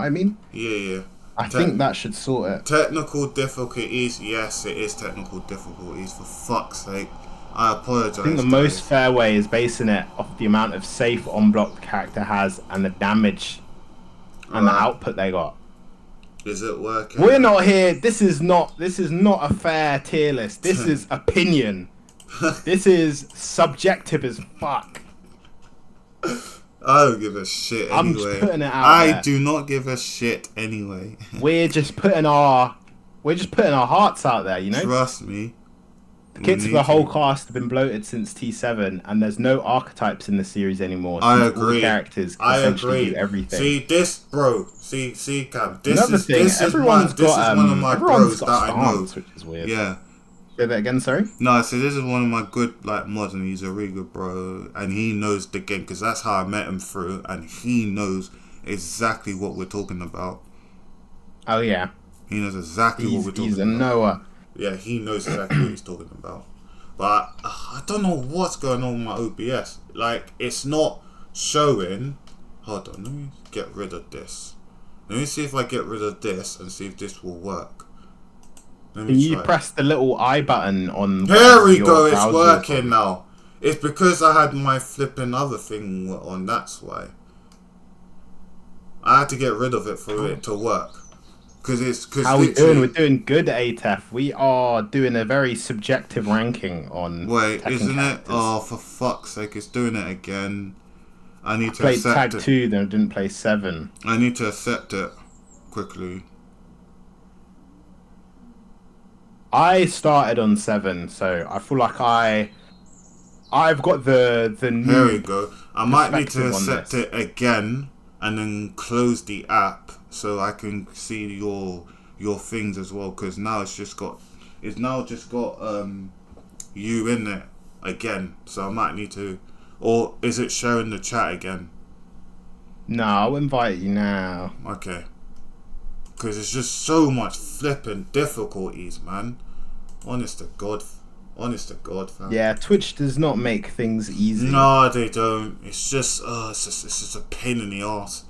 I mean? Yeah. I Te- think that should sort it. Technical difficulties, yes, it is technical difficulties. For fuck's sake, I I think the apologize, most guys. fair way is basing it off the amount of safe on block the character has and the damage All and the right, output they got. is it working? We're not here. This is not a fair tier list. This is opinion. This is subjective as fuck. I don't give a shit I'm just anyway. putting it out I there. do not give a shit anyway. We're just putting our hearts out there, you know? Trust me. The kits of the whole cast have been bloated since T7, and there's no archetypes in the series anymore. I Since all the agree. characters can I essentially agree. do everything. See this, bro. See, Cam. This Another is thing, this everyone's is got one of my everyone's bros got that I know. stance, which is weird. Yeah. Say that again, sorry. No, so this is one of my good mods, and he's a really good bro, and he knows the game because that's how I met him through, and he knows exactly what we're talking about. Oh yeah, He knows exactly what we're talking he's a about. knower. Yeah, he knows exactly what he's talking about. But I don't know what's going on with my OBS. Like, it's not showing. Hold on, let me get rid of this. Let me see if I get rid of this and see if this will work. Let me Can you try. press the little I button on? Here we your go, it's browser? working now. It's because I had my flipping other thing on, that's why. I had to get rid of it for it to work. How we doing? We're doing good, ATEF. We are doing a very subjective ranking on. Wait, Tekken isn't it? characters. Oh, for fuck's sake, it's doing it again. I need to Played accept tag it. 2, then I didn't play 7. I need to accept it quickly. I started on 7, so I feel like I've got the new. Here we go. I might need to perspective on accept this. it again and then close the app so I can see your things as well. Because now it's just got you in it again. So I might need to, or is it showing the chat again? No, I'll invite you now. Okay. Because it's just so much flipping difficulties, man. Honest to God, fam. Yeah, Twitch does not make things easy. No, they don't. It's just a pain in the ass.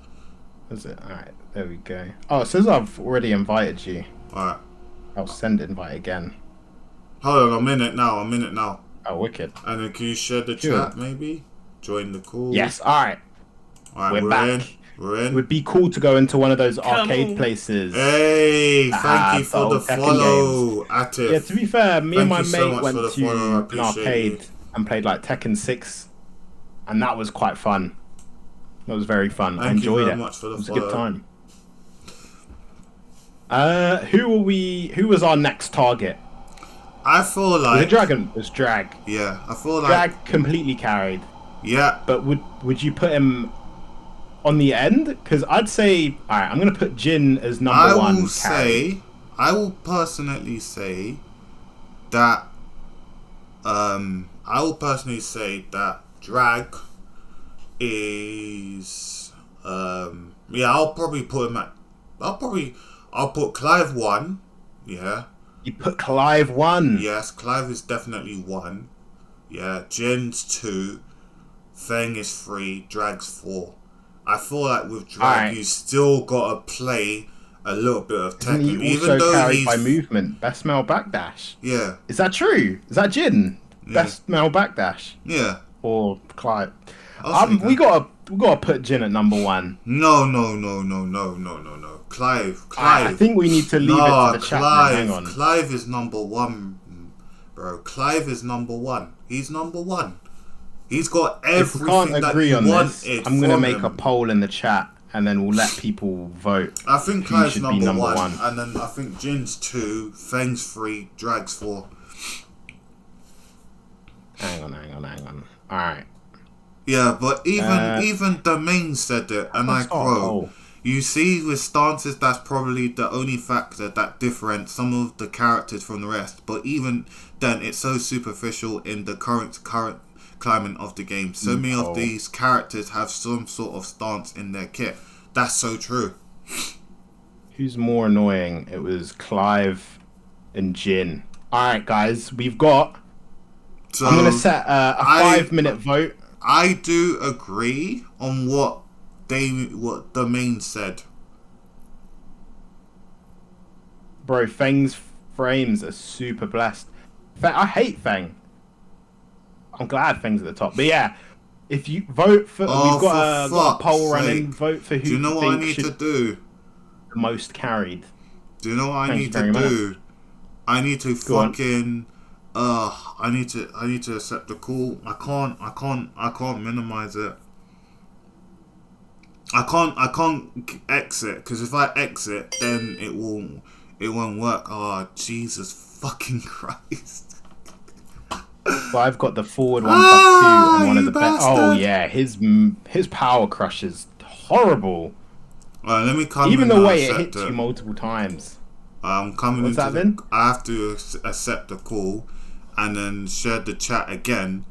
Is it? Alright, there we go. Oh, it says I've already invited you. Alright. I'll send invite again. Hold on, I'm in it now. Oh, wicked. And then can you share the Cool. chat, maybe? Join the call. Yes, alright. Alright, we're back. We're It in. would be cool to go into one of those Come arcade on. places. Hey, thank you for old the Tekken follow, Atif. Yeah, to be fair, me and Thank my you so mate much went for the to follow, I an appreciate arcade it. and played like Tekken 6, and that was quite fun. That was very fun. I Thank you enjoyed very it. much for the It was a follow. good time. Who was our next target? I feel Was like it Dragon? It was Drag. yeah, I feel like Drag completely carried. yeah. But would you put him on the end? Because I'd say, alright, I'm gonna put Jin as number I one. will say, I will personally say that Drag is yeah, I'll probably put him at I'll put Clive 1. Yeah. You put Clive 1. Yes, Clive is definitely 1. Yeah, Jin's 2, Feng is 3, Drag's 4. I feel like with Drag Alright. you still gotta play a little bit of Isn't Tekken, he even also though carried he's by movement? Best male backdash. yeah, Is that true? Is that Jin? Yeah. Best male backdash yeah. or Clive? I'll say We that. gotta put Jin at number 1. No. Clive. I think we need to leave it to the chat. Then. Hang on. Clive is number 1, bro. Clive is number 1. He's number 1. He's got If we everything can't that agree you on wanted this, I'm gonna from make him. a poll in the chat, and then we'll let people vote. I think who Clive's should be number number 1, one. and then I think Jin's 2, Feng's 3, Drag's 4. Hang on. All right. Yeah, but even Domain said it, and I Let's start a quote: poll. "You see, with stances, that's probably the only factor that differentiates some of the characters from the rest. But even then, it's so superficial in the current climate of the game. So many poll. of these characters have some sort of stance in their kit. That's so true. Who's more annoying? It was Clive and Jin. All right, guys, we've got. So I'm gonna set a 5-minute vote. I do agree on what Domain said. Bro, Feng's frames are super blessed. I hate Feng. I'm glad Feng's at the top. But yeah, if you vote for... Oh, we've got a poll fuck's running. sake. Vote for who Do you know you what I think need should to do? be the most carried. Do you know what I Thank need you to very much. do? I need to Go on. fucking... I need to accept the call. I can't minimize it. I can't exit, because if I exit, then it won't work. Oh, Jesus fucking Christ. So I've got the forward 1+2 and one of you the best. Oh bastard. yeah, his power crush is horrible. Alright, let me come Even in the and way it accept hits you multiple times. I'm coming What's into that been? I have to accept the call and then share the chat again,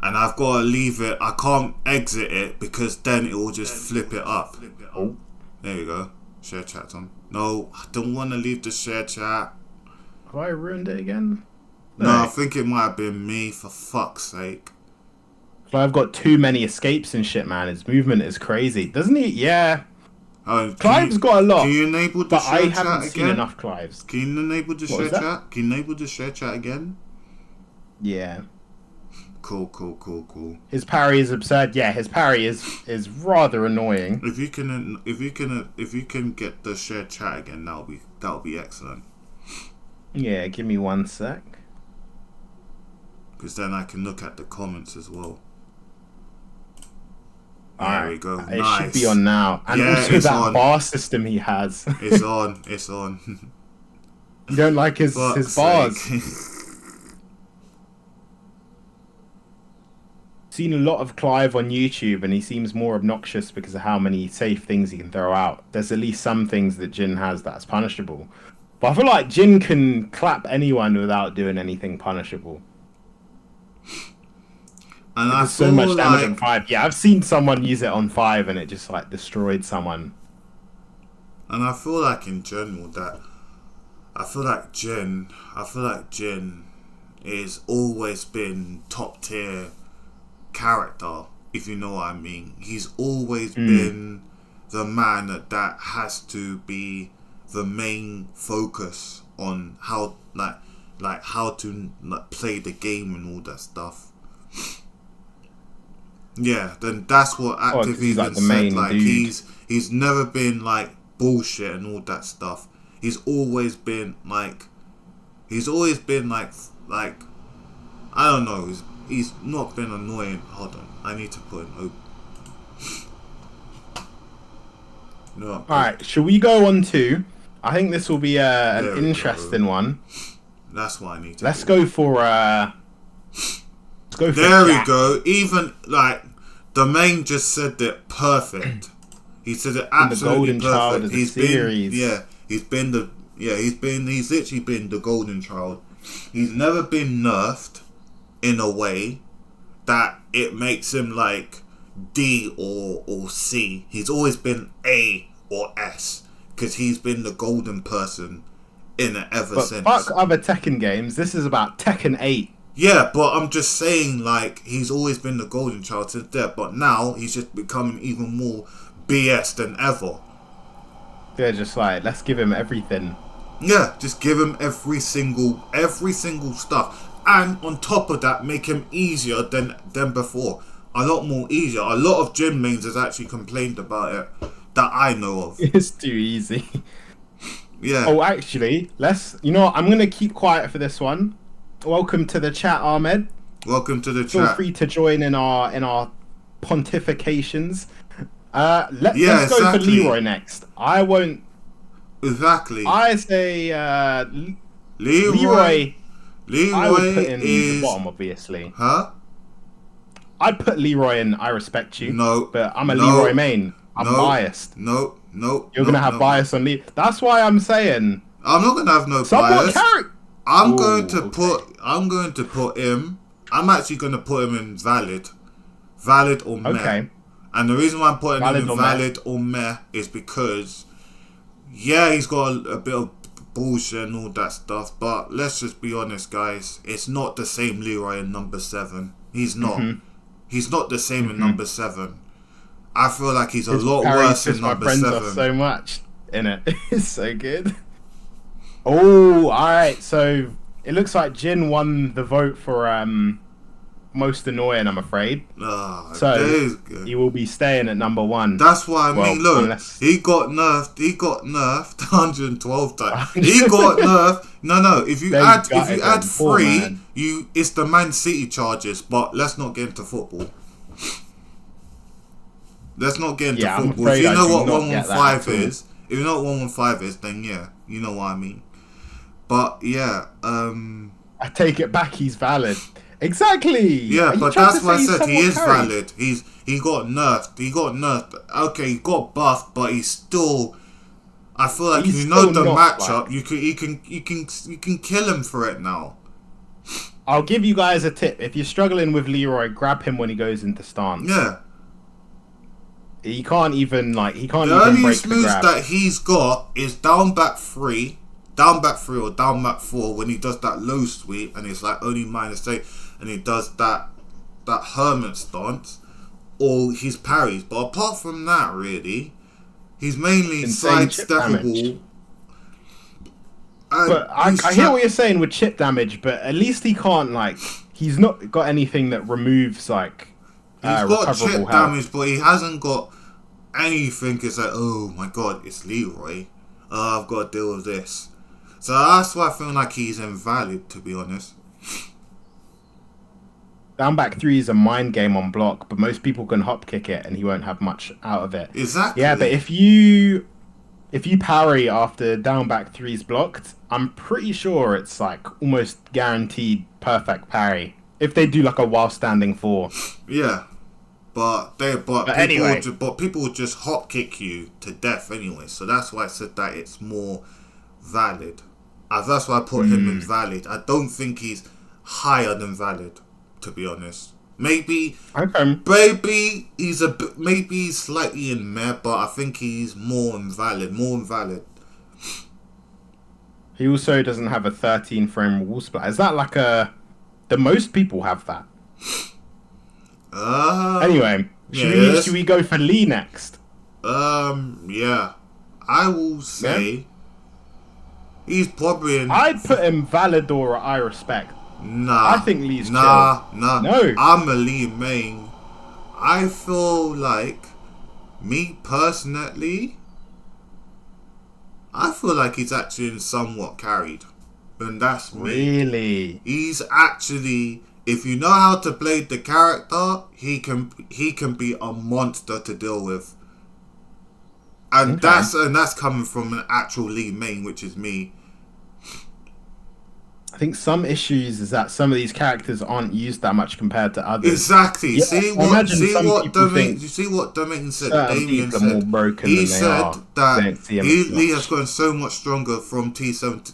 and I've got to leave it. I can't exit it because then it will just flip it up. Oh, There you go. Share chat's on. No, I don't want to leave the share chat. have I ruined it again? No, I think it might have been me, for fuck's sake. So I've got too many escapes and shit, man. His movement is crazy, doesn't he? Yeah. Oh, Clive's got a lot, Can you enable the but share I chat haven't seen again? enough Clives. Can you enable the What share was that? chat? Can you enable the share chat again? Yeah. Cool. His parry is absurd. Yeah, his parry is rather annoying. If you can get the share chat again, that'll be excellent. Yeah, give me 1 sec. Because then I can look at the comments as well. There Alright, we go. it Nice. should be on now. And Yeah, also it's that on. bar system he has. It's on. It's on. You don't like his Fuck's bars. sake. Seen a lot of Clive on YouTube, and he seems more obnoxious because of how many safe things he can throw out. There's at least some things that Jin has that's punishable. But I feel like Jin can clap anyone without doing anything punishable. And I There's so feel much damage like on 5. Yeah, I've seen someone use it on 5 and it just like destroyed someone. And I feel like in general that I feel like Jin is always been top tier character, if you know what I mean. He's always been the man that has to be the main focus on how how to play the game and all that stuff. Yeah, then that's what Active he's, even like, the said. main Like dude. he's never been like bullshit and all that stuff. He's always been like I don't know. He's not been annoying. Hold on, I need to put an No. Alright, should we go on to... I think this will be an There we interesting one. That's what I need to. Let's do. go for... let's go for There we Jack. go. Even like the main just said it perfect. He said it absolutely golden child perfect. of the He's series. been he's literally been the golden child. He's never been nerfed in a way that it makes him like D or C. He's always been A or S because he's been the golden person in it ever But since. fuck other Tekken games. This is about Tekken 8. Yeah, but I'm just saying, like, he's always been the golden child since there, but now he's just becoming even more BS than ever. They're just like, let's give him everything. Yeah, just give him every single stuff. And on top of that, make him easier than before. A lot more easier. A lot of gym mains has actually complained about it that I know of. It's too easy. Yeah. Oh, actually, you know what? I'm going to keep quiet for this one. Welcome to the chat, Ahmed. Welcome to the Feel chat. free to join in our pontifications. Let's exactly. go for Leroy next. I won't. Exactly. I say Leroy I would put in is... the bottom, obviously. Huh? I'd put Leroy in I Respect You. No. But I'm a No. Leroy main. I'm biased. No. You're going to have bias on Leroy. That's why I'm saying. I'm not going to have no Somewhat bias. character. I'm going to put him. I'm actually going to put him in valid or meh. Okay. And the reason why I'm putting Valid him in or meh? valid or meh is because, yeah, he's got a bit of bullshit and all that stuff. But let's just be honest, guys. It's not the same Leroy in number 7. He's not. He's not the same in number 7. I feel like he's a lot worse in My number friends 7. are so much in it. It's so good. Oh, all right. So it looks like Jin won the vote for most annoying, I'm afraid. Ah, So there's good. he will be staying at number one. That's what I mean. Well, Look, unless he got nerfed. He got nerfed 112 times. He got nerfed. No. If you they add gutted him. Poor three, man. it's the Man City charges. But let's not get into football. Let's not get into Yeah, I'm football. If afraid you I know do what not get that 115 at all. is, if you know what 115 is, then yeah, you know what I mean. But yeah, I take it back. He's valid. Exactly. yeah, Are you but trying that's to why I say he's said he somewhat is carried? valid. He got nerfed. He got nerfed. Okay, he got buffed, but he's still. I feel like He's you know still the not, matchup. like- You can kill him for it now. I'll give you guys a tip. If you're struggling with Leroy, grab him when he goes into stance. Yeah, He can't even he can't the even only break the moves grab. that he's got is down back three or down back four when he does that low sweep and it's like only -8 and he does that hermit stance or his parries. But apart from that, really, he's mainly Insane chip damage. sidesteppable. And But I he's hear what you're saying with chip damage, but at least he can't he's not got anything that removes he's got recoverable chip health. damage, but he hasn't got anything. It's like, oh my god, it's Leroy. I've got to deal with this. So that's why I feel like he's invalid, to be honest. Down back three is a mind game on block, but most people can hop kick it and he won't have much out of it. Exactly. Yeah, but if you parry after down back three's blocked, I'm pretty sure it's almost guaranteed perfect parry. If they do a while standing four. Yeah, but anyway. people would just hop kick you to death anyway. So that's why I said that it's more valid. That's why I put him in valid. I don't think he's higher than valid, to be honest. Maybe he's slightly in meh, but I think he's more invalid. He also doesn't have a 13 frame wall split. Is that the most people have that? Anyway, should we go for Lee next? Yeah. I will say he's probably in. I'd put him valid or I respect. Nah. I think Lee's Nah. No. I'm a Lee main. I feel like, me personally, I feel like he's actually somewhat carried. And that's me. Really? He's actually, if you know how to play the character, he can be a monster to deal with. And that's coming from an actual Lee main, which is me. I think some issues is that some of these characters aren't used that much compared to others. Exactly. Yeah, see what Domain said. Damien people are more said. broken He than they said are. They don't see that him as Lee much. has gotten so much stronger from T7 to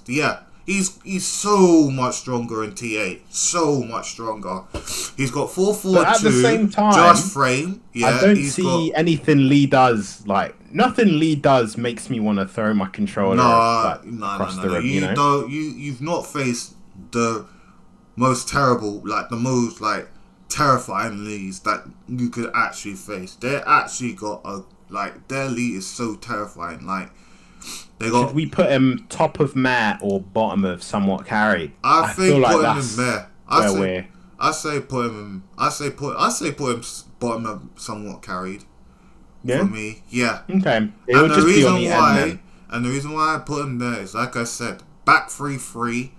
he's so much stronger in T8. So much stronger. He's got 442. But at the same time, just frame. Yeah, I don't see anything Lee does. Nothing Lee does makes me want to throw my controller across the room. You've not faced the most terrible, the most terrifying Lees that you could actually face. They actually got their Lee is so terrifying. Should we put him top of Mare or bottom of somewhat carried? I think feel like put him that's in Mare. I say put him bottom of somewhat carried. Yeah. For me, yeah. Okay. It would just be on the end then. And the reason why I put him there is, like I said, back 3-3,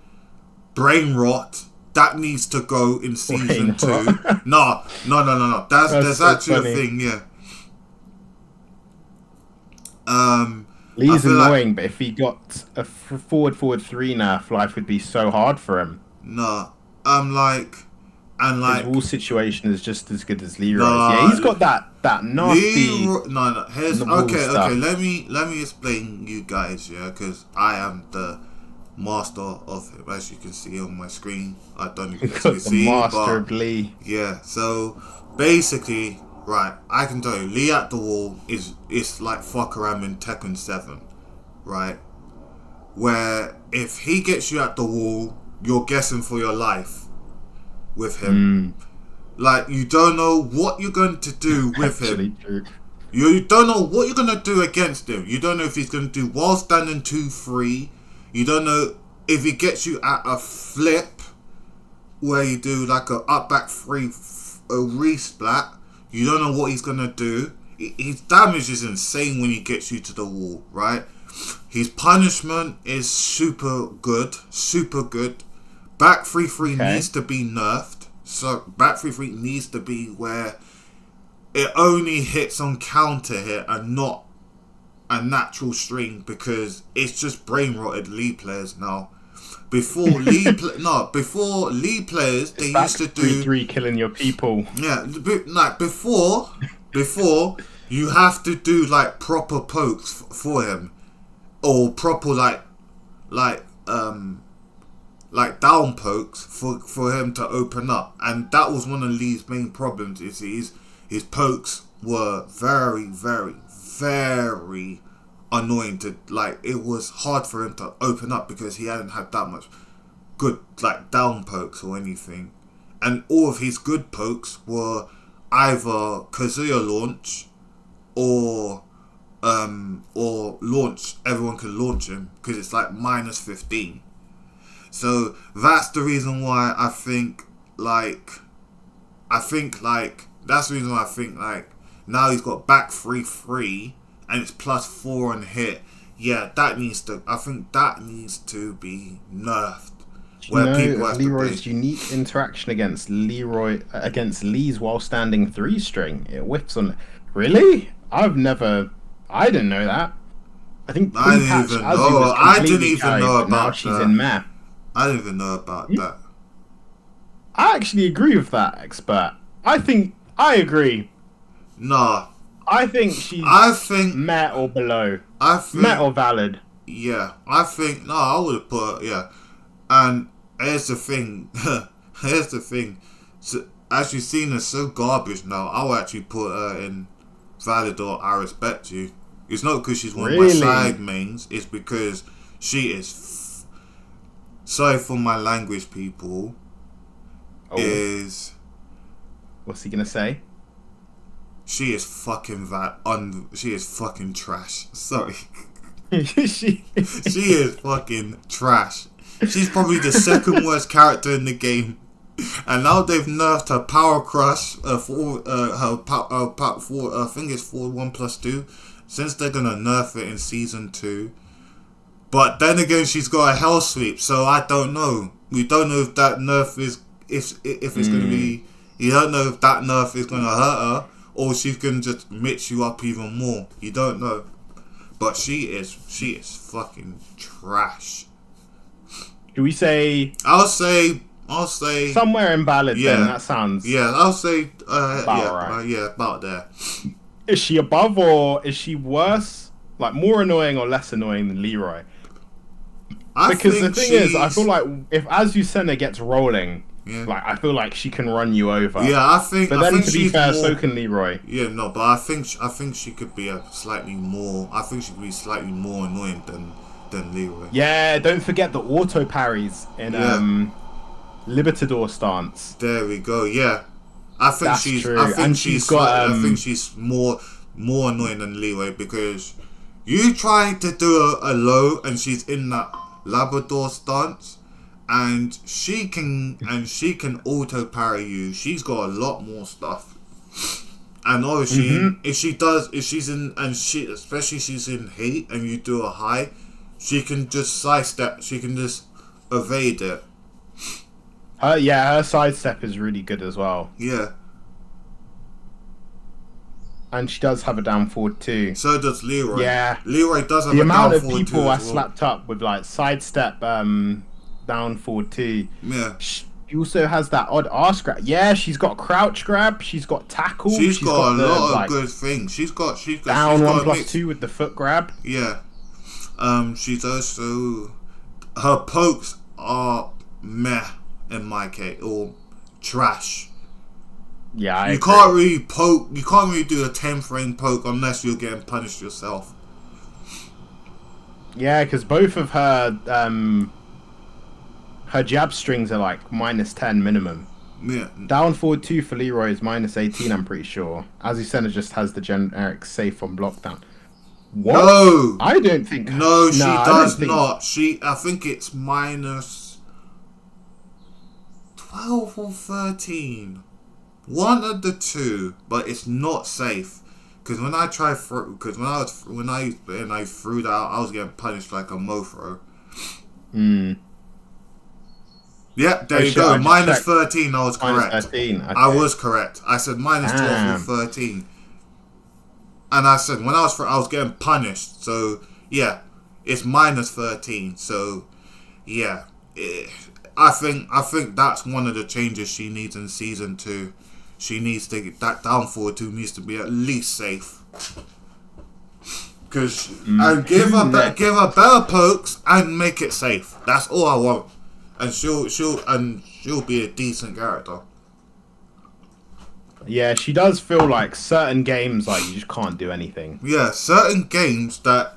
brain rot. That needs to go in season 2. No. There's so actually funny. a thing, yeah. Lee's annoying, but if he got a forward 3 nerf, life would be so hard for him. No. His wall situation is just as good as Leroy's. Yeah, he's got that nasty. Here's the wall okay. stuff. Let me explain you guys, yeah, because I am the master of him, as you can see on my screen. I don't even Got the see, master but of Lee. yeah. So basically, right, I can tell you, Lee at the wall is like fuck around in Tekken 7, right? Where if he gets you at the wall, you're guessing for your life with him. You don't know what you're going to do with him. True. You don't know what you're going to do against him. You don't know if he's going to do while standing 2-3. You don't know if he gets you at a flip where you do like a up back three, a resplat. You don't know what he's gonna do. His damage is insane when he gets you to the wall, right? His punishment is super good, super good. Back 3-3 needs to be nerfed. So back 3-3 needs to be where it only hits on counter hit and not a natural string, because it's just brain rotted League players now. Before League players they used to do 3-3 killing your people. Yeah, like before you have to do like proper pokes for him, or proper like down pokes for him to open up, and that was one of Lee's main problems. Is his pokes were very, very, very annoying to, like, it was hard for him to open up because he hadn't had that much good like down pokes or anything, and all of his good pokes were either Kazuya launch or launch. Everyone can launch him because it's like -15. So that's the reason why I think that's the reason why I think like now he's got back 3-3 and it's +4 on hit. Yeah, I think that needs to be nerfed. Where people have Leroy's unique interaction against Lee's while standing 3-string. It whiffs on. Really? I didn't know that. I think I didn't even know about now she's in map. I didn't even know about that. I actually agree with that, expert. I agree. Nah. I think she's Met or below. Met or valid. Yeah. I would have put yeah. And here's the thing. So, as you've seen her so garbage now, I'll actually put her in valid or I respect you. It's not because she's one of my side mains. It's because she is. Sorry for my language, people. What's he gonna say? She is fucking she is fucking trash. Sorry. she is fucking trash. She's probably the second worst character in the game, and now they've nerfed her power crush. I think it's 1+2. Since they're gonna nerf it in season 2, but then again she's got a hell sweep, so I don't know. We don't know if that nerf is if it's gonna be. You don't know if that nerf is gonna hurt her or she's gonna just mix you up even more. You don't know, but she is fucking trash. Do we say? I'll say somewhere invalid. Yeah, then. That sounds. Yeah, I'll say. Right. About there. Is she above or is she worse? Like more annoying or less annoying than Leroy? Because the thing is, I feel like if Azucena gets rolling, like I feel like she can run you over. Yeah, I think. But then, to be fair, so can Leroy. Yeah, no, but I think she could be slightly more annoying than Leroy. Yeah, don't forget the auto parries in Libertador stance. There we go. Yeah, I think That's she's. True. I think I think she's more annoying than Leroy, because you try to do a low and she's in that Labrador stance, and she can auto parry you. She's got a lot more stuff, and obviously if she's in hate and you do a high, she can just sidestep. She can just evade it. Her sidestep is really good as well. Yeah. And she does have a down forward too. So does Leroy. Yeah. Leroy does have the a down forward too. The amount of people I slapped up with like sidestep down forward too. Yeah. She also has that odd arse grab. Yeah, she's got crouch grab. She's got tackle. She's got a lot of good things. She's got down 1+2 with the foot grab. Yeah. She's also, her pokes are meh in my case, or trash. Yeah, you can't really poke. You can't really do a 10-frame poke unless you're getting punished yourself. Yeah, because both of her jab strings are like -10 minimum. Yeah. Down forward 2 for Leroy is -18. I'm pretty sure. Azucena just has the generic safe on blockdown. What? No, I don't think. no, she Nah, I does don't think. not. I think it's minus 12 or 13. One of the two, but it's not safe. Because when I tried, because when I threw that out, I was getting punished like a mofo. Hmm. Yep, there Oh, you shit, go. I just Minus checked. 13, I was Minus correct. 13. Okay. I was correct. I said minus 12 Damn. or 13. And I said when I was getting punished. So yeah, it's minus 13. So yeah, I think that's one of the changes she needs in season 2. She needs to get that down forward 2 needs to be at least safe. Cause and give her better pokes and make it safe. That's all I want. And she'll be a decent character. Yeah, she does feel like certain games like you just can't do anything. Yeah, certain games that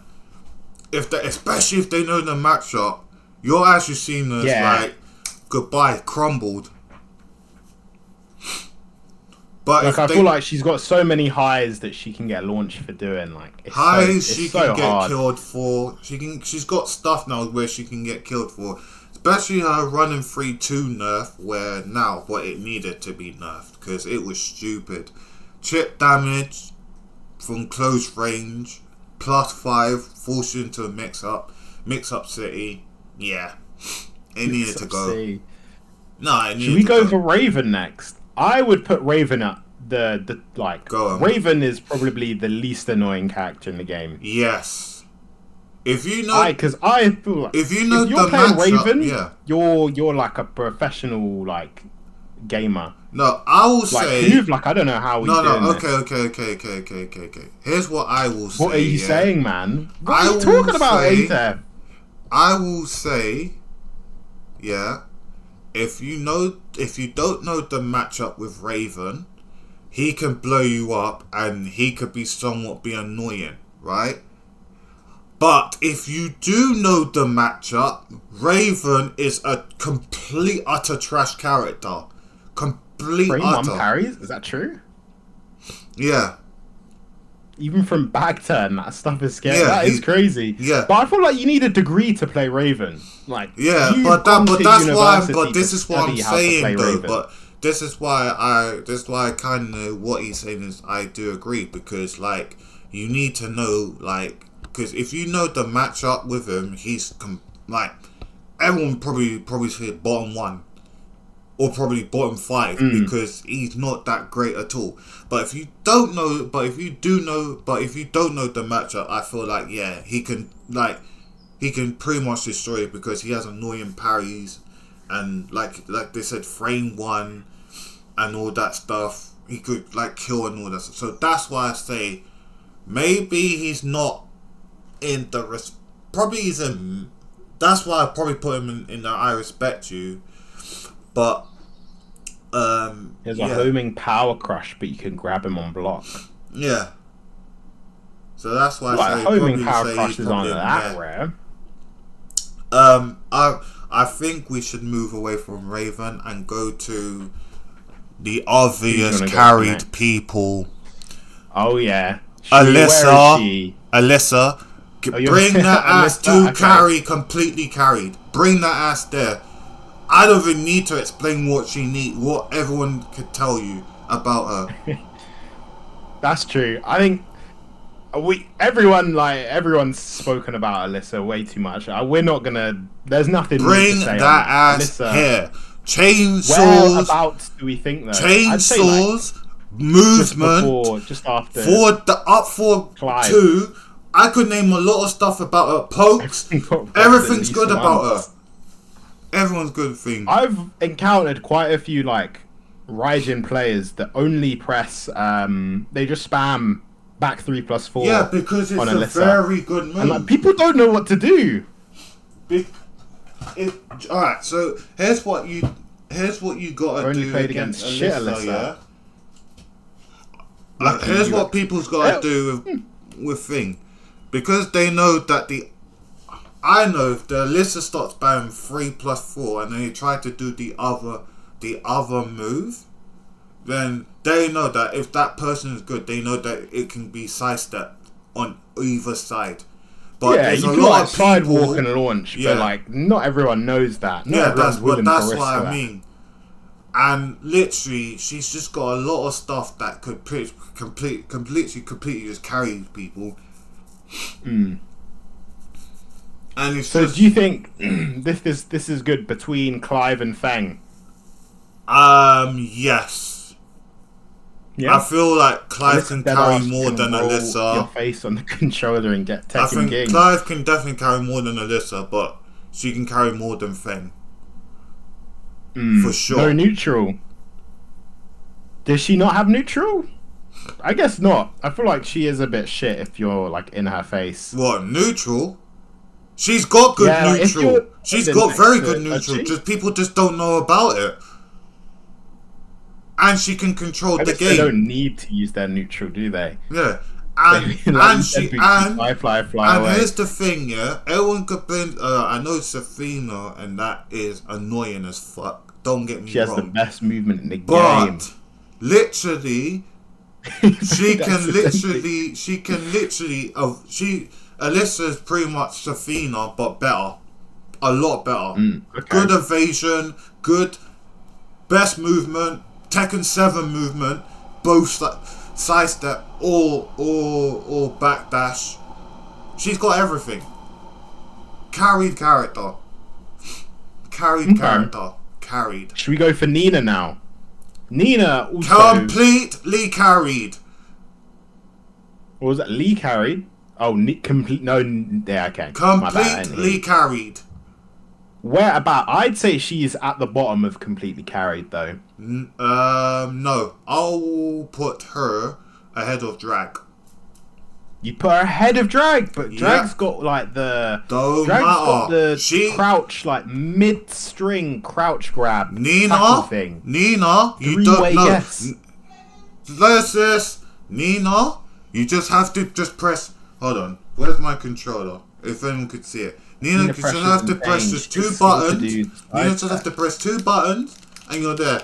especially if they know the matchup, you're actually seeing as like goodbye crumbled. But Like I feel like she's got so many highs that she can get launched for doing. Like it's highs, so, she it's can so get hard. killed for. She's got stuff now where she can get killed for. Especially her running 3-2 nerf, where now what it needed to be nerfed because it was stupid. Chip damage from close range, +5, force you into a mix-up city. Yeah, it needed to go. No, it needed to go. Should we go for Raven next? I would put Raven at the like. Go on. Raven is probably the least annoying character in the game. Yes. If you know, because I feel like if you know if you're the playing matchup, Raven, yeah. you're like a professional like gamer. No, I will Like say. Hoove, like I don't know how we. No, doing okay. Here's what I will say. What are you yeah? saying, man? What I are you talking will about, say- ATEV? I will say, yeah. If you don't know the matchup with Raven, he can blow you up and he could be annoying, right? But if you do know the matchup, Raven is a complete utter trash character. Complete Frame utter. one parries? Is that true? Yeah. Even from back turn, that stuff is scary. Yeah, That is crazy. Yeah. But I feel like you need a degree to play Raven. Like Yeah, you've but gone that's to why. university But to this is what I'm study how to play saying, though. Raven. But this is why I kind of what he's saying is I do agree because like you need to know like because if you know the matchup with him, he's like everyone probably say bottom 1 or probably bottom 5 because he's not that great at all. But if you don't know, but if you don't know the matchup, I feel like yeah he can pretty much destroy it because he has annoying parries and like they said frame 1 and all that stuff. He could like kill and all that stuff. So that's why I say maybe he's not in the probably he's in. That's why I probably put him in the I respect you, but There's a homing power crush, but you can grab him on block. Yeah. So that's why Like I say homing probably power say crushes he's aren't probably that in rare. I think we should move away from Raven and go to the obvious Who's gonna go carried next? people. Oh yeah, Alyssa. Where is she? Alyssa, you're- bring that ass to Alyssa, okay. carry, completely carried. Bring that ass there. I don't even need to explain what everyone could tell you about her. That's true. I think everyone's spoken about Alyssa way too much. We're not gonna. There's nothing. new Bring to say that on ass Alyssa. here. Chainsaws. Whereabouts do we think though? I'd say, like, Chainsaws. Movement. just after. For the up for Clive. 2. I could name a lot of stuff about her. Pokes. Everything's good about her. Everyone's good thing. I've encountered quite a few like Raijin players that only press. They just spam back 3+4. Yeah, because it's on a Alyssa. very good move. And like people don't know what to do. Alright, so here's what you gotta Only do played against against shit Alyssa, Alyssa. yeah? Lucky Here's you what got- people's gotta do with thing. Because they know that I know if the Alyssa starts spamming 3+4 and they try to do the other move, then they know that if that person is good, they know that it can be sidestepped on either side. But Yeah, there's you a can lot like of sidewalk people. and launch, Yeah. but like not everyone knows that. Not Yeah, everyone's willing that's to risk what I that. mean. And literally, she's just got a lot of stuff that could completely just carry people. Mm. And it's So just, do you think this is good between Clive and Feng? yes. Yeah. I feel like Clive can carry Deadass more can than roll Alyssa. your face on the controller and get I Tekken think King. Clive can definitely carry more than Alyssa, but she can carry more than Feng. For sure. No neutral. Does she not have neutral? I guess not. I feel like she is a bit shit if you're like in her face. What, neutral? She's got good Yeah, like, if neutral. you're She's standing got very next to good it, neutral. does she? Just people just don't know about it. And she can control I the guess they game. don't need to use their neutral, do they? Yeah. And Like and you she said, and fly and away. here's the thing, yeah. Everyone complains. I know Safina, and that is annoying as fuck. Don't get me She has the wrong. best movement in the game. But literally, she That's can the literally, she Alyssa's pretty much Safina, but better, a lot better. Okay. Good evasion, good best movement, Tekken 7 movement, both sidestep or backdash. She's got everything. Carried character. Carried. Should we go for Nina now? Nina also. Completely carried. What was that? Lee carried? Oh, complete. No, yeah, okay. My bad, I didn't hear Completely you. carried. Where about? I'd say she's at the bottom of completely carried, though. No. I'll put her ahead of Drag. You put her ahead of Drag, but Yeah. Drag's got like the. Don't Drag's got matter. the crouch, like mid-string crouch grab. tackle Nina, thing. you Three-way don't know. yes. This, Nina, you just have to just press. Hold on. Where's my controller? If anyone could see it. Nina, you just pressure have to and press change. just two It's got to buttons. do Nina just have to press two buttons, and you're there.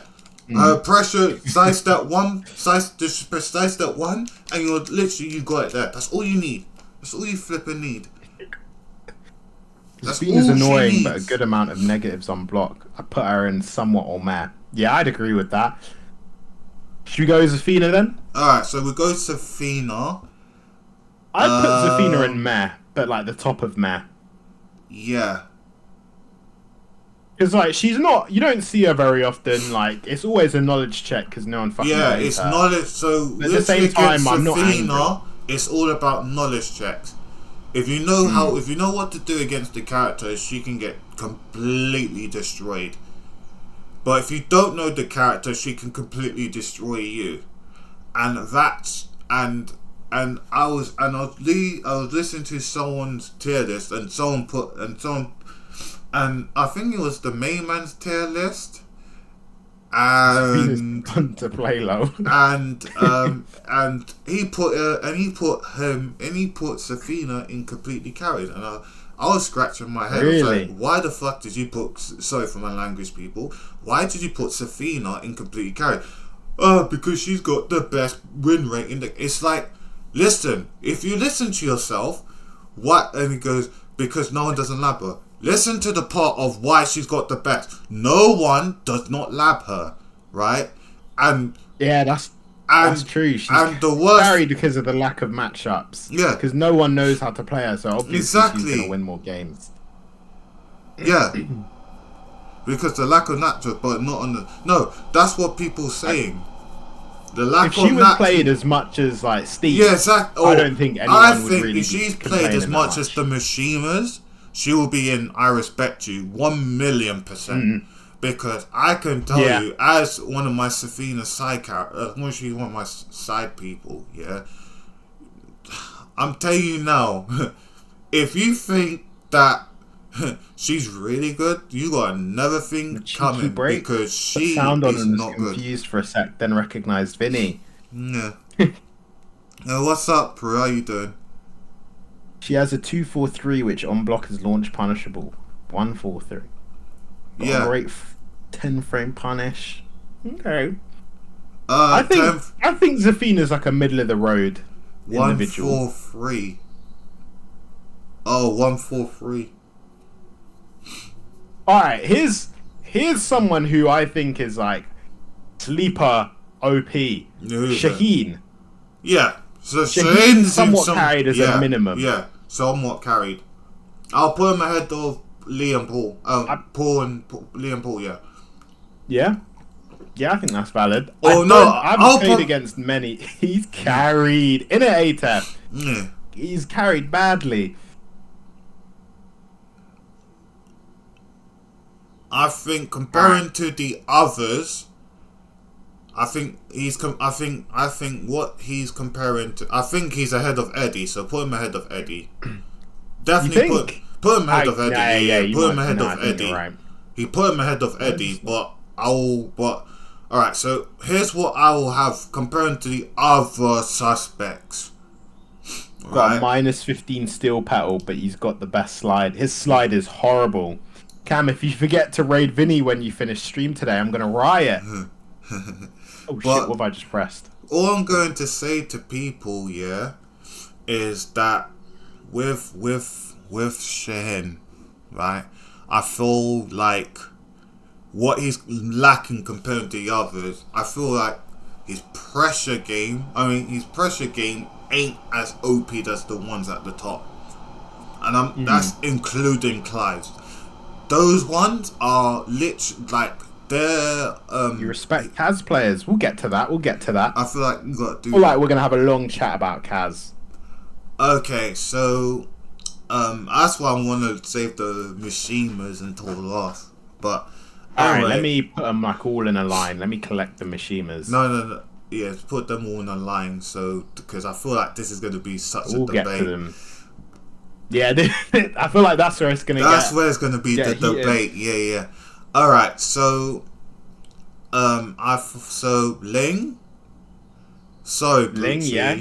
Pressure sidestep one, just press sidestep one, and you're literally you got it there. That's all you need. That's all you flipping need. That's Safina's all she annoying, but a needs. good amount of negatives on block. I put her in somewhat or meh. Yeah, I'd agree with that. Should we go Zafina then? Alright, so we go Safina. I'd put Zafina in meh, but like the top of meh. Yeah. Because like she's not, you don't see her very often. Like it's always a knowledge check because no one fucking Yeah, plays it's her. knowledge. So But at the same time, I'm not Safina, it's all about knowledge checks. If you know if you know what to do against the character, she can get completely destroyed. But if you don't know the character, she can completely destroy you. And that's and I was listening to someone's tier list, and and I think it was the main man's tier list. And fun to play low. and he put Safina in completely carried, and I was scratching my head. I was Really? like, why the fuck did you put? Sorry for my language, people. Why did you put Safina in completely carried? Because she's got the best win rate in the. It's like, listen, if you listen to yourself, what? And he goes, because no one doesn't lab her. Listen to the part of why she's got the best. No one does not lab her, right? And Yeah, that's true. She's and the worst. carried because of the lack of matchups. Yeah. Because no one knows how to play her, so obviously Exactly. she's gonna win more games. Yeah. Because the lack of natural, but not on the. No, that's what people saying. The lack If she of was natural. played as much as like Steve, Yeah, exactly. I don't think anyone I would think really if she's be played as complaining much that as the Mishimas, she will be in I Respect You 1,000,000%. Because I can tell Yeah. you, as one of my Safina side characters, she's one of my side people, yeah. I'm telling you now, if you think that she's really good, you got another thing cheeky coming break. because she sound on is and was not good. confused for a sec, then recognised Vinny. Yeah. What's up, Prue? How you doing? She has a 2-4-3, which on block is launch punishable. 1-4-3. Got Yeah. a great 10 frame punish. Okay. Uh, I think Zafina's like a middle of the road. individual. 143. Oh, 143. All right, here's someone who I think is like sleeper OP. Who's that? Shaheen. Yeah. So Shaheen's Shaheen's somewhat carried as a minimum. Yeah, somewhat carried. I'll put him ahead of Liam Paul. Liam Paul, yeah. Yeah. Yeah, I think that's valid. Oh, I haven't played against many. He's carried in an ATEP. Yeah. He's carried badly. I think comparing to the others, I think what he's comparing to. I think he's ahead of Eddie. So put him ahead of Eddie. Definitely put him ahead of Eddie. Yeah, put him ahead of Eddie. Right. He put him ahead of Eddie, but all right. So here's what I will have comparing to the other suspects. Got a minus 15 steel petal, but he's got the best slide. His slide is horrible. Cam, if you forget to raid Vinny when you finish stream today, I'm gonna riot. Oh shit! What have I just pressed? All I'm going to say to people, yeah, is that with Shaheen, right? I feel like what he's lacking compared to the others. I feel like his pressure game. His pressure game ain't as OP as the ones at the top, and that's including Clive's. Those ones are literally like they're. You respect Kaz players. We'll get to that. I feel like you got to do. All right, we're gonna have a long chat about Kaz. Okay, so that's why I want to save the Mishimas until last. But anyway, let me put them like all in a line. Let me collect the Mishimas. No. Yeah, put them all in a line. So because I feel like this is going to be such a debate. We'll get to them. Yeah, I feel like that's where it's gonna. That's where it's gonna be the debate. Yeah. All right, so Ling. Sorry, Ling, yeah.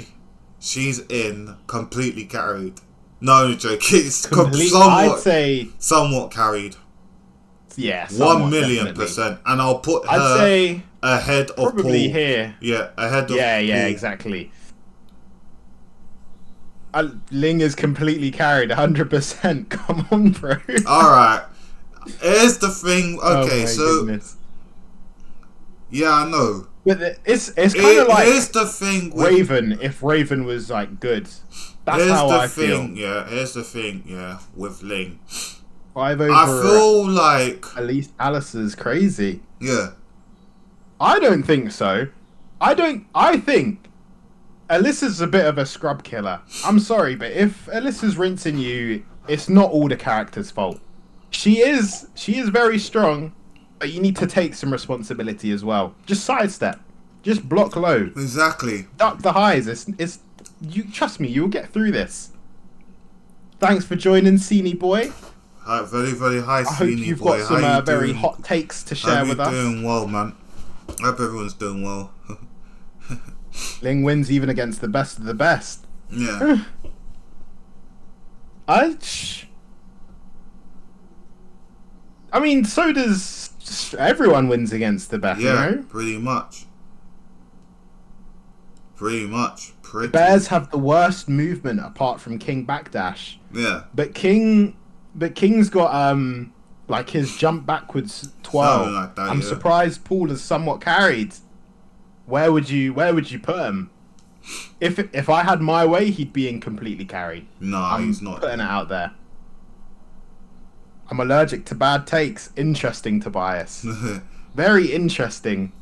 She's in completely carried. No joke. It's I'd say somewhat carried. Yeah, 1,000,000%, and I'll put her I'd say ahead of probably Paul. Here. Yeah, ahead of Yeah, Paul. Exactly. Ling is completely carried, 100%. Come on, bro. All right. Here's the thing. Okay, goodness. Yeah, I know. But it's kind of like here's the thing. Raven. If Raven was like good, that's how I feel. Yeah, here's the thing. Yeah, with Ling. 5 over. I feel like at least Alice is crazy. Yeah. I don't think so. I think Alyssa's a bit of a scrub killer. I'm sorry, but if Alyssa's rinsing you, it's not all the character's fault. She is very strong, but you need to take some responsibility as well. Just sidestep. Just block low. Exactly. Duck the highs. It's you trust me, you'll get through this. Thanks for joining, Sini boy. Hi, very, very high, I hope you've got some very hot takes to share with us. Hope you're doing well, man. I hope everyone's doing well. Ling wins even against the best of the best. Yeah. I mean, so does everyone wins against the best. Yeah, you know? Pretty much. The Bears have the worst movement apart from King Backdash. Yeah. But King's got like his jump backwards 12. Like that, I'm surprised Paul is somewhat carried. Where would you put him? If I had my way, he'd be in completely carried. No, he's not. Putting it out there. I'm allergic to bad takes. Interesting, Tobias. Very interesting.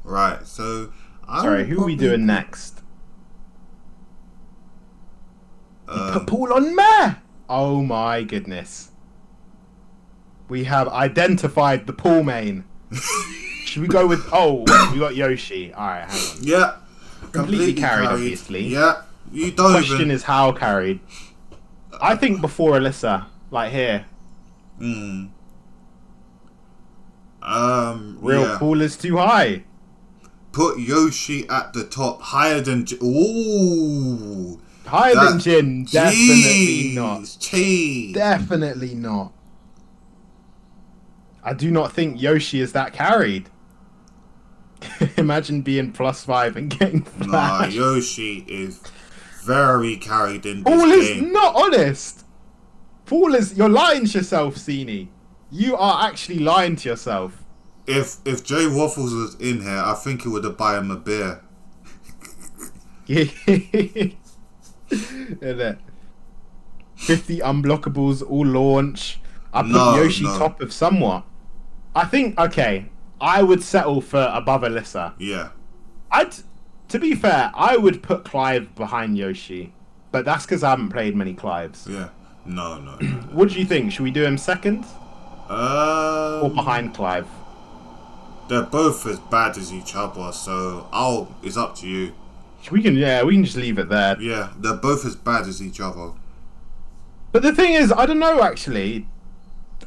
Right. So. Sorry, who are we doing next? You put Paul on Mare. Oh my goodness. We have identified the Paul main. Should we go with... Oh, we got Yoshi. Alright, hang on. Yeah. Completely carried, obviously. Yeah. You don't The question is how carried. I think before Alyssa. Like here. Paul is too high. Put Yoshi at the top. Higher than... Ooh. Higher than Jin. Definitely not. Cheese. Definitely not. I do not think Yoshi is that carried. Imagine being +5 and getting Nah, flashed. Yoshi is very carried in this Paul is game. not honest. Paul is. You're lying to yourself, Sini. You are actually lying to yourself. If Jay Waffles was in here, I think he would have buy him a beer. Innit? 50 unblockables all launch. I put No, Yoshi no. top of somewhat. I think okay. I would settle for above Alyssa. Yeah. To be fair, I would put Clive behind Yoshi, but that's because I haven't played many Clives. Yeah. No. What do you think? Should we do him second or Um, behind Clive? they're both as bad as each other, so it's up to you. We can just leave it there. Yeah, they're both as bad as each other. But the thing is, I don't know actually.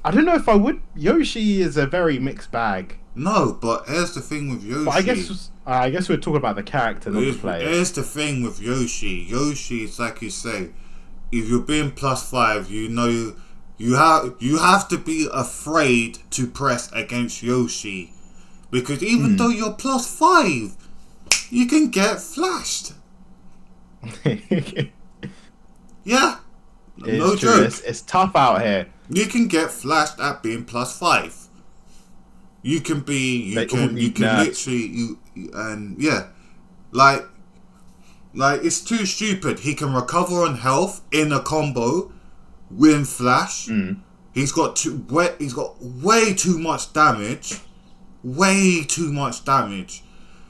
I don't know if I would. Yoshi is a very mixed bag. No, but here's the thing with Yoshi. But I guess we're talking about the character, not the player. Here's the thing with Yoshi. Yoshi is like you say, if you're being +5, you know you have to be afraid to press against Yoshi, because even though you're +5, you can get flashed. Yeah, no It's true. joke. It's tough out here. You can get flashed at being +5. You can be, They all you need can nerfs. literally, and yeah, like it's too stupid. He can recover on health in a combo, win flash. He's got way too much damage, way too much damage.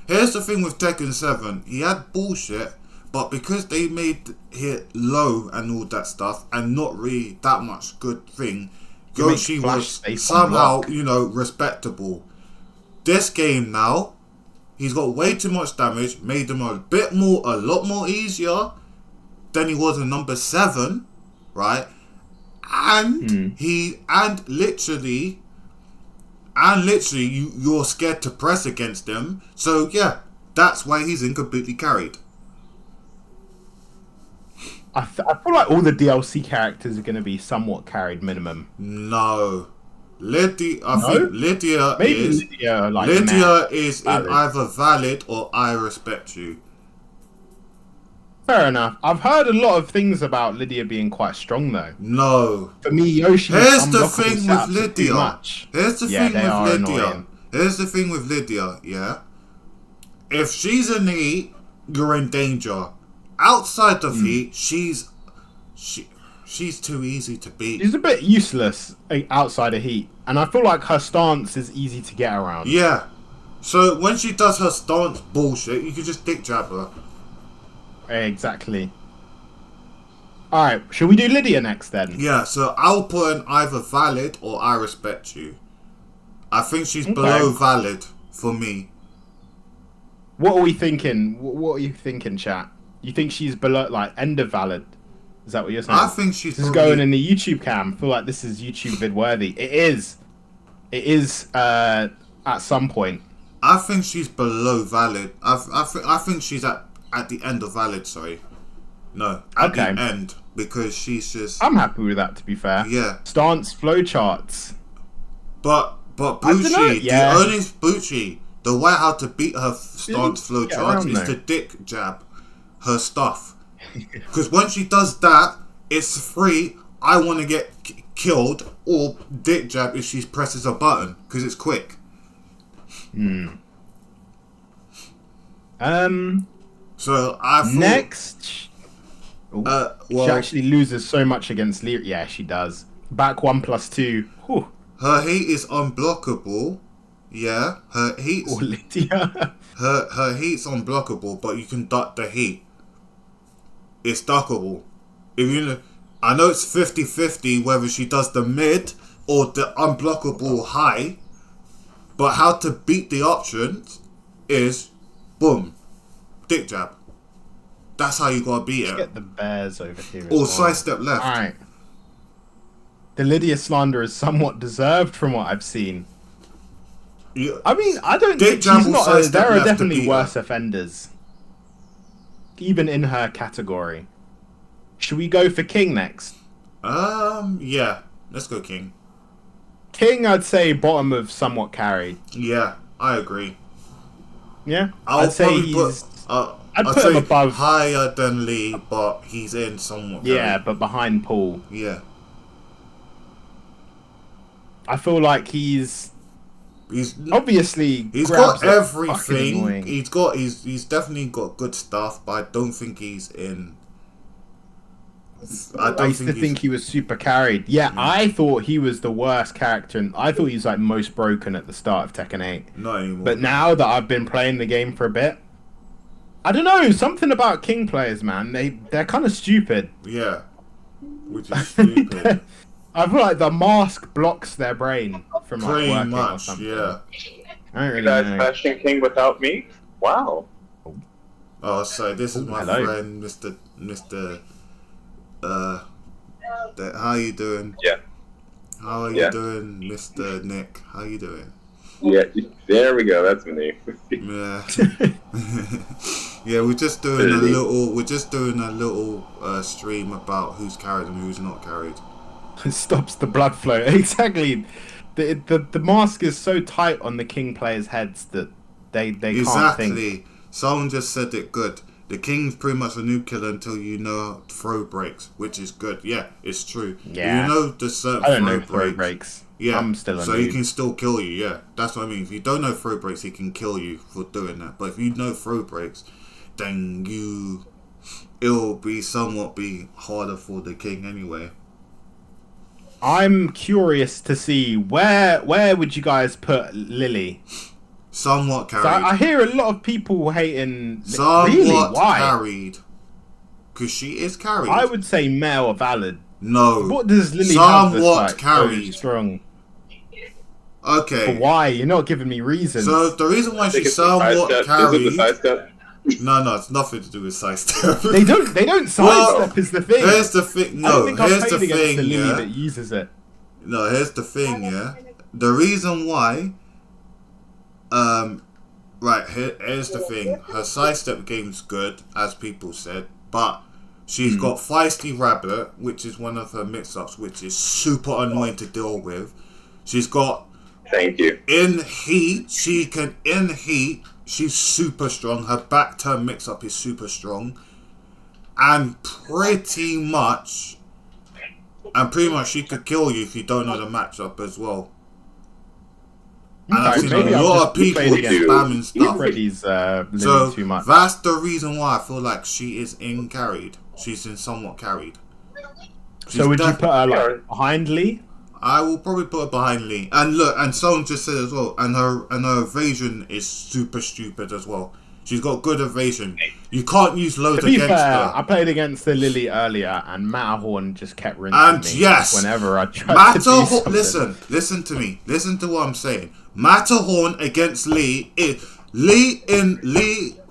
Here's the thing with Tekken 7, he had bullshit, but because they made it low and all that stuff, and not really that much good thing, You make Yoshi flash was space somehow, unblock. respectable. This game now, he's got way too much damage, made him a lot more easier than he was in number 7, right? And you're scared to press against him. So yeah, that's why he's incompletely carried. I feel like all the DLC characters are going to be somewhat carried minimum. No, Lydia. I No? think Lydia Maybe is. Lydia, like Lydia is valid. in either valid or I respect you. Fair enough. I've heard a lot of things about Lydia being quite strong though. No. For me, Yoshi's Here's the unblockable thing with setups are too Lydia. much. Here's the Yeah, thing they with are Lydia. annoying. Here's the thing with Lydia, yeah? If she's in the heat, you're in danger. Outside of heat, she's too easy to beat. She's a bit useless outside of heat, and I feel like her stance is easy to get around. Yeah. So when she does her stance bullshit, you can just dick jab her. Exactly. All right, should we do Lydia next then? Yeah, so I'll put in either valid or I respect you. I think she's below valid for me. What are we thinking? What are you thinking, chat? You think she's below, like, end of valid? Is that what you're saying? I think she's This is probably- going in the YouTube cam. I feel like this is YouTube vid worthy. It is. It is at some point. I think she's below valid. I think she's at the end of valid. Sorry, no, at Okay. the end, because she's just I'm happy with that, to be fair. yeah. Stance flowcharts. But I dunno, Bucci, yeah. the only Bucci, the way how to beat her stance flow get charts around is there. to dick jab her stuff. Because when she does that, it's free. I want to get killed or dick jab if she presses a button because it's quick. So I thought, Next. Ooh, well, she actually loses so much against Lyria. Yeah, she does. Back 1+2. Whew. her heat is unblockable. Yeah, her heat's Or Lydia. her heat's unblockable, but you can duck the heat. It's duckable. If you know, I know it's 50-50 whether she does the mid or the unblockable high, but how to beat the options is boom, dick jab. That's how you gotta beat Let's it. get the bears over here. Or as well. side step left. Alright. The Lydia slander is somewhat deserved from what I've seen. You- I mean, I don't Dick think jab she's or not. side step There are left to definitely beat her. worse offenders, even in her category. Should we go for King next? Yeah. Let's go King. King, I'd say bottom of somewhat carried. Yeah, I agree. Yeah, I'll I'd say probably put. he's. I'd I'd put him say above. higher than Lee, but he's in somewhat. Yeah, but behind Paul. Yeah. I feel like he's He's obviously he's grabs got are fucking everything. annoying. He's definitely got good stuff, but I don't think he's in. I I don't used to think think he was super carried. Yeah, I thought he was the worst character, and I thought he was like most broken at the start of Tekken 8. not anymore. But now that I've been playing the game for a bit, I don't know, something about King players, man. They're kind of stupid. Yeah, which is stupid. I feel like the mask blocks their brain from like Pretty working or much, something. yeah. I don't You really guys know. smashing King without me? Wow. Oh, so this is my hello. friend, Mr. How you doing? Yeah. How are you Yeah. doing, Mr. Nick? How you doing? Yeah, there we go. That's my name. Yeah. Yeah, we're just doing a little stream about who's carried and who's not carried. It stops the blood flow. Exactly. The mask is so tight on the King players' heads that they can't think. Exactly. Someone just said it good. The King's pretty much a noob killer until you know throw breaks, which is good. Yeah, it's true. Yeah. You know the certain I don't know throw throw breaks. breaks. Yeah, I'm still a so he noob. can still kill you. Yeah, that's what I mean. If you don't know throw breaks, he can kill you for doing that. But if you know throw breaks, then it'll be somewhat harder for the King anyway. I'm curious to see where would you guys put Lily? Somewhat So carried. I hear a lot of people hating. Somewhat Really? Why? carried. Because she is carried. I would say male or valid. No. What does Lily have that's Somewhat like so carried. strong? Okay. But why? You're not giving me reasons. So the reason why I think she's it's the side somewhat step. Is it carried. the side step? No, it's nothing to do with sidestep. They don't sidestep is the thing. Here's the thing. I don't No, think I've here's the played against thing. the Lily Yeah. that uses it. No, here's the thing. Yeah. The reason why. Right. Here's the thing. Her sidestep game's good, as people said, but she's got Feisty Rabbit, which is one of her mix-ups, which is super annoying to deal with. She's got Thank you. in heat. She's super strong. Her back turn mix-up is super strong, and pretty much she could kill you if you don't know the matchup as well. And I've Okay, seen maybe a I've lot just of people played against spamming stuff. Freddy's Lily So too much. that's the reason why I feel like she is in carried. She's in somewhat carried. So would you def- put her Yeah. like behind Lee? I will probably put her behind Lee. And look, and someone just said as well, and her evasion is super stupid as well. She's got good evasion. You can't use loads To be against fair, her. I played against the Lily earlier, and Matterhorn just kept rinsing And me yes, whenever I tried to do something. listen to me. Listen to what I'm saying. Matterhorn against Lee. Lee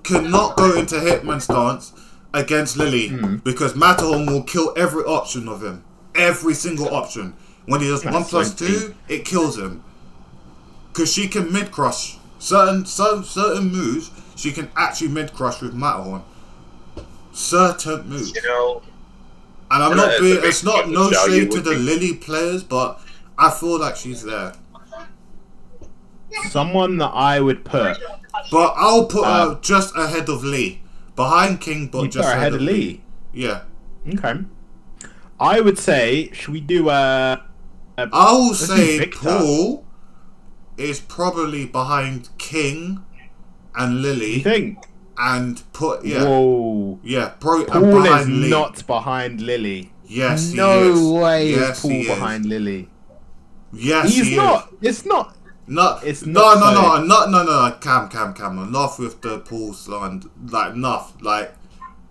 cannot go into Hitman stance against Lily because Matterhorn will kill every option of him. Every single option. When he does That's 1+2, it kills him. Because she can mid crush certain moves. She can actually mid crush with Matterhorn. Certain moves. You know, And I'm Yeah, not it's being. a big It's not fucking no value shade to would the be- Lily players, but I feel like she's there. Someone that I would put. But I'll put her just ahead of Lee, behind King, but You just put her ahead of Lee. Yeah, Okay. I would say, should we do I will do say Victor. Paul is probably behind King and you Lily, think? and put Whoa. probably and Paul is behind Lee. not behind Lily. Yes, he No is. way Yes, is Paul he is. behind Lily. Yes, He's he not. It's not. No, It's no, not no, Cam, enough with the Paul slander, like, enough, like,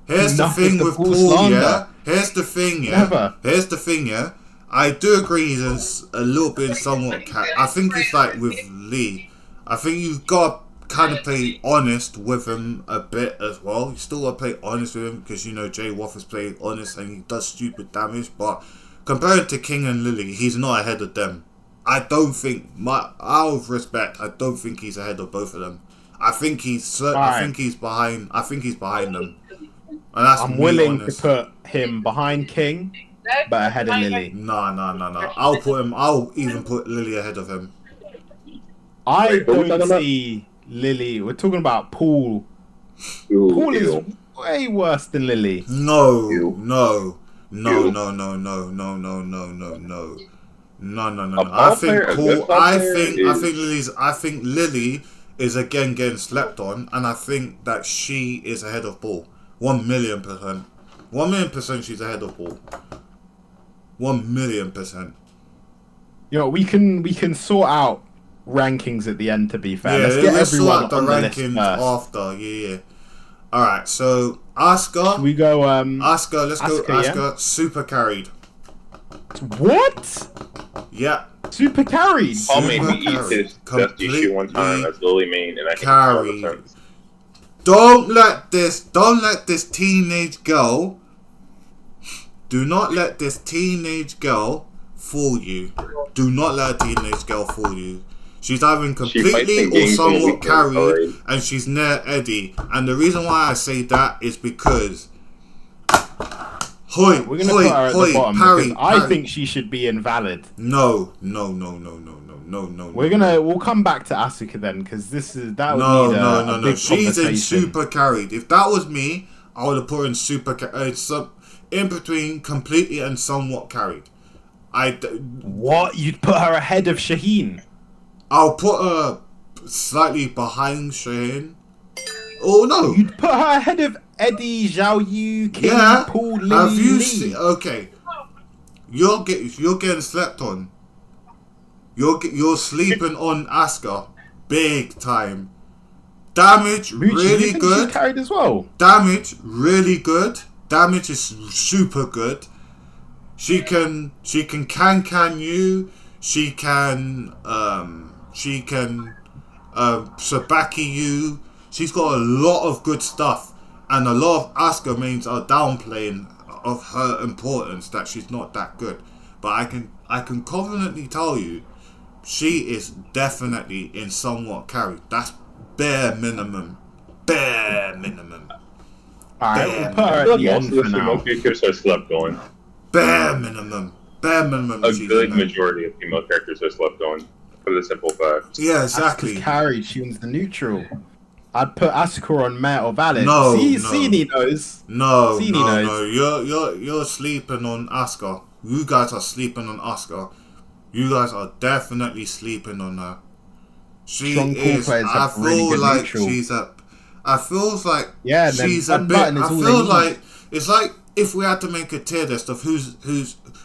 here's Enough the thing with with the Paul, Paul slander. yeah, here's the thing, yeah, Never. here's the thing, yeah, I do agree he's a little bit somewhat, I think it's like with Lee, I think you've got to kind of play honest with him a bit as well, you still got to play honest with him, because, you know, Jay Waff is playing honest, and he does stupid damage, but compared to King and Lily, he's not ahead of them. I don't think, out of respect, I don't think he's ahead of both of them. I think he's Right. behind. I think he's behind them. And that's I'm me willing honest. to put him behind King, but ahead of Lily. No. I'll even put Lily ahead of him. I Wait, what are we don't talking about? see Lily. We're talking about Paul. Ooh, Paul is ew. way worse than Lily. No, Ew. no, no, Ew. no, no, no, no, no, no, no, no. No, no, no, A no. ball I think player, a good Paul. ball player I think Lily is again getting slept on, and I think that she is ahead of Paul. 1,000,000%. 1,000,000% she's ahead of Paul. 1,000,000%. You know, we can sort out rankings at the end. To be fair, Yeah, let's get let's everyone sort the on the list rankings first. after. Yeah. All right. So Asuka, Should we go? Asuka. Let's go. Asuka, yeah? Asuka. Super carried. What? Yeah. Super carried. Paul made me eat Carried. his dusty shoe one time as Lily Main, and I can tell the Carried. sense. Don't let this teenage girl. Do not let this teenage girl fool you. Do not let a teenage girl fool you. She's either fights completely in or games on somewhat weekends, carried, alright. and she's near Eddie. And the reason why I say that is because. Hoi, We're gonna hoi, put her at hoi, the bottom parry, because I parry. think she should be invalid. No, no, no, no, no, no, no, no. We'll come back to Asuka then because that would No, need a, no, a no, no. big She's in conversation. super carried. If that was me, I would have put her in super in between completely and somewhat carried. What? You'd put her ahead of Shaheen? I'll put her slightly behind Shane. Oh no. You'd put her ahead of Eddie, Zhao Yu, King, Yeah. Paul, Lily, Have you Lee. seen? Okay. You're getting slept on. You're sleeping on Asuka, big time. Damage Ruchi, you really think good. she's carried as well. Damage really good. Damage is super good. She can you. She can Sabaki you. She's got a lot of good stuff, and a lot of Asuka mains are downplaying of her importance that she's not that good. But I can confidently tell you, she is definitely in somewhat carried. That's bare minimum. Bare minimum. Alright, Damn. we'll put her I at feel like the most end of the for now. female characters are slept on. Bare minimum. Bare minimum. A she's good in there. majority of female characters are slept on, for the simple fact. Yeah, Asuka's exactly. carried. She wins the neutral. I'd put Asuka on Meta or Valid. No, no. Sini knows. No, Sini no, knows. no. You're sleeping on Asuka. You guys are sleeping on Asuka. You guys are definitely sleeping on her. She Strong call is. players I have really feel good like neutral. she's a. I feels like Yeah, and then she's a one bit. button is I all they feel need. like it's like if we had to make a tier list of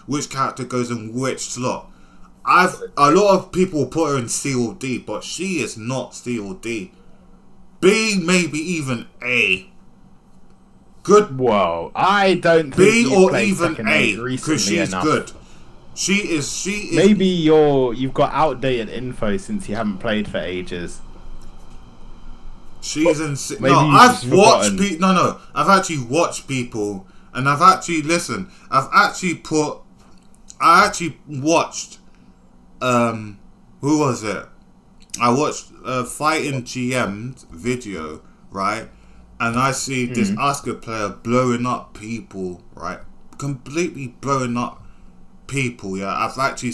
which character goes in which slot. A lot of people put her in C or D, but she is not C or D. B, maybe even A. Good Whoa, I don't think B you've or played even second A mate because recently she's enough. good. She is. Maybe you've got outdated info since you haven't played for ages. She's in. Maybe No, you've I've just watched forgotten. people. No. I've actually watched people, and I've actually listened. I've actually put. I actually watched. Who was it? I watched Fighting GM's video, right? And I see this Asuka player blowing up people, right? Completely blowing up people. Yeah, I've actually,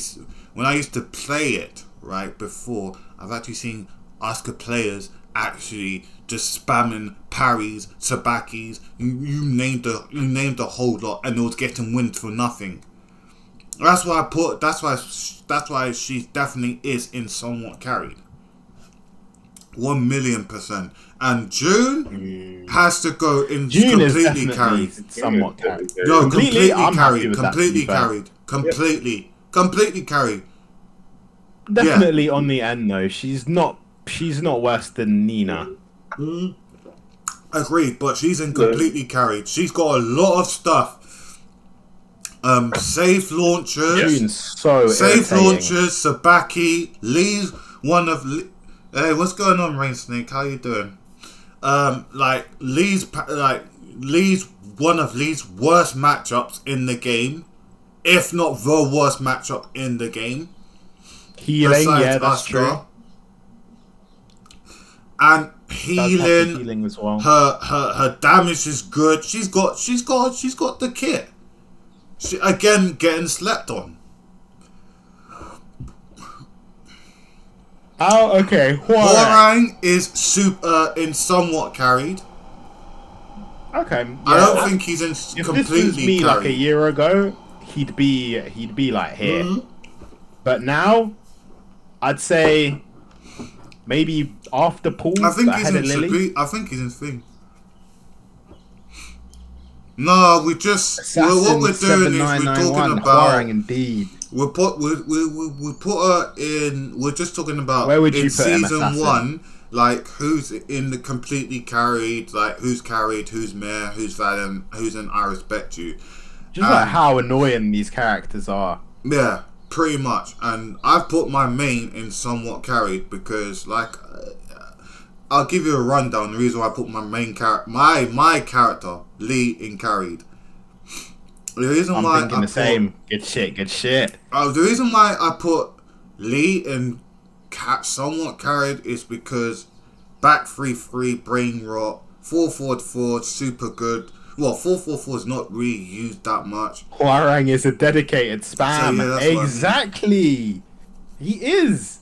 when I used to play it right before, I've actually seen Asuka players actually just spamming parries, sabakis. You named a whole lot, and it was getting wins for nothing. That's why I put. That's why she definitely is in somewhat carried. 1,000,000%. And June has to go in June is completely definitely carried. somewhat carried. No, Completely, I'm happy carried. with that, to be Completely fair. carried. Completely carried. Definitely on the end though. She's not worse than Nina. Agreed, but she's in completely carried. She's got a lot of stuff. Safe launchers. June's so Safe irritating. launchers, Sabaki, Lee's one of. Hey, what's going on, Rain Snake? How you doing? Lee's one of Lee's worst matchups in the game, if not the worst matchup in the game. Healing, besides yeah, that's Asuka. true. And Does have the healing, healing as well. her damage is good. She's got the kit. She again getting slept on. Oh, okay. Hwoarang. Hwoarang is super in somewhat carried. Okay. I yeah, don't think he's in if this completely was me carried. like a year ago, he'd be like here. Mhm. But now, I'd say maybe after Paul, I think he's ahead in of Lily. Supreme. I think he's in thing. No, we just Assassin what we're doing is we're 7991, talking about Hwoarang indeed. we put her in. We're just talking about Where would in you put him, season Assassin? 1, like who's in the completely carried, like who's carried, who's Mare, who's Valiant, who's in I Respect You. Just like how annoying these characters are. Yeah, pretty much. And I've put my main in somewhat carried because, like, I'll give you a rundown. The reason why I put my main character, my character Lee in carried. The reason I'm why thinking I the put, same. Good shit. the reason why I put Lee in somewhat carried is because back 3-3 brain rot, 4-4-4 super good. Well, 4-4-4 is not really used that much. Hwoarang is a dedicated spam. So, yeah, that's what I mean. Exactly. He is.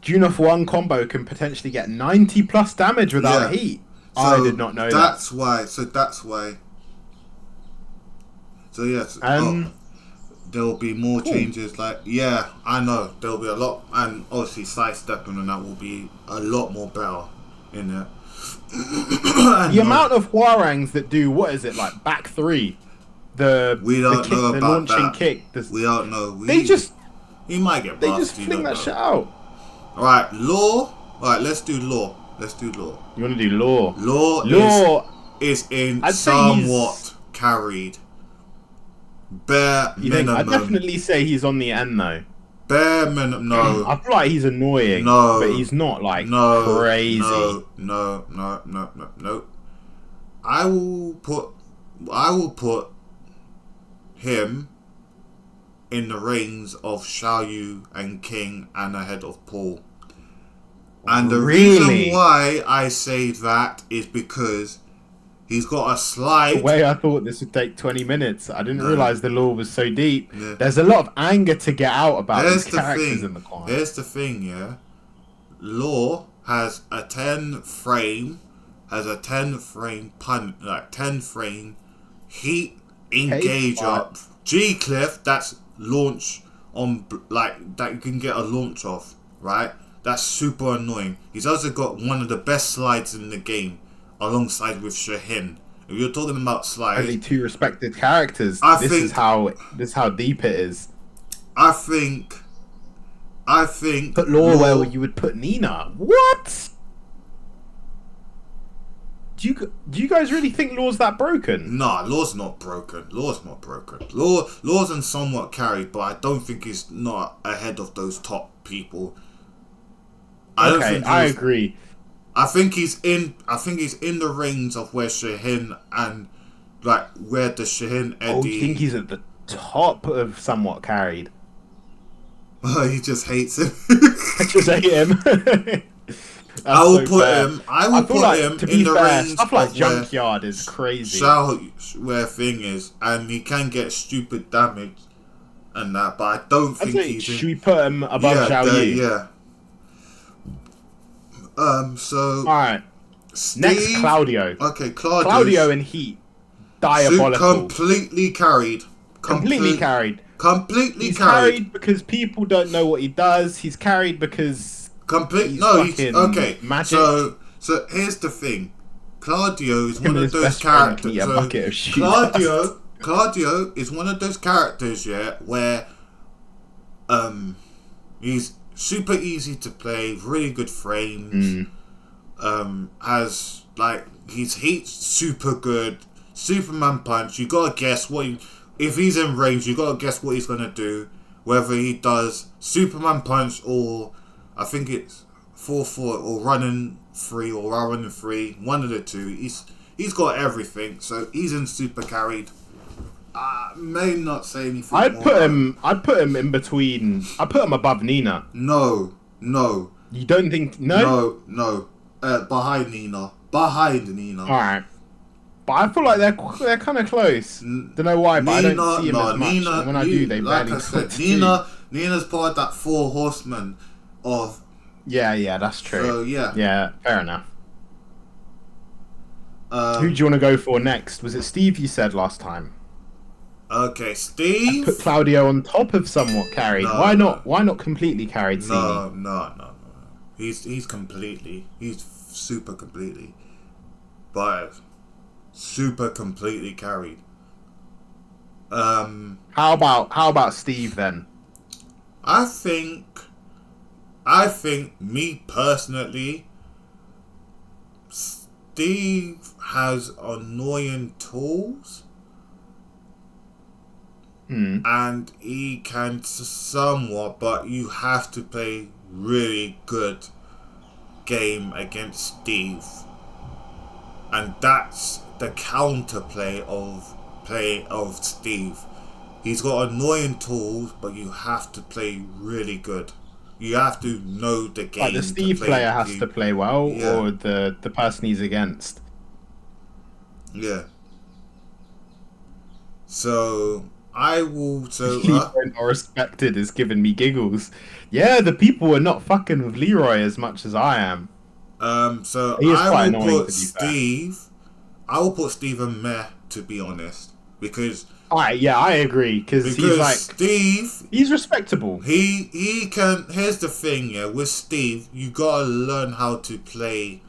Junif 1 combo can potentially get 90 plus damage without Yeah. heat. So I did not know that. that's why. So yes, there'll be more changes. Like I know there'll be a lot, and obviously sidestepping and that will be a lot more better in it. The amount of Hwoarangs that do what is it like back 3, We don't kick, know the about launching that. kick. We don't know. He might get They buffed. just you fling don't that know. shit out. All right, law. All right, let's do law. You want to do law? Law is in I'd say he's- somewhat carried. Bare You think? minimum. I'd definitely say he's on the end though. Bare minimum. No. I feel like he's annoying. No. But he's not like No, crazy. No. I will put him in the reigns of Xiaoyu and King and ahead of Paul. And the Really? reason why I say that is because he's got a The slight. way I thought this would take 20 minutes, I didn't realize the lore was so deep. Yeah. There's a lot of anger to get out about Here's these the characters thing. in the corner. Here's the thing, yeah. Law has a 10 frame, punch, like 10 frame heat engager. G Cliff, that's launch on like that you can get a launch off, right? That's super annoying. He's also got one of the best slides in the game, alongside with Shahin. If you're talking about slides, Only 2 respected characters. I This think- is how deep it is. I think. Put lore where you would put Nina. What? Do you guys really think lore's that broken? Nah, Law's not broken. Law's in somewhat carried, but I don't think he's not ahead of those top people. I agree. I think he's in the range of where Shahin and like where the Shahin Eddie. Oh, you think he's at the top of somewhat carried? He just hates him. I just hate him. I will so put fair. him. I I will feel put like, him to in be the fair, range stuff like of where Junkyard is crazy. where thing is, and he can get stupid damage and that, but I don't I'd think say, he's should we put him above Zhao Yu? yeah. So Alright, Steve, next Claudio. Okay, Claudio. Claudio in Heat. Diabolical. Completely carried. Completely carried. Completely He's carried. carried because people don't know what he does. He's carried because he's He's fucking okay. magic. So here's the thing. Claudio is Him one and of his those best friend characters. can eat a So bucket of shoe dust. Claudio is one of those characters, yeah, where he's super easy to play, really good frames. Has like his heat's super good. Superman punch. You gotta guess if he's in range. You gotta guess what he's gonna do. Whether he does Superman punch or I think it's 4-4 or running 3 or running 3. One of the two. He's got everything. So he's in super carried. I may not say anything. I'd put him in between. I'd put him above Nina. No. You don't think no? No. Behind Nina. Alright. But I feel like they're kind of close. Don't know why, but I don't see him as much. And when I do, they barely like I said, talk to you. Nina's part of that 4 horsemen of. Yeah, that's true. So yeah. Yeah, fair enough. Who do Um, you want to go for next? Was it Steve you said last time? okay, I'd Steve. put Claudio on top of somewhat carried. No, Why no. not? Why not completely carried Sini? No. He's completely. He's super completely. But super completely carried. How about Steve then? I think me personally, Steve has annoying tools and he can somewhat, but you have to play really good game against Steve, and that's the counterplay of Steve. He's got annoying tools, but you have to play really good. You have to know the game. Like the Steve to play player has to play well, Yeah. or the person he's against. Yeah. So I will. So Leroy not respected is giving me giggles. Yeah, the people are not fucking with Leroy as much as I am. So He is I quite will annoying, put to be fair. Steve. I will put Steve in meh, to be honest, because I agree because he's like Steve. he's respectable. He can. Here's the thing, yeah. With Steve, you gotta learn how to play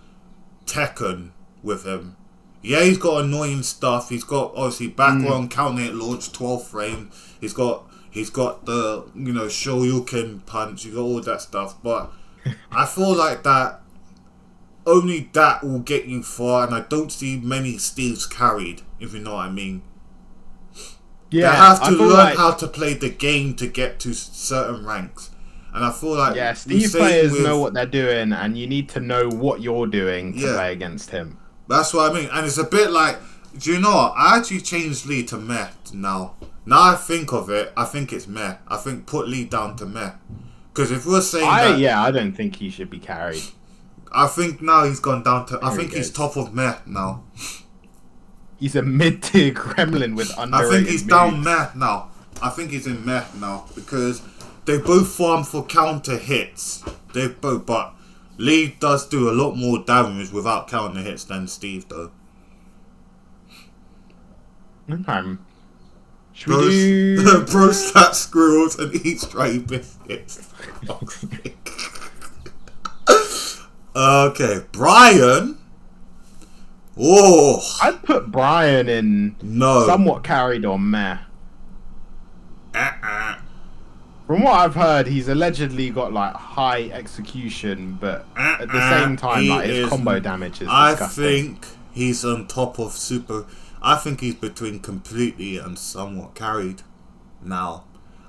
Tekken with him. Yeah, he's got annoying stuff. He's got obviously background counter hit launch, 12 frame. He's got the Shoryuken punch. You got all that stuff, but I feel like that only that will get you far, and I don't see many Steves carried. If you know what I mean. Yeah, They have I to feel learn like how to play the game to get to certain ranks. And I feel like yeah, the Steve same players with- know what they're doing, and you need to know what you're doing to Yeah. play against him. That's what I mean. And it's a bit like, do you know what? I actually changed Lee to meh now. Now I think of it, I think it's meh. I think put Lee down to meh. Because if we're saying that, I don't think he should be carried. I think now he's gone down to, I There think he he's goes. top of meh now. He's a mid-tier gremlin with I underrated think he's moves. down meh now. I think he's in meh now because they both farm for counter hits. They both, but Lee does do a lot more damage without counter hits than Steve though. Okay. Should we do... Bro slap squirrels and eat stray biscuits. Okay, Brian. Oh I'd put Brian in no. somewhat carried or meh. Uh-uh. From what I've heard, he's allegedly got like high execution, but at the same time, He like his is- combo damage is I disgusting. think he's on top of super. I think he's between completely and somewhat carried now.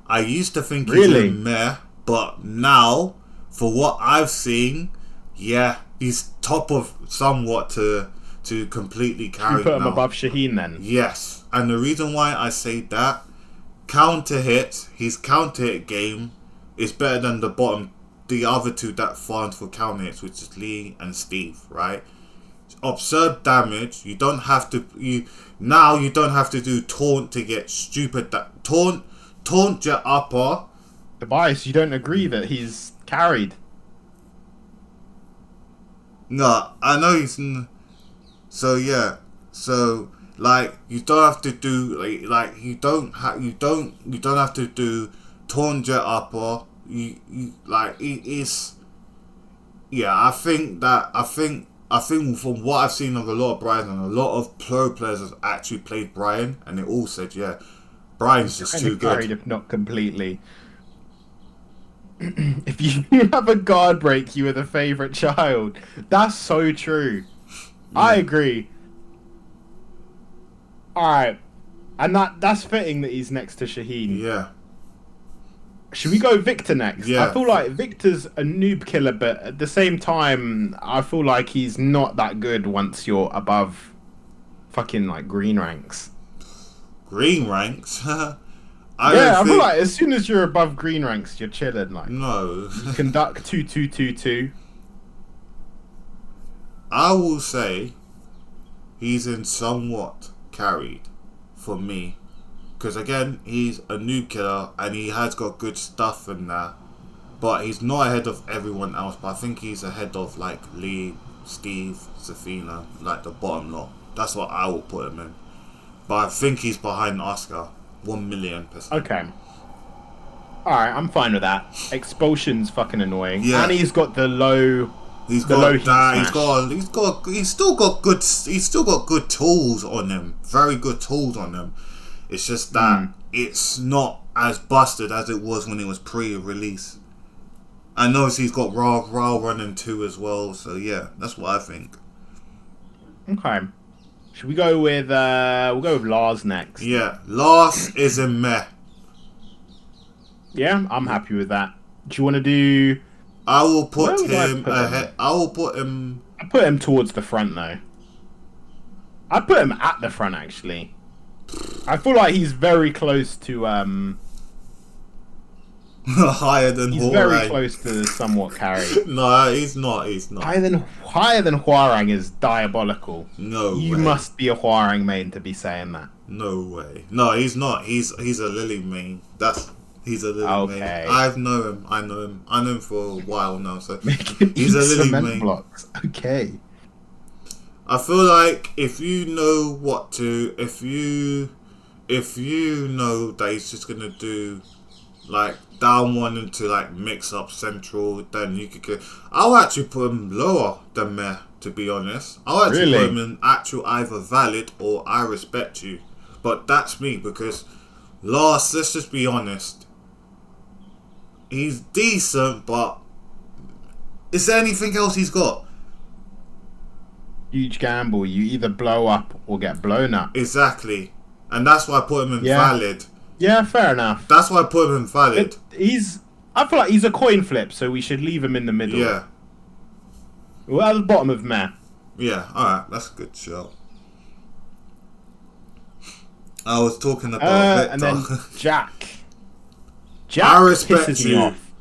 I used to think Really? he's a meh, but now, for what I've seen, yeah, he's top of somewhat to completely Should we carried put him now. above Shaheen then? Yes, and the reason why I say that, counter hit, his counter hit game is better than the other two that farmed for counter hits, which is Lee and Steve, right? Absurd damage. You don't have to. You don't have to do taunt to get stupid. Taunt your upper. Tobias, you don't agree that he's carried? No, I know he's. So yeah, so like you don't have to do like you don't have to do taunt your upper. You like it is. Yeah, I think from what I've seen of a lot of Brian and a lot of pro players have actually played Brian, and they all said, yeah, Brian's just Kind too of carried, good. if not completely. If you have a guard break, you are the favorite child. That's so true. I agree. Alright. And that's fitting that he's next to Shaheen. Yeah, Should we go Victor next? Yeah. I feel like Victor's a noob killer, but at the same time, I feel like he's not that good once you're above fucking like green ranks. green ranks. I I feel like as soon as you're above green ranks, you're chilling. Like no. conduct 2-2-2-2. I will say he's in somewhat carried for me. Because again, he's a noob killer and he has got good stuff in there. but he's not ahead of everyone else. But I think he's ahead of like Lee, Steve, Safina, like the bottom lot. That's what I will put him in. But I think he's behind Oscar, 1,000,000%. Okay. Alright, I'm fine with that. Expulsion's fucking annoying. Yeah. And he's got the low... He's the got low heat that. smash. He's still got good tools on him. Very good tools on him. It's just that it's not as busted as it was when it was pre-release. I know he's got Ra running too as well. So yeah, that's what I think. Okay. Should we go with... we'll go with Lars next. Yeah, Lars is a meh. Yeah, I'm happy with that. Do you want to do... I will put Where would I him put him? ahead. I will put him. I put him towards the front, though. I put him at the front, actually. I feel like he's very close to... higher than he's Hwoarang. very close to somewhat carried. No, he's not. He's not. Higher than Hwoarang is diabolical. No You way. must be a Hwoarang main to be saying that. No way. No, he's not. He's a Lily main. He's a Lily main. Okay. I know him. I know him for a while now. So He's he's a Lily cement main. blocks. Okay. I feel like if you know what to, if you know that he's just gonna do like down one into like mix up central, then you could get. I'll actually put him lower than Meh, to be honest. I'll actually Really? put him in actual either valid or I respect you, but that's me because Lars. Let's just be honest. He's decent, but is there anything else he's got? Huge gamble. You either blow up or get blown up. Exactly, and that's why I put him in Yeah. valid. Yeah, fair enough. That's why I put him in valid. I feel like he's a coin flip, so we should leave him in the middle. Yeah, Well, at the bottom of Meh. yeah. All right, that's a good show. I was talking about Victor. And then Jack. Jack I respect pisses you. me off.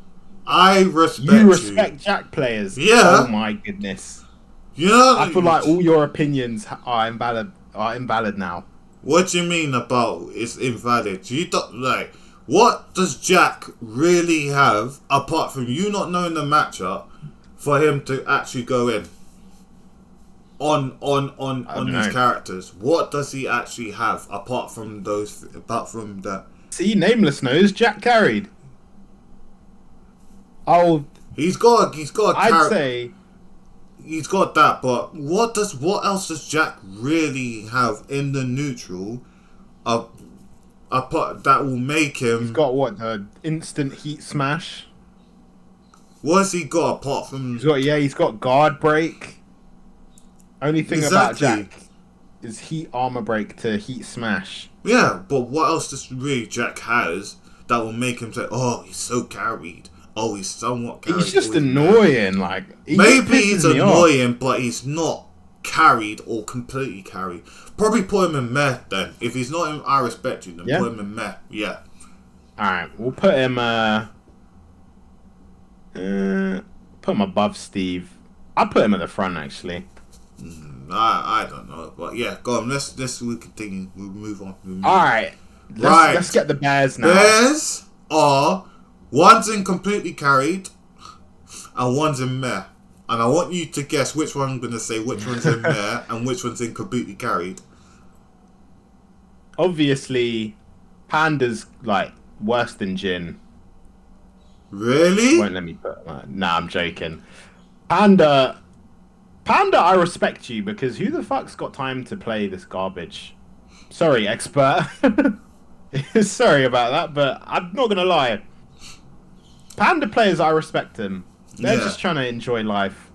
I respect You respect Jack players. Yeah. Oh my goodness. You know, I feel like all your opinions are invalid now. What do you mean about it's invalid? You don't like. What does Jack really have apart from you not knowing the matchup for him to actually go in on don't his know. characters? What does he actually have apart from those? Apart from that, See, Nameless knows Jack carried. he's got I'd say he's got that. But what else does Jack really have in the neutral? Apart that will make him. he's got what, the instant heat smash. What has he got apart from? He's got guard break. Only thing about Exactly. Jack is heat armor break to heat smash. Yeah, but what else does really Jack has that will make him say, "Oh, he's so carried. Oh, he's somewhat carried." He's just Oh, annoying. Like Maybe he's pisses me off. annoying, but he's not carried or completely carried. Probably put him in Meh then. If he's not in I respect you, then Yeah. put him in Meh. Yeah. All right, we'll put him. Put him above Steve. I'll put him at the front actually. I don't know, but yeah, go on. Let's we continue. We'll move on. All right, Right. let's get the Bears now. Bears are one's in completely carried and one's in Meh. And I want you to guess which one I'm going to say, which one's in Meh and which one's in completely carried. Obviously, Panda's like worse than Jin. Really? Won't let me put. Nah, I'm joking. Panda, I respect you because who the fuck's got time to play this garbage? Sorry, expert. Sorry about that, but I'm not gonna lie. Panda players, I respect them. They're Yeah. just trying to enjoy life.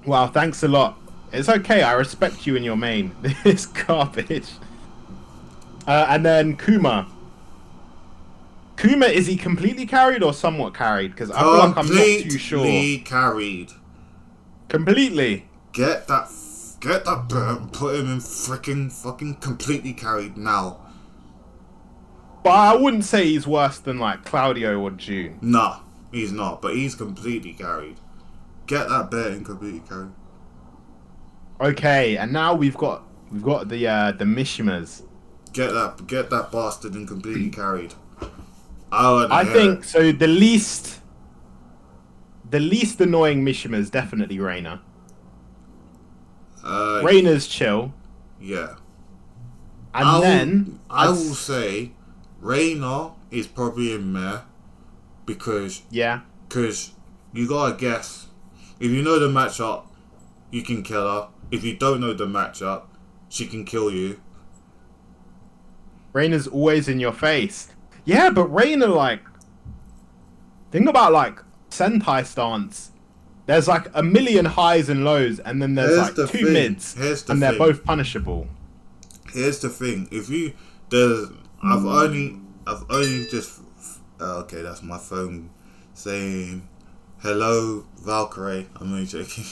Wow, thanks a lot. It's okay, I respect you in your main. This garbage. And then Kuma. Kuma, is he completely carried or somewhat carried? Because I feel like I'm not too sure. Completely carried. Completely. Get that bird and put him in freaking fucking completely carried now. But I wouldn't say he's worse than like Claudio or June. Nah, he's not, but he's completely carried. Get that bear in completely carried. Okay, and now we've got the Mishimas. Get that bastard in completely carried. I think so. The least annoying Mishima is definitely Reina. Reina's chill, Yeah. and then I will say, Reina is probably in there because yeah, you gotta guess. If you know the matchup, you can kill her. If you don't know the matchup, she can kill you. Reina's always in your face. Yeah, but Reina, like, think about like Sentai stance. There's like a million highs and lows, and then there's Here's the like two thing. mids, Here's the and they're thing. both punishable. Here's the thing. If you there's I've only just okay. That's my phone saying hello, Valkyrie. I'm only joking.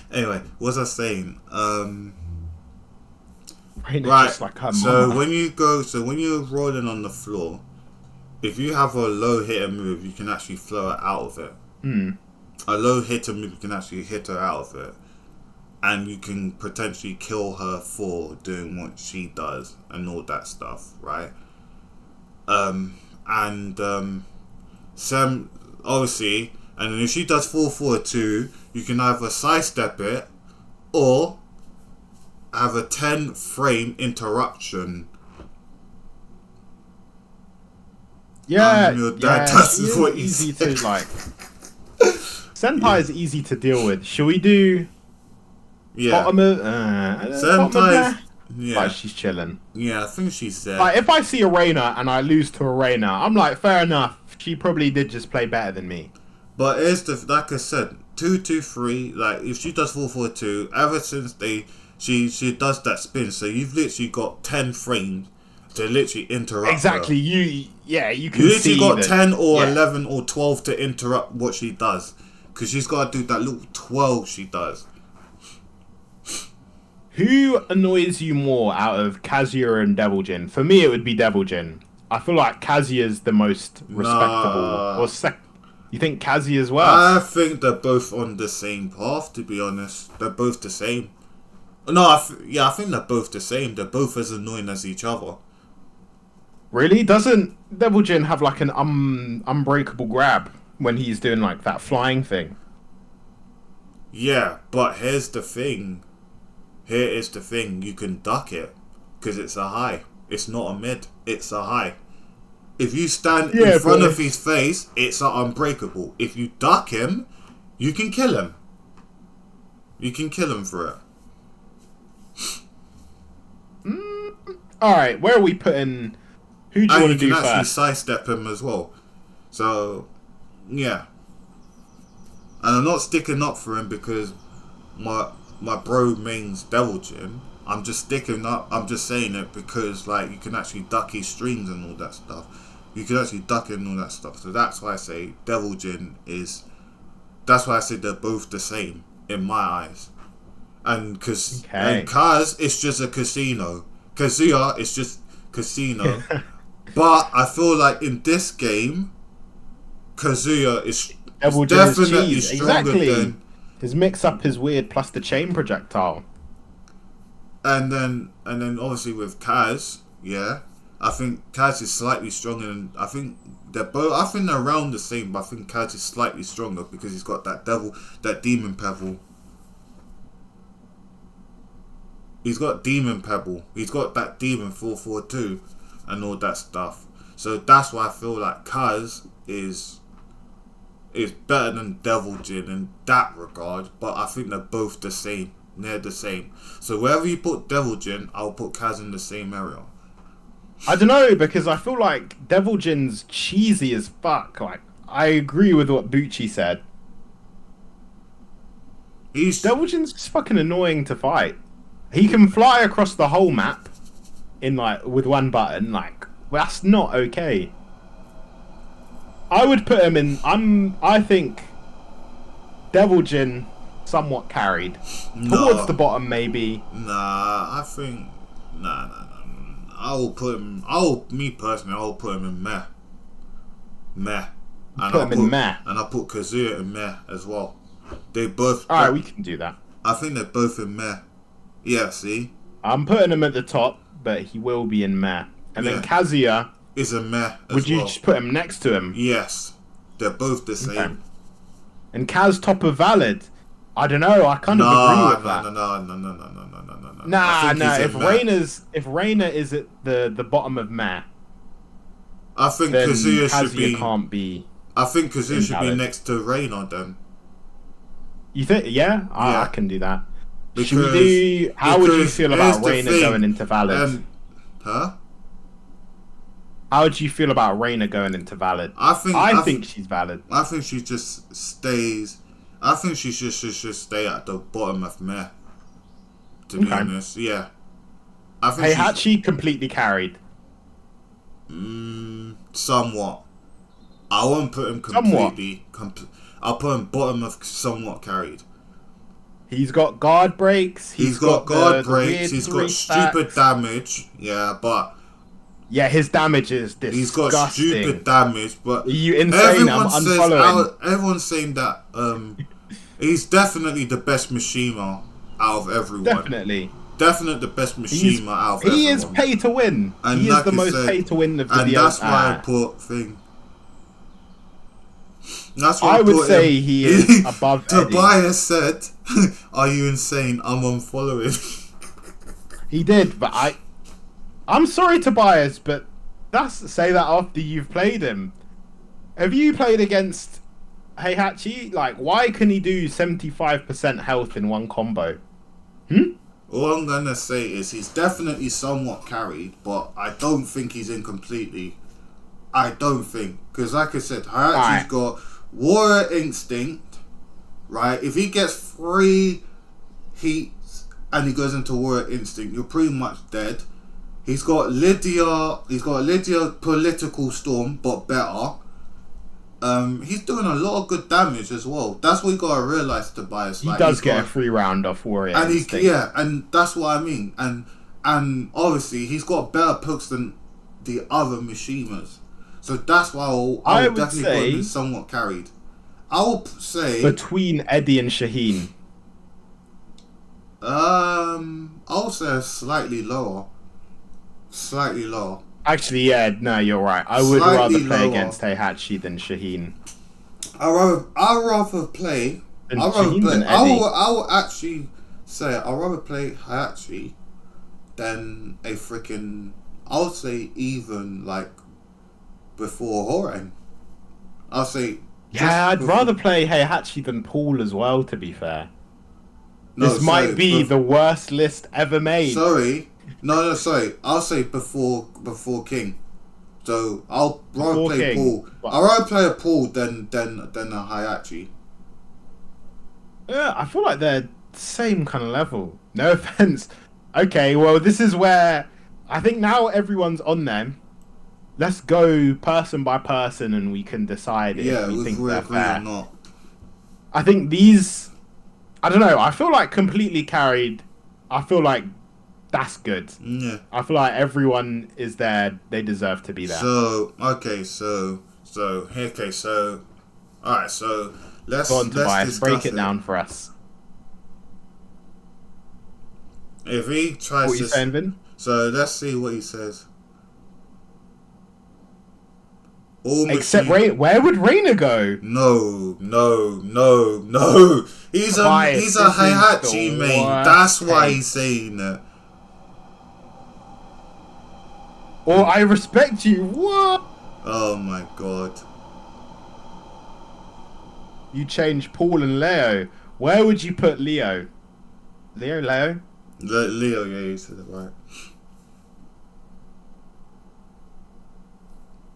Anyway, what was I saying? Reina's Right. just like her So mama. when you're rolling on the floor, if you have a low hitter move, you can actually throw her out of it. A low hitter move, you can actually hit her out of it, and you can potentially kill her for doing what she does and all that stuff, right? Sam obviously, and then if she does 4-4-2, you can either sidestep it or have a 10 frame interruption. Yeah, your yeah, dad does she is what he easy said. to like. Sentai is easy to deal with. Shall we do Yeah. bottom of? Bottom of Sometimes, there? yeah, Like she's chilling. yeah. I think she's there. Like if I see a Reina and I lose to a Reina, I'm like, fair enough. She probably did just play better than me. But here's the like I said, 2-2-3. Like if she does 4-4-2, ever since she does that spin, so you've literally got 10 frames to literally interrupt. Exactly. Her. You can You literally see got that, 10 or yeah. 11 or 12 to interrupt what she does, because she's got to do that little 12 she does. Who annoys you more out of Kazuya and Devil Jin? For me, it would be Devil Jin. I feel like Kazuya's the most respectable. Nah. Or you think Kazuya's worse? I think they're both on the same path, to be honest. They're both the same. No, I think they're both the same. They're both as annoying as each other. Really? Doesn't Devil Jin have like an unbreakable grab when he's doing like that flying thing? Yeah, but here's the thing. Here is the thing. You can duck it because it's a high. It's not a mid. It's a high. If you stand in front of his face, it's an unbreakable. If you duck him, you can kill him. You can kill him for it. All right, where are we putting? Who do you And want you to do can actually first? sidestep him as well. So, yeah. And I'm not sticking up for him because my bro mains Devil Jin. I'm just sticking up. I'm just saying it because like you can actually duck his strings and all that stuff. You can actually duck it and all that stuff. So that's why I say Devil Jin is. That's why I say they're both the same in my eyes. And because Kaz it's just a casino. Kazuya is just casino. But I feel like in this game, Kazuya is definitely stronger than. His mix-up is weird, plus the chain projectile. And then obviously with Kaz, yeah, I think Kaz is slightly stronger than. I think they're both. I think they're around the same, but I think Kaz is slightly stronger because he's got that demon pebble. He's got demon pebble. He's got that demon 4-4-2 and all that stuff. So that's why I feel like Kaz is better than Devil Jin in that regard. But I think they're both the same. They're the same. So wherever you put Devil Jin, I'll put Kaz in the same area. I don't know, because I feel like Devil Jin's cheesy as fuck. Like, I agree with what Bucci said. Devil Jin's just fucking annoying to fight. He can fly across the whole map in like with one button. Like, that's not okay. I would put him in. I think Devil Jin somewhat carried towards the bottom, maybe. Nah, I think nah. I will put him. Me personally, I will put him in meh. And Put him in meh. And I'll put Kazuya in meh as well. They both. Alright, we can do that. I think they're both in meh. Yeah, see? I'm putting him at the top, but he will be in meh. And then Kazuya, is a meh as Would you well. just put him next to him? Yes, they're both the same. Okay. And Kaz top of valid. I don't know. I kind of agree with that. No. Nah, nah. If If Reina is at the bottom of meh, I think then Kazuya should Kazuya be. can't be. I think Kazuya should be invalid. next to Reina then. You think? Yeah, Yeah. I can do that. Because, Should we do? How would you because feel here's about the Reina thing, going into valid? Huh? How would you feel about Reina going into valid? I think she's valid. I think she just stays. I think she should stay at the bottom of meh. To be Okay. honest, yeah. I think Heihachi completely carried. somewhat. I won't put him completely. I'll put him bottom of somewhat carried. He's got guard breaks. He's got guard the breaks. weird He's three got stupid stacks. damage. Yeah, but Yeah, his damage is disgusting. he's got stupid damage. But Are you insane? I'm everyone unfollowing. everyone's saying that he's definitely the best Mishima out of everyone. Definitely. Definitely the best Mishima out of everyone. He is pay to win. And He is like the I most said, pay to win of the And deal. that's why I put thing. That's why I would put say him. he is above Eddie. Tobias said, "Are you insane? I'm unfollowing." He did, but I'm sorry, Tobias, but say that after you've played him. Have you played against Heihachi? Like, why can he do 75% health in one combo? All I'm gonna say is he's definitely somewhat carried, but I don't think he's in completely. I don't think, because like I said, Hayachi's Alright. got Warrior Instinct, right? If he gets 3 heats and he goes into Warrior Instinct, you're pretty much dead. He's got Lydia. He's got Lydia Political Storm, but better. He's doing a lot of good damage as well. That's what you gotta realize, Tobias. He Like, does he's get got- a free round off Warrior and Instinct. and that's what I mean. And obviously he's got better pokes than the other Mishimas. So that's why I I would would definitely put him say- as somewhat carried. I will say Between Eddie and Shaheen. I'll say slightly lower. Slightly lower. Actually, yeah, no, you're right. I would Slightly rather play lower. against Heihachi than Shaheen. I'd rather play Than I'd rather Shaheen play than I Eddie. will actually say I'd rather play Hayachi than a freaking I would say even like before Horan. I'll say just Yeah, I'd before- rather play Heihachi than Paul as well, to be fair. No, This might sorry, be the worst list ever made. sorry. No, sorry. I'll say before King. So I'll rather Before play King. Paul. But- I'd rather play a Paul than a Hayachi. Yeah, I feel like they're same kind of level. No offense. Okay, well, this is where I think now everyone's on them. Let's go person by person, and we can decide Yeah, if we if think we they're agree or fair. not. I think these. I don't know. I feel like completely carried. I feel like that's good. Yeah. I feel like everyone is there. They deserve to be there. So all right. So let's Go on, Tobias. discuss Break it down for us. If he tries What are to, you saying, Vin? so let's see what he says. All Except machine- where would Reina go? No. He's Tobias, a this is the Heihachi main. worst That's why take. he's saying that. Or I respect you. What? Oh my god. You change Paul and Leo. Where would you put Leo? Leo? Leo, yeah, you said it right.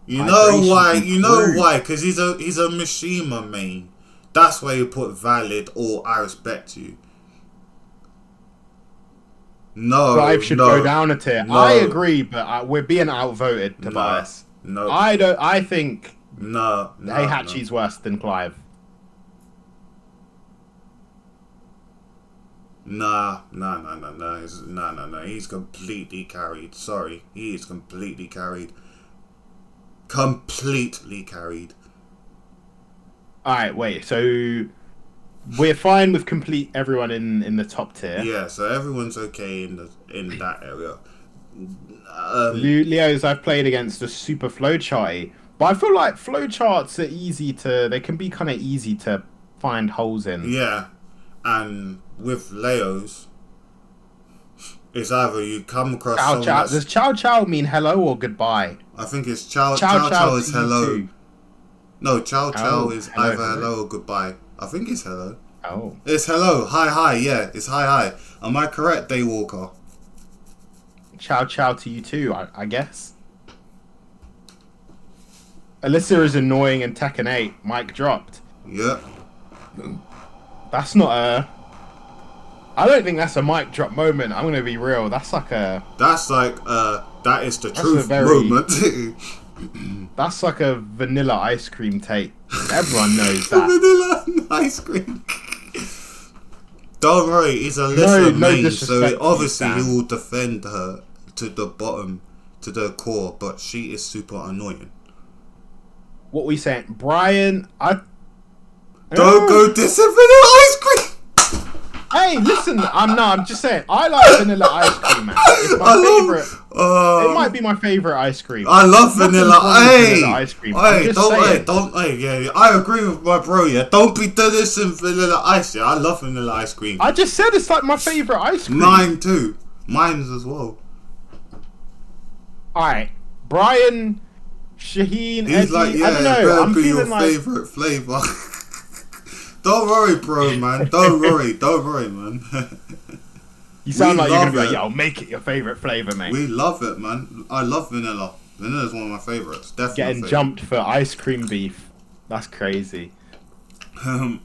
You know Hydration why? You know improved. why? Because he's a Mishima main. That's why you put valid or I respect you. No, Clive should no, go down a tier. no. I agree, but we're being outvoted, Tobias. No, I think no, Heihachi's worse than Clive. Nah. He's completely carried. Sorry, he is completely carried. Completely carried. Alright, wait, so we're fine with complete everyone in the top tier. Yeah, so everyone's okay in that area. Leos I've played against are super flowcharty, but I feel like flowcharts are easy to. They can be kind of easy to find holes in. Yeah, and with Leos, it's either you come across Chow someone chow. that's, Does chow chow mean hello or goodbye? I think it's chow Chow chow is to you hello. too. No, chow Oh, is hello, either hello. hello or goodbye. I think it's hello. Oh, It's hello, hi, yeah, it's hi. Am I correct, Daywalker? chow chow to you too. I guess. Alyssa is annoying in Tekken 8. Mic dropped. Yep. That's not a. I don't think that's a mic drop moment. I'm gonna be real. That's like a. That's like, that is the That's truth a very- moment. That's like a vanilla ice cream take. Everyone knows that. Vanilla ice cream. Don't worry, he's a lesser no main, disrespect so to you, obviously he Sam. will defend her to the bottom, to the core, but she is super annoying. What we saying, Brian? Don't go dissing vanilla ice cream! Hey, listen. I'm just saying. I like vanilla ice cream, man. It's my favorite. It might be my favorite ice cream. I love Nothing's vanilla. wrong with Hey, vanilla ice cream. I'm hey, just saying. yeah, I agree with my bro. Yeah, don't be dissing vanilla ice. Yeah, I love vanilla ice cream. I just said it's like my favorite ice cream. Mine too. Mine's as well. All right, Brian, Shaheen, He's Eddie. like, yeah, I don't it know. better I'm be your feeling like favorite flavor. Don't worry, bro, man. Don't worry, man. you sound we like you're gonna love be like, it. yo, make it your favorite flavor, mate. We love it, man. I love vanilla. Vanilla's one of my favorites. Definitely. Getting my jumped for ice cream beef. That's crazy. favorite.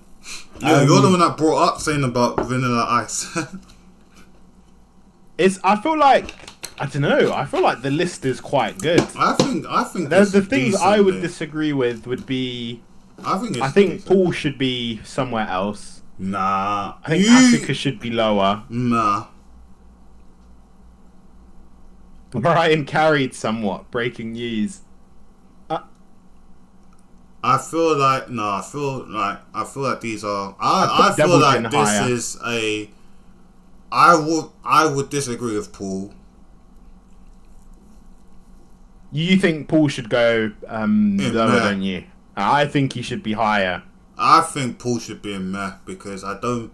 Yeah, you're the one that brought up saying about vanilla ice. I feel like I don't know. I feel like the list is quite good. I think The it's things I would decent, disagree with would be I think it's I think decent. Paul should be somewhere else. Nah. I think Asuka should be lower. Nah. Brian carried somewhat. Breaking news. I feel like these are. I put feel Devil like Jin this higher. is a. I would disagree with Paul. You think Paul should go lower, meh. don't you? I think he should be higher. I think Paul should be in meh because I don't.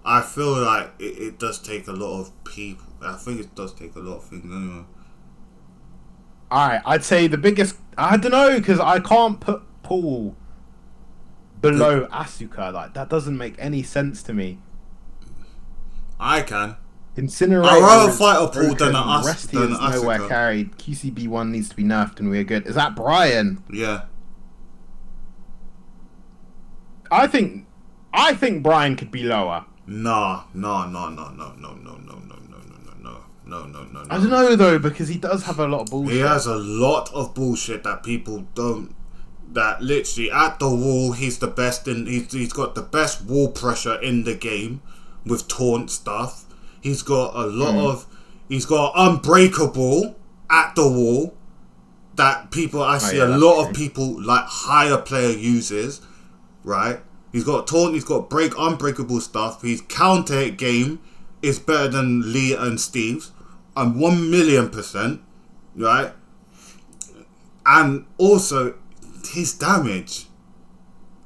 I feel like it does take a lot of people. I think it does take a lot of things anyway. Alright, I'd say the biggest. I don't know, because I can't put Paul below Asuka. Like, that doesn't make any sense to me. I can. Incinerator. I'd rather is fight a Paul broken, than a Resty than is a nowhere Asuka. carried. QCB1 needs to be nerfed and we're good. Is that Brian? Yeah. I think Brian could be lower. No. I don't know though, because he does have a lot of bullshit. He has a lot of bullshit that people don't. That literally at the wall, he's the best in. He's got the best wall pressure in the game with taunt stuff. He's got a lot of. He's got unbreakable at the wall that people. I see yeah, a that's lot true. of people like higher player uses. Right. He's got taunt. He's got unbreakable stuff. His counter game is better than Lee and Steve's. 1,000,000%, right? And also his damage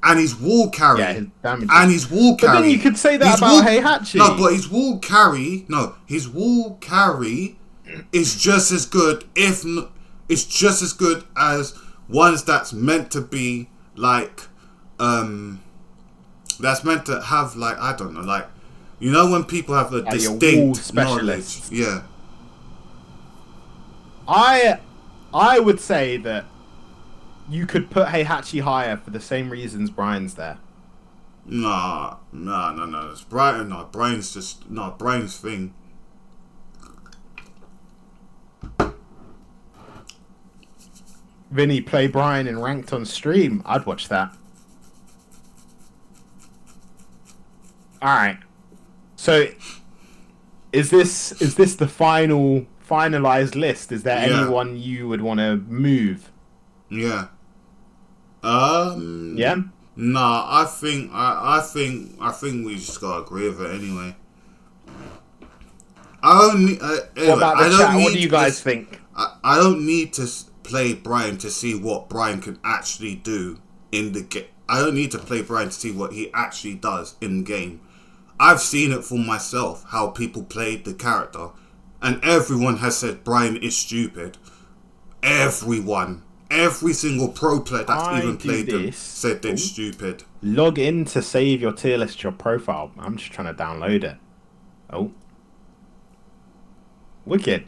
and his wall carry. Yeah, his damage. And his wall But carry. then you could say that His about wall- Heihachi. No, but his wall carry. No, his wall carry is just as good. It's just as good as ones that's meant to be like, that's meant to have like, I don't know, like, you know when people have a Like your wall distinct knowledge. specialist. Yeah. I would say that you could put Heihachi higher for the same reasons Brian's there. No. It's Brian. No, Brian's just Brian's thing. Vinny, play Brian in ranked on stream. I'd watch that. Alright. So is this the finalized list? Is there Yeah. anyone you would want to move? Yeah. Yeah? Nah, I think we just gotta agree with it anyway. I don't need. Anyway, What about I the don't chat? need What do you guys to, think? I don't need to play Brian to see what Brian can actually do in the game. I don't need to play Brian to see what he actually does in the game. I've seen it for myself, how people played the character. And everyone has said Brian is stupid. Everyone. Every single pro player that's I even do played them this. said they're Ooh. stupid. Log in to save your tier list to your profile. I'm just trying to download it. Oh. Wicked.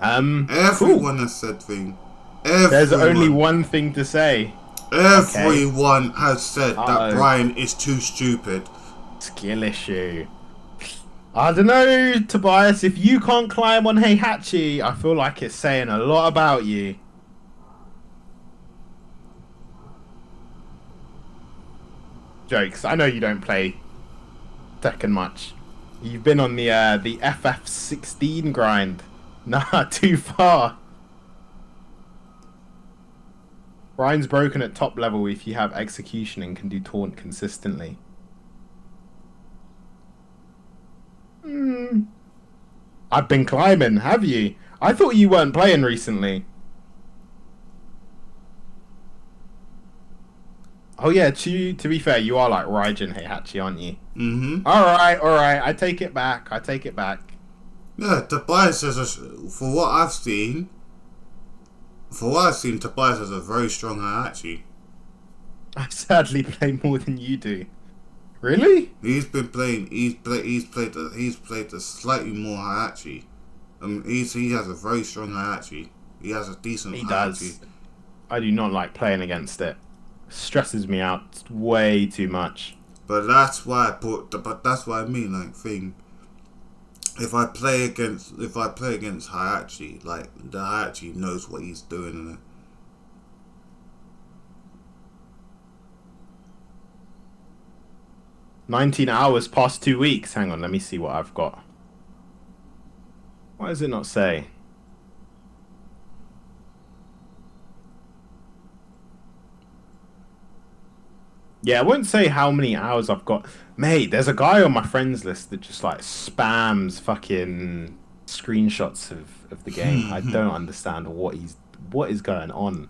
Cool. Everyone has said thing. Everyone. There's only one thing to say. Everyone has said that Uh-oh. Brian is too stupid. Skill issue. I don't know, Tobias. If you can't climb on Heihachi, I feel like it's saying a lot about you. Jokes. I know you don't play Tekken much. You've been on the FF16 grind. Nah, too far. Brian's broken at top level if you have execution and can do taunt consistently. I've been climbing, have you? I thought you weren't playing recently. Oh yeah, to be fair, you are like Raijin Heihachi, aren't you? Mm-hmm. Alright, I take it back. Yeah, Tobias for what I've seen, Tobias has a very strong Heihachi. I sadly play more than you do. Really? He's been playing. He's played a slightly more Heihachi. He has a very strong Heihachi. He has a decent. He Heihachi. does. I do not like playing against it. Stresses me out way too much. But that's why I mean, like, thing. If I play against Heihachi, like, the Heihachi knows what he's doing in it. "19 hours past 2 weeks." Hang on, let me see what I've got. Why does it not say? Yeah, I won't say how many hours I've got. Mate, there's a guy on my friends list that just like spams fucking screenshots of the game. I don't understand what is going on.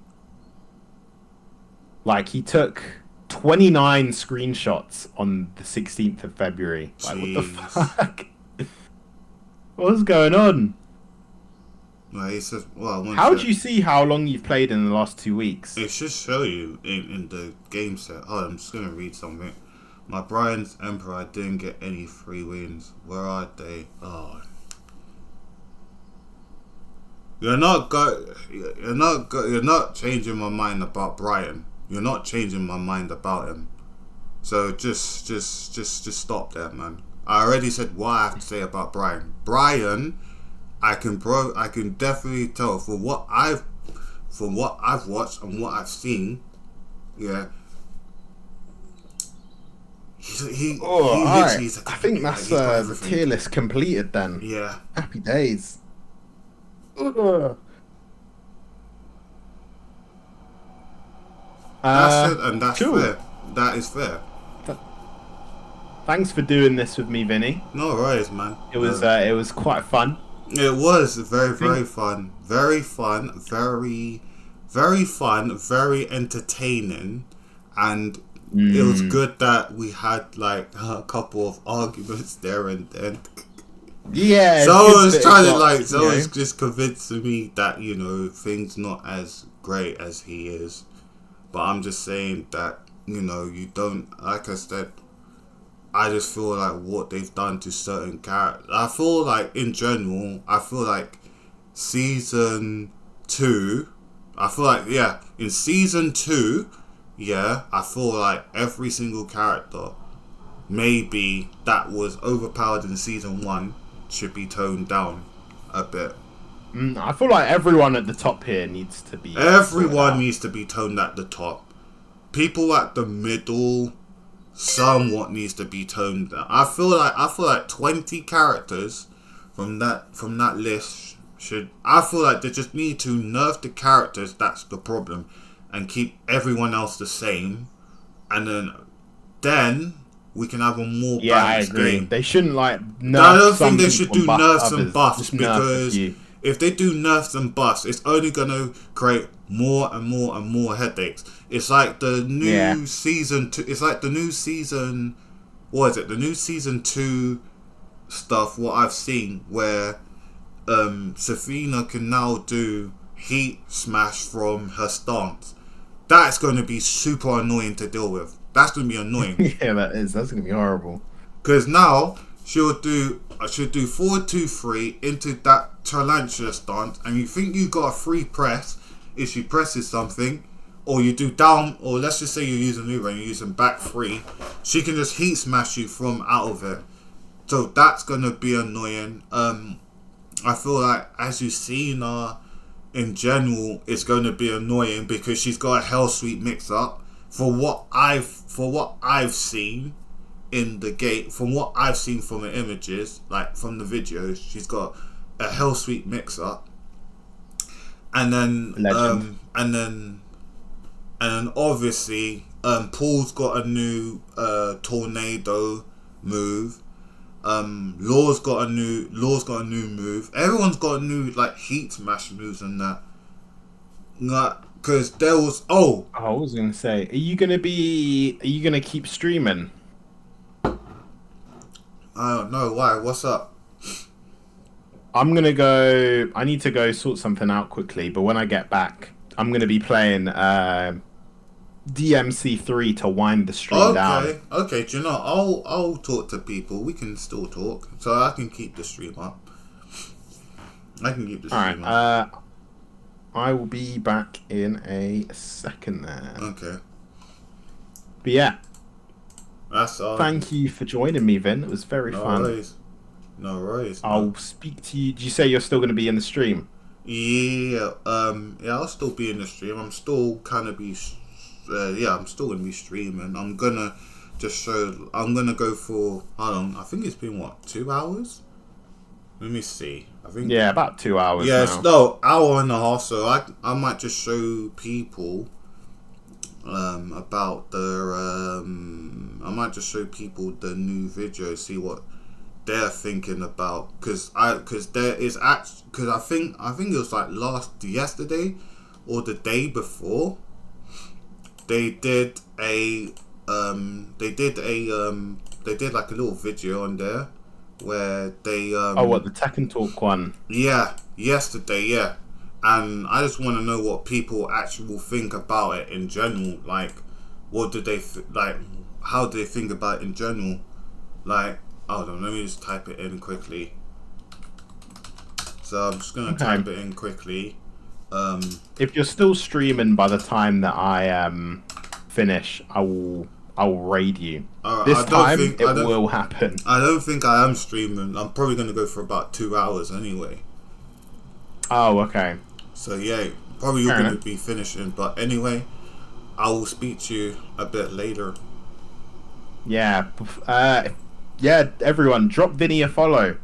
Like, he took 29 screenshots on the 16th of February. Like, what the fuck? What's going on? Like, he says, well, How do you see how long you've played in the last 2 weeks? It should show you in the game set. Oh, I'm just gonna read something. My Brian's Emperor, I didn't get any free wins. Where are they? Oh, you're not changing my mind about Brian. You're not changing my mind about him. So just stop there, man. I already said what I have to say about Brian. Brian, I can definitely tell from what I've watched and what I've seen. Yeah. He alright. he's I think that's the tier list completed then. Yeah. Happy days. Ugh. That's it, and that's cool. fair. That is fair. Thanks for doing this with me, Vinny. No worries, man. It was quite fun. It was very fun. Very fun. Very entertaining. And it was good that we had like a couple of arguments there and then. Yeah. Someone's just convincing me that, you know, things not as great as he is. But I'm just saying that, you know, you don't, like I said, I just feel like what they've done to certain characters. I feel like, in general, season 2, in season 2, I feel like every single character, maybe that was overpowered in season 1, should be toned down a bit. I feel like everyone at the top here needs to be. Everyone needs to be toned at the top. People at the middle, somewhat needs to be toned down. I feel like 20 characters from that list should. I feel like they just need to nerf the characters. That's the problem, and keep everyone else the same. And then we can have a more Yeah, I balanced agree. game. They shouldn't like nerf I don't some think they should people do and buff nerfs and others. buffs Just nerf a because few. if they do nerfs and buffs, it's only gonna create more and more and more headaches. It's like the new season two. It's like the new season. What is it? The new season 2 stuff. What I've seen where Safina can now do heat smash from her stance. That's going to be super annoying to deal with. That's going to be annoying. Yeah, that is. That's gonna be horrible. Because now she'll do 4-2-3 into that tarantula stance, and you think you got a free press if she presses something, or you do down, or let's just say you're using Uber and you're using back 3, she can just heat smash you from out of it. So that's gonna be annoying. I feel like as you see now, in general, it's gonna be annoying because she's got a Hell Sweep mix up. For what I've seen in the gate, from what I've seen from the images, like from the videos, she's got a Hell Sweep mix up, and then Legend. and then obviously Paul's got a new tornado move. Law's got a new move. Everyone's got a new like heat smash moves and that. Because there was I was gonna say, are you gonna keep streaming? I don't know why. What's up? I'm gonna go. I need to go sort something out quickly, but when I get back, I'm gonna be playing DMC3 to wind the stream down. Okay. Do you know? I'll talk to people. We can still talk, so I can keep the stream up. I can keep the stream up. I will be back in a second there. Okay. But yeah, That's all. thank you for joining me, Vin. It was very fun. Worries. No worries. I'll speak to you. Do you say you're still going to be in the stream? Yeah. I'll still be in the stream. I'm still kind of be. I'm still gonna be streaming. I'm gonna just show. I'm gonna go for. How long? I think it's been what, 2 hours? Let me see. I think. Yeah, about 2 hours. Yeah, now. no, hour and a half. So I might just show people. About the. I might just show people the new video. See what they're thinking about, because there is actually, because I think it was like yesterday or the day before they did like a little video on there where they what, the Tekken Talk one? yesterday, and I just want to know what people actually will think about it in general. Like, what do they like? How do they think about it in general? Like, hold on, let me just type it in quickly. So I'm just gonna type it in quickly. If you're still streaming by the time that I finish, I'll raid you. This time it will happen. I don't think I am streaming. I'm probably gonna go for about 2 hours anyway. Oh, okay. So yeah, probably you're gonna be finishing. But anyway, I will speak to you a bit later. Yeah. Everyone, drop Vinny a follow.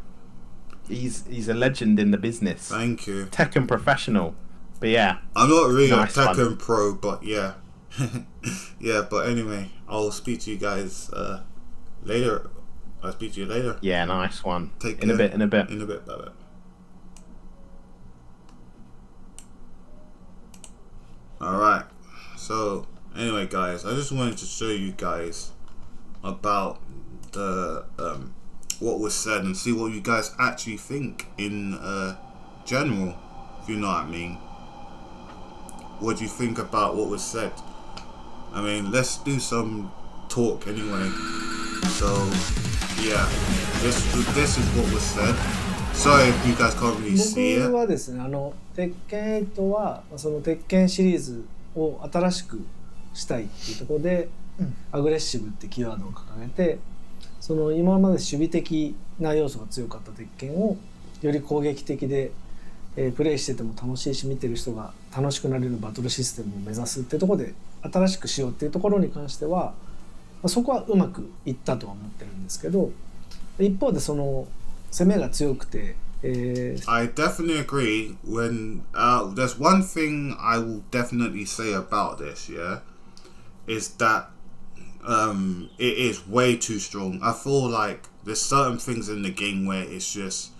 He's a legend in the business. Thank you. Tekken professional. But yeah. I'm not really nice a Tekken one. pro, but yeah. Yeah, but anyway, I'll speak to you guys later. I'll speak to you later. Yeah, nice one. Take in care. a bit. In a bit, bye. Alright. So anyway guys, I just wanted to show you guys about the what was said and see what you guys actually think in general, if you know what I mean. What do you think about what was said? I mean, let's do some talk anyway. So yeah, this is what was said. Sorry if you guys can't really see it. 僕はですね、鉄拳8はその鉄拳シリーズを新しくしたいっていうところで、アグレッシブってキーワードを掲げて、その今まで守備的な要素が強かった鉄拳をより攻撃的で、プレイしてても楽しいし、見てる人が楽しくなれるバトルシステムを目指すっていうところで新しくしようっていうところに関しては、そこはうまくいったとは思ってるんですけど、一方でその攻めが強くて、I definitely agree. When there's one thing I will definitely say about this, yeah, is that it is way too strong. I feel like there's certain things in the game where it's just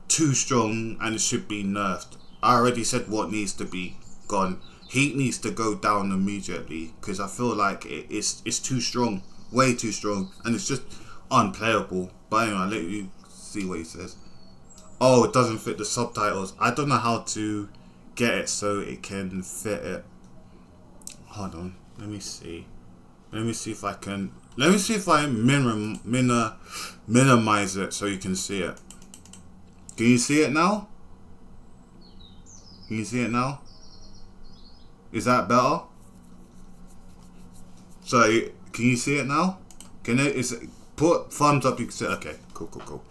too strong and it should be nerfed. I already said what needs to be gone. Heat needs to go down immediately because I feel like it's too strong, way too strong, and it's just unplayable. But anyway, I'll let you see what he says. Oh, it doesn't fit the subtitles. I don't know how to get it so it can fit it. Hold on, let me see. Let me see if I can. Let me see if I minimize it so you can see it. Can you see it now? Can you see it now? Is that better? So, can you see it now? Can it? Put thumbs up. You can see it. Okay, cool.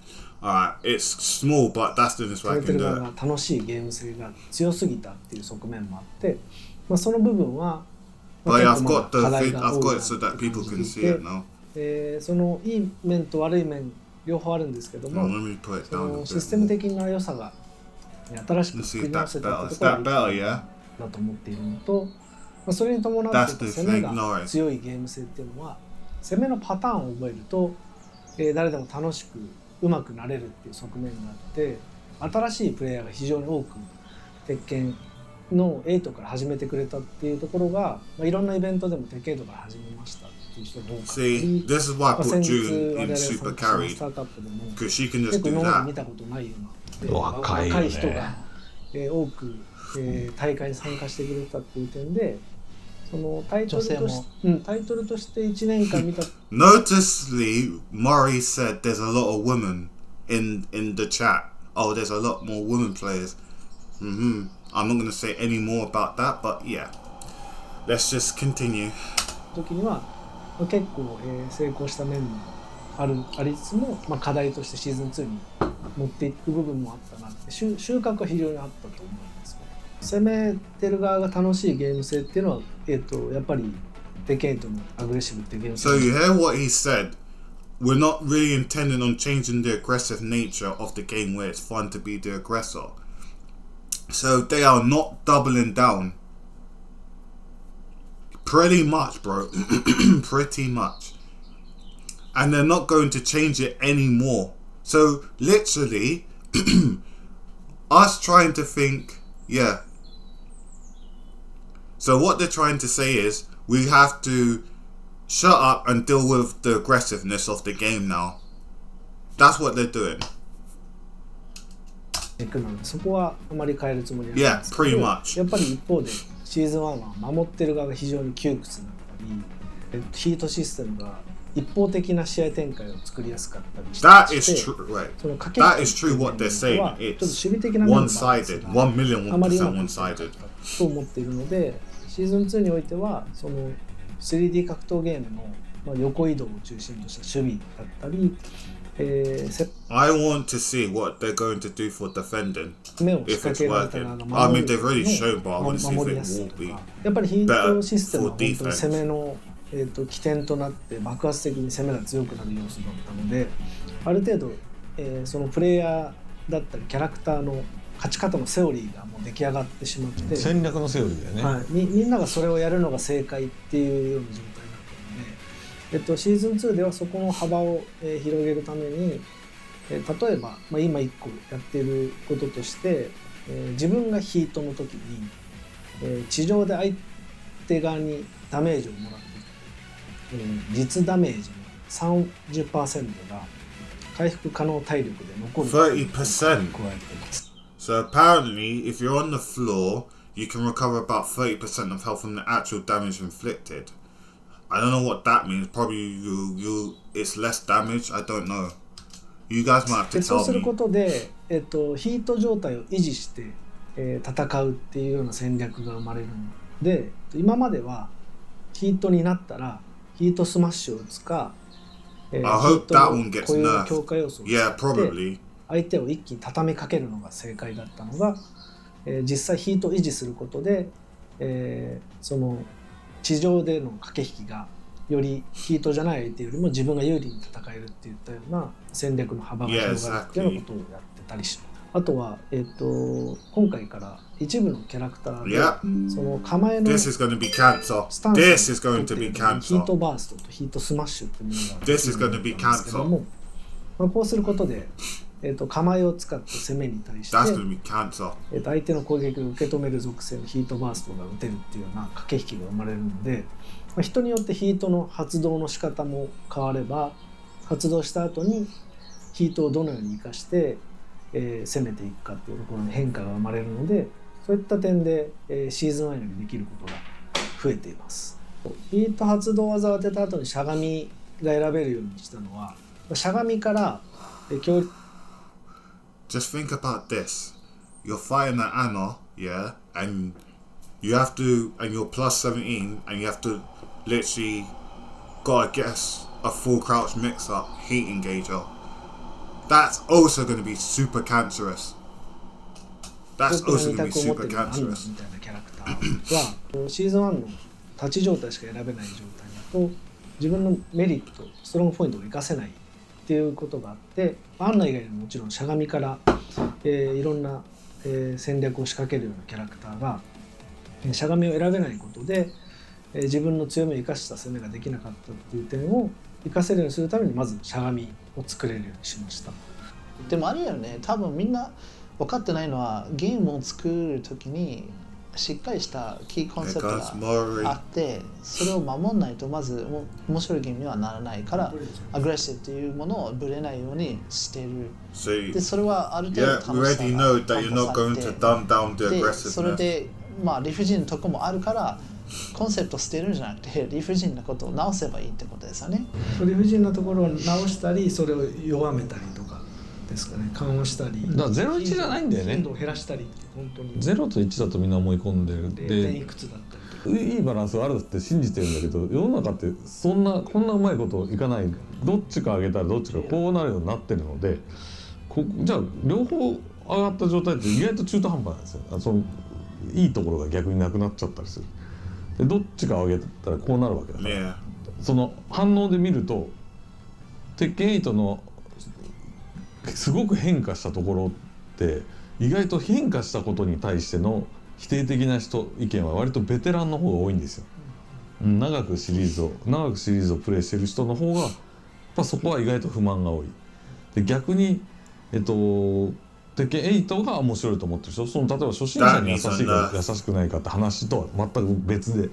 Alright, it's small, but that's the best way I can do it. 楽しいゲーム性が強すぎたっていう側面もあって、その部分は But yeah, I've got it so that people can see it now. そのいい面と悪い面両方あるんですけども、そのシステム的な良さが新しく作り直せたってところがいいだと思っているのと、それに伴って攻めが強いゲーム性っていうのは攻めのパターンを覚えると、誰でも楽しく上手くなれるっていう側面があって、新しいプレイヤーが非常に多く鉄拳の8から始めてくれたっていうところが、いろんなイベントでも鉄拳8から始めましたっていう人が多かったり、this is why I put June in ス Super ター Carried カップでも because she can 結 just 構 do 今まで that. 見たことないような若いよね若い人が、多く、大会に参加してくれたっていう点で、そのタイトルとして1年間見た Noticeably, Murray said there's a lot of women in the chat. Oh, there's a lot more women players. I'm not going to say any more about that, but yeah. Let's just continue. 時には、結構、成功した面もありつつも、課題としてシーズン2に持っていく部分もあったなって、収穫は非常にあったと思うんですよ。攻めてる側が楽しいゲーム性っていうのは、やっぱりテケイトのアグレッシブっていうゲーム性。So you hear what he said? We're not really intending on changing the aggressive nature of the game where it's fun to be the aggressor. So they are not doubling down. Pretty much, bro. Pretty much. And they're not going to change it anymore. So literally, us trying to think, yeah. So what they're trying to say is we have to shut up and deal with the aggressiveness of the game now. That's what they're doing. そこはあまり変えるつもりはないんですけど、 Yeah, pretty much. やっぱり一方でシーズン1は守ってる側が非常に窮屈だったり、ヒートシステムが一方的な試合展開を作りやすかったりして、 That is true, right? その駆け引き That is true what they're saying. はちょっと It's 守備的な面もあるんですが one-sided. 1 million あまり 1% うまくいかなか one-sided. ったと思っているので、シーズン2においてはその 3D 格闘ゲームの横移動を中心とした守備だったり、I want to see what they're going to do for defending. 目を仕掛けられた側が I 守 mean, る they've already shown, but I want to see if 守り it やすい will と be. か、やっぱりヒートシステムは本当に攻めの、起点となって爆発的に攻めが強くなる要素だったので、ある程度、そのプレイヤーだったりキャラクターの勝ち方のセオリーがもう出来上がってしまって、戦略のセオリーだよね、はい、みんながそれをやるのが正解っていうような状態になったので、シーズン2ではそこの幅を、広げるために、例えば、今1個やっていることとして、自分がヒートの時に、地上で相手側にダメージをもらっている、実ダメージの 30% が回復可能体力で残る30%加えています。So apparently, if you're on the floor, you can recover about 30% of health from the actual damage inflicted. I don't know what that means. Probably it's less damage. I don't know. You guys might have to そう tell するこ me. とで、ヒート状態を維持して、戦うっていうような戦略が生まれるので、今まではヒートになったらヒートスマッシュを打つか、I hope that one gets 固有の強化要素を nerfed. Yeah, 使って probably. 相手を一気に畳みかけるのが正解だったのが、実際ヒートを維持することで、その地上での駆け引きがよりヒートじゃない相手よりも自分が有利に戦えるっていったような戦略の幅が広がるっていうようなことをやってたりしあとは、今回から一部のキャラクターで、 Yeah. その構えの This is going to be cancer. スタンス This is を going 取 to って be いるのにヒート cancer. バーストとヒートスマッシュっていうものが This is going to be んですけども、こうすることで、構えを使って攻めに対して、 That's going to be cancer. 相手の攻撃を受け止める属性のヒートバーストが打てるっていうような駆け引きが生まれるので、人によってヒートの発動の仕方も変われば、発動した後にヒートをどのように生かして、攻めていくかっていうところに変化が生まれるので、そういった点で、シーズン1よりできることが増えています。ヒート発動技を当てた後にしゃがみが選べるようにしたのは、しゃがみから、強力 Just think about this. You're fighting an Anna, yeah, and you have to, and you're plus 17, and you have to literally gotta guess a full crouch mix up heat engager. That's also going to be super cancerous. That's 僕が also 2 going to be 択を持って super るアンナ cancerous. みたいなキャラクターはシーズン1の立ち状態しか選べない状態だと自分のメリットストロングポイントを生かせないっていうことがあって、アンナ以外にももちろんしゃがみから、いろんな、戦略を仕掛けるようなキャラクターが、しゃがみを選べないことで、自分の強みを生かした攻めができなかったっていう点を生かせるようにするためにまずしゃがみを作れるようにしました。でもあれよね、多分みんな分かってないのはゲームを作るときにしっかりしたキーコンセプト There が goes Murray. あってそれを守んないとまず面白いゲームにはならないからアグレッシブというものをぶれないようにしている。 So, でそれはある程度 yeah, 楽 we しさ already が know that 担 you're 保 not さ going れ to て dumb down the でそれ aggressiveness. でまあ理不尽なとこもあるからコンセプト捨てるんじゃなくて理不尽なことを直せばいいってことですよね。理不尽なところを直したりそれを弱めたりとかですかね、緩和したりだから01じゃないんだよね頻度を減らしたりって本当に0と1だとみんな思い込んでる0点いでくつだったりとかいいバランスがあるって信じてるんだけど世の中ってこんなうまいこといかないどっちか上げたらどっちかこうなるようになってるのでじゃあ両方上がった状態って意外と中途半端なんですよ。そのいいところが逆になくなっちゃったりするでどっちか上げたらこうなるわけだから Yeah. その反応で見ると鉄拳8のすごく変化したところって意外と変化したことに対しての否定的な意見は割とベテランの方が多いんですよ。長くシリーズをプレイしてる人の方がやっぱそこは意外と不満が多い。で逆に鉄拳8が面白いと思ってる人例えば初心者に優しいか優しくないかって話とは全く別で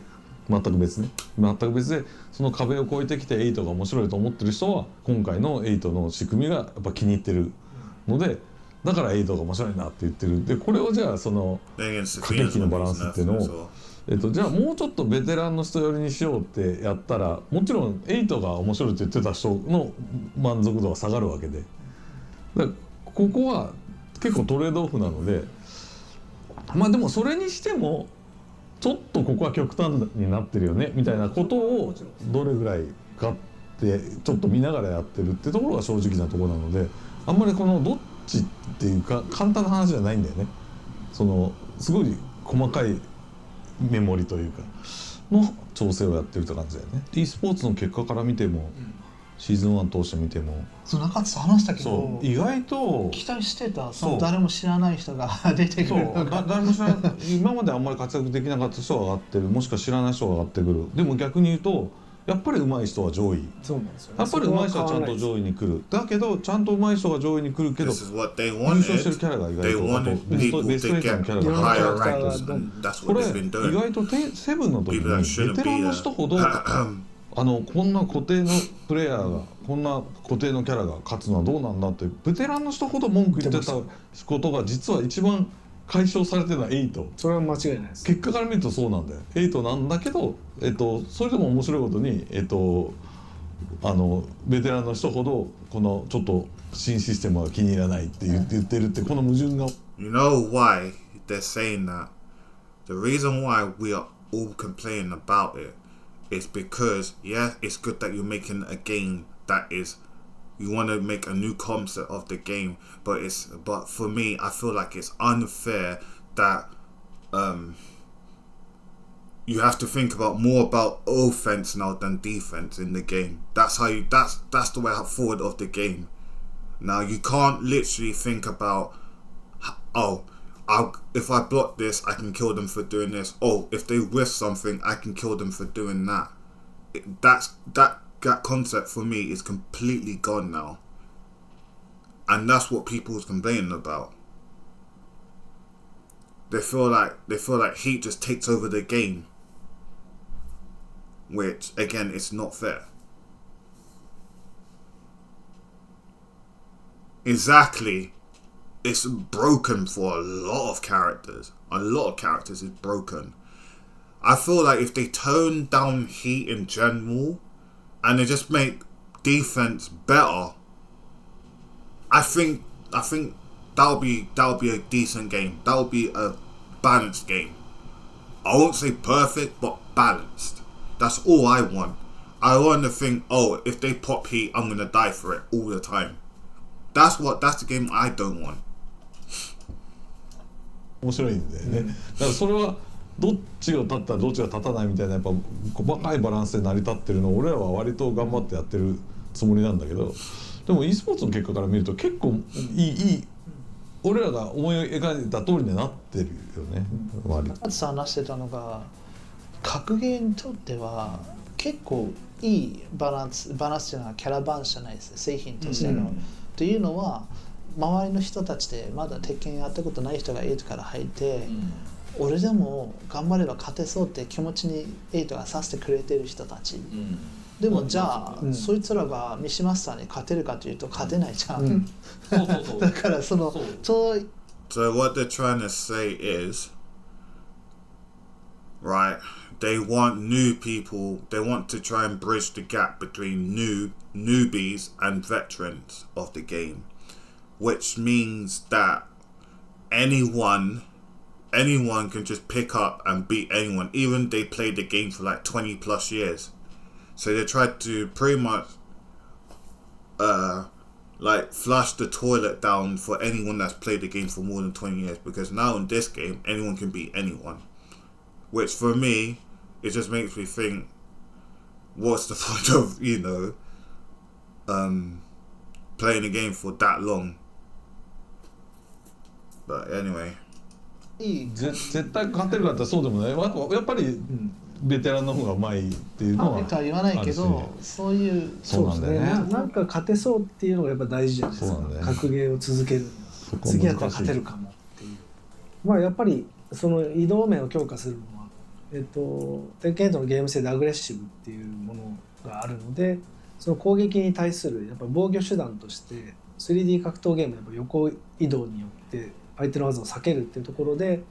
その壁を越えてきて8が面白いと思ってる人は今回の8の仕組みがやっぱ気に入ってるのでだから8が面白いなって言ってる。でこれをじゃあその Then against 駆け Sophia's 引きのバランスっていうの as を well. じゃあもうちょっとベテランの人寄りにしようってやったらもちろん8が面白いって言ってた人の満足度が下がるわけでだからここは結構トレードオフなのでまあでもそれにしてもちょっとここは極端になってるよねみたいなことをどれぐらいかってちょっと見ながらやってるってところが正直なところなのであんまりこのどっちっていうか簡単な話じゃないんだよね。そのすごい細かいメモリというかの調整をやってるって感じだよね。e スポーツの結果から見ても、シーズン1通して見てもそう中津さん話したけそどう意外と期待してたそそうの誰も知らない人が出てくそうるのが誰も知らない今まであんまり活躍できなかった人が上がってるもしくは知らない人が上がってくる。でも逆に言うとやっぱり上手い人は上位そうなんですよね。やっぱり上手い人はちゃんと上位に来るだけどちゃんと上手い人が上位に来るけど This is what they 優勝してる wanted. キャラが意 They 外とあと wanted ベスト people ベスト to 8の get キャラが higher キャラクター ranks, が and that's こ what れ they've 意 been doing. 外とセブンの時 People that に shouldn't ベテラン be の人ほど there. こんな固定のプレイヤーがこんな固定のキャラが勝つのはどうなんだってベテランの人ほど文句言ってたことが実は一番解消されてるのは8。それは間違いないです。結果から見るとそうなんだよ。8なんだけど、それでも面白いことに、ベテランの人ほどこのちょっと新システムは気に入らないって言ってるってこの矛盾が You know why they're saying that? The reason why we are all complaining about it is because, yeah, it's good that you're making a game that is, you want to make a new concept of the game, but for me, I feel like it's unfair that you have to think more about offense now than defense in the game. That's the way forward of the game. Now you can't literally think about oh, if I block this, I can kill them for doing this. Oh, if they whiff something, I can kill them for doing that. That concept for me is completely gone now, and that's what people's complaining about. They feel like Heat just takes over the game, which again, it's not fair. Exactly. It's broken for a lot of characters. A lot of characters is broken. I feel like if they tone down Heat in general and they just make defense better, I think that'll be a decent game. That'll be a balanced game. I won't say perfect, but balanced. That's all I want. I want to think, oh, if they pop Heat, I'm gonna die for it all the time. That's the game I don't want. 面白いんだよね、だからそれはどっちが立ったらどっちが立たないみたいなやっぱ細かいバランスで成り立ってるのを俺らは割と頑張ってやってるつもりなんだけど、でも e スポーツの結果から見ると結構いい俺らが思い描いた通りになってるよね。割とあとさ話してたのが格ゲーにとっては結構いいバランスじゃないキャラバンじゃないです製品としての、というのは周りの人たちでまだ鉄拳やったことない人が8から入って、俺でも頑張れば勝てそうって気持ちに8がさせてくれてる人たち、でもじゃあ、そいつらがミシマスターに勝てるかというと勝てないじゃん、だからそのSo what they're trying to say is, right, they want new people, they want to try and bridge the gap between newbies and veterans of the game, which means that anyone can just pick up and beat anyone, even they played the game for like 20 plus years. So they tried to pretty much like flush the toilet down for anyone that's played the game for more than 20 years, because now in this game anyone can beat anyone, which for me it just makes me think, what's the point of playing a game for that long? But anyway, 絶対勝てるかってそうでもない。やっぱりベテランの方がうまいっていうのはとは言わないけど、そういうそうなんだよね。なんか勝てそうっていうのがやっぱ大事じゃないですか、ね、格ゲーを続ける次やったら勝てるかもっていう、まあやっぱりその移動面を強化するのは鉄拳とのゲーム性でアグレッシブっていうものがあるので、その攻撃に対するやっぱ防御手段として 3D 格闘ゲームのやっぱ横移動によって相手の技を避けるっていうところで、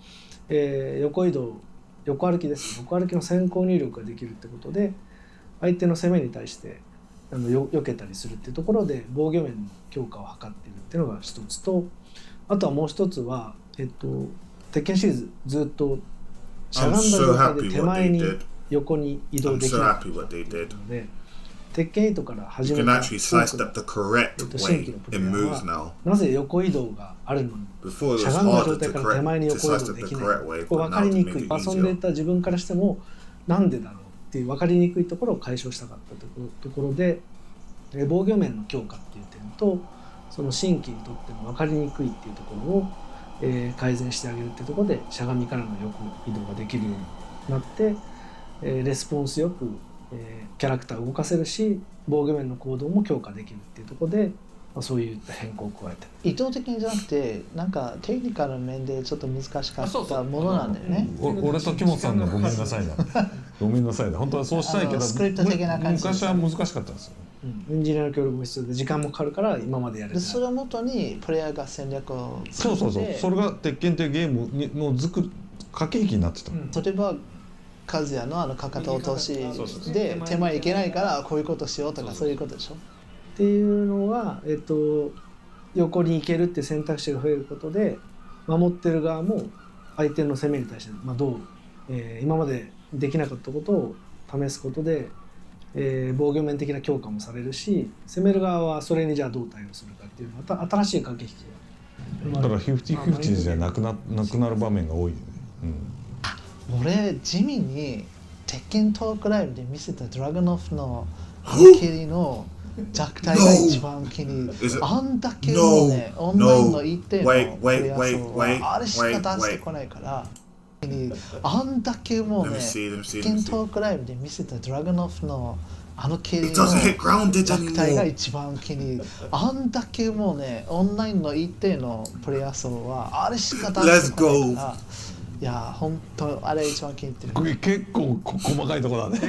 横移動横歩きです。横歩きの先行入力ができるってことで相手の攻めに対して避けたりするっていうところで防御面の強化を図っているっていうのが一つと、あとはもう一つは鉄拳シリーズずっとしゃがんだ状態で手前に横に移動できなかったので、鉄拳8から始めた新規のプレイヤーはなぜ横移動があるのにしゃがんだ状態から手前に横移動できない、これ分かりにくい、遊んでいた自分からしてもなんでだろうっていう分かりにくいところを解消したかったところで、防御面の強化っていう点とその新規にとっての分かりにくいっていうところを改善してあげるっていうところでしゃがみからの横移動ができるようになって、レスポンスよくキャラクターを動かせるし防御面の行動も強化できるっていうところで、そういった変更を加えて意図的にじゃなくてなんかテクニカル面でちょっと難しかったものなんだよね。俺とキモさんのごめんなさいなごめんなさいな、本当はそうしたいけどスクリプト的な感じ昔は難しかったんですよ、エンジニアの協力も必要で時間もかかるから今までやれない。それをもとにプレイヤーが戦略をそうそれが鉄拳というゲームの駆け引きになってた、例えば和也のかかと落としで手前いけないからこういうことしようとかそういうことでしょっていうのは、横に行けるって選択肢が増えることで守ってる側も相手の攻めに対して、どう、今までできなかったことを試すことで、防御面的な強化もされるし、攻める側はそれにじゃあどう対応するかっていうのは新しい駆け引きがだから50-50じゃなくなる場面が多いよね、俺地味に鉄拳トークライブで見せたドラゴノフの蹴りの弱体が一番気に入 Is る it- あんだけもうね No, オンラインの一定の wait, プ wait, レイヤー wait, 層 wait, はあれしか出してこないから気に入るあんだけもう Let ね me see, let me see, ケ let ン me ト see. ークライブで見せたドラゴンオフのあの蹴り It の doesn't hit grounded 弱体が anymore. 一番気に入るあんだけもうねオンラインの一定のプレイヤー層はあれしか出してこないからいや本当あれ一番気に入ってるこれ結構細かいところだね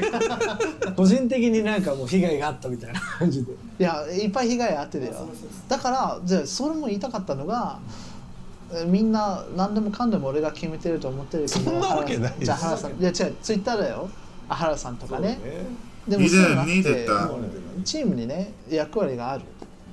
個人的になんかもう被害があったみたいな感じで。いやいっぱい被害あってるよだからじゃあそれも言いたかったのがみんな何でもかんでも俺が決めてると思ってるけどそんなわけないですじゃあ原さんいや違うツイッターだよ原さんとかねで You そういうの didn't あっ need て it that. チームにね役割がある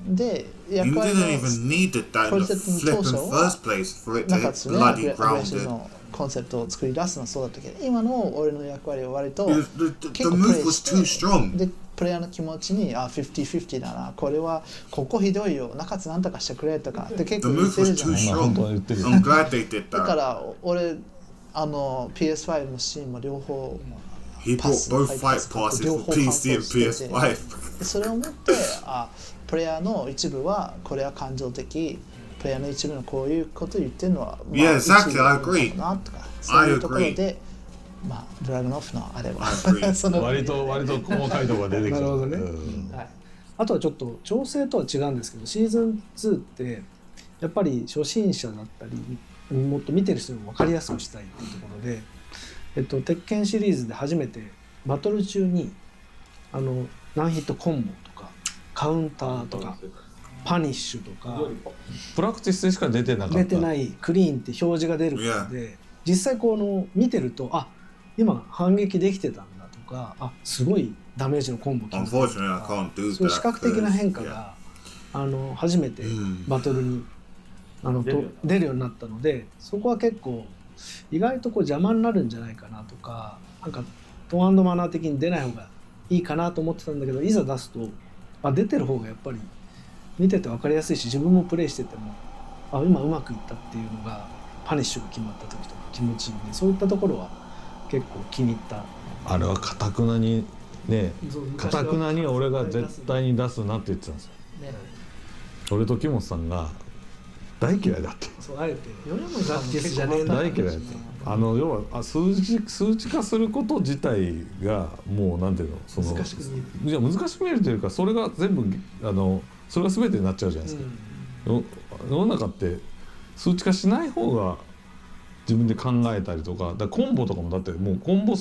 で You 役割 didn't の even need it that in the コンセプトの flipping 当初は first place for it なん to か hit つね bloody アグレッシブ grounded. のコンセプトを作り出すのはそうだったけど今の俺の役割は割と The 結構 move プレイ was して too strong. でプレイヤーの気持ちに50-50だなこれはここひどいよ中津なんとかしてくれとかって結 The 構言っ move てる was じゃな too い strong. 本当は strong. 言ってるよ I'm glad they did だか that. ら俺PS5 も Steam も両方 He bought pass, both high fight pass passes両 for 方 PC and 完走してて PS5. それをもってプレイヤーの一部はこれは感情的プレイヤーの一部のこういうことを言ってるのは、Yeah, exactly, 一部 I agree. なとかそういうところ I でドラゴンオフのあれは I agree. その割と細かいところが出てきたなるほどねうんあとはちょっと調整とは違うんですけどシーズン2ってやっぱり初心者だったりもっと見てる人にも分かりやすくしたいっていうところで、鉄拳シリーズで初めてバトル中にナンヒットコンボとかカウンターとかパニッシュとかプラクティスでしか出てなかった出てないクリーンって表示が出ることで実際見てると今反撃できてたんだとかすごいダメージのコンボ決めてると Unfortunately, I か can't do そういう視 that. 覚的な変化 Yeah. が初めてうんバトルに出るようになったのでそこは結構意外と邪魔になるんじゃないかなとかなんかトーンマナー的に出ない方がいいかなと思ってたんだけどいざ出すと出てる方がやっぱり見てて分かりやすいし自分もプレイしてても今うまくいったっていうのがパニッシュが決まった時とか気持ちいいんでそういったところは結構気に入ったあれはかたくなにねかたくなに俺が絶対に出すなって言ってたんですよ俺と木本さんが大嫌いだってそうあえてヨネモプラクティスじゃねえな大嫌いだって要は数値化すること自体がもうなんていうの難しく見えるいや難しく見えるというかそれが全部それが全てになっちゃうじゃないですか、世の中って数値化しない方が自分で考えたりとかだからコンボとかもだってもうコンボ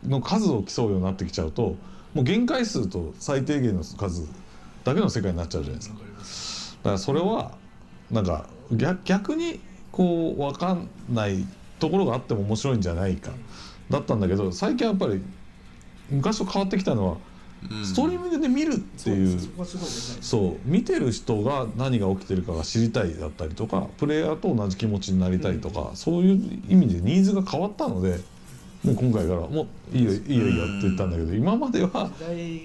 の数を競うようになってきちゃうともう限界数と最低限の数だけの世界になっちゃうじゃないですか。だからそれはなんか逆にこう分かんないところがあっても面白いんじゃないかだったんだけど最近やっぱり昔と変わってきたのはストリーミングで見るっていうそこはすごいでかいそう見てる人が何が起きてるかが知りたいだったりとかプレイヤーと同じ気持ちになりたいとか、そういう意味でニーズが変わったのでもう今回からもういいよいいよいいよって言ったんだけど今までは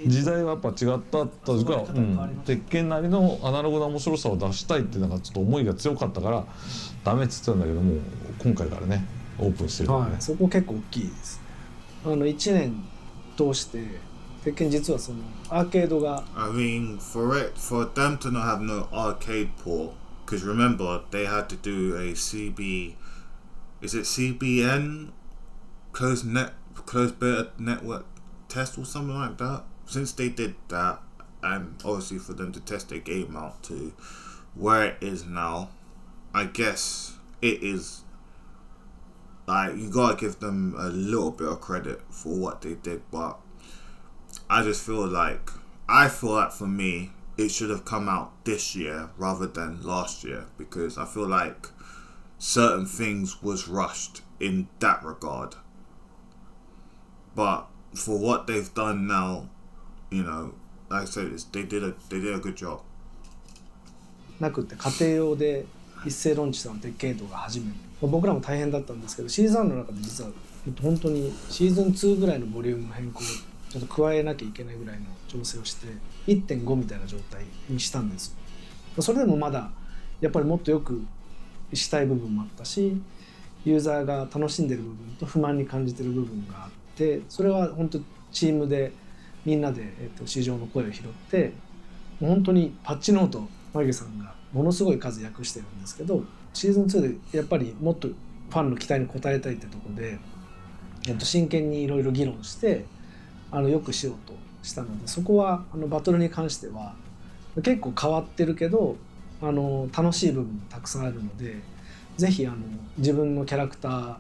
時代はやっぱ違ったというか、鉄拳なりのアナログな面白さを出したいってなんかちょっと思いが強かったからダメっつってたんだけども今回からねオープンしてるからね、そこ結構大きいですね1年通して鉄拳実はそのアーケードが I mean, for them to not have no arcade port, because remember they had to do a is it CBN closed beta network test or something like that? Since they did that, and obviously for them to test their game out to where it is now, I guess it is like you gotta give them a little bit of credit for what they did, but I feel like for me it should have come out this year rather than last year because I feel like certain things was rushed in that regard. But for what they've done now, you know, like I said, they did a good job. なくって家庭用で一斉ローンチしたの鉄拳8が初めて僕らも大変だったんですけどシーズン1の中で実は本当にシーズン2ぐらいのボリューム変更ちょっと加えなきゃいけないぐらいの調整をして 1.5 みたいな状態にしたんですよ。それでもまだやっぱりもっとよくしたい部分もあったしユーザーが楽しんでる部分と不満に感じてる部分があってそれは本当チームでみんなで市場の声を拾ってう本当にパッチノートマギさんがものすごい数訳してるんですけど、シーズン2でやっぱりもっとファンの期待に応えたいってところで、真剣にいろいろ議論してよくしようとしたので、そこはバトルに関しては結構変わってるけど楽しい部分もたくさんあるので、ぜひ自分のキャラクター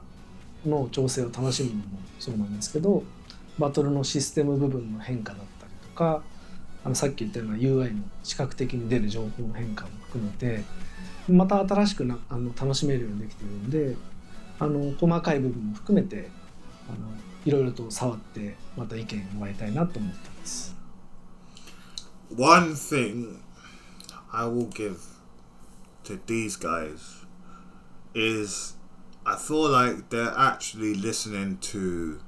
の調整を楽しむのもそうなんですけど、バトルのシステム部分の変化だったりとか、さっき言ったような UI の視覚的に出る情報の変化も含めてまた新しく楽しめるようにできているんで、細かい部分も含めていろいろと触ってまた意見をもらいたいなと思ってます。 One thing I will give to these guys is I feel like they're actually listening to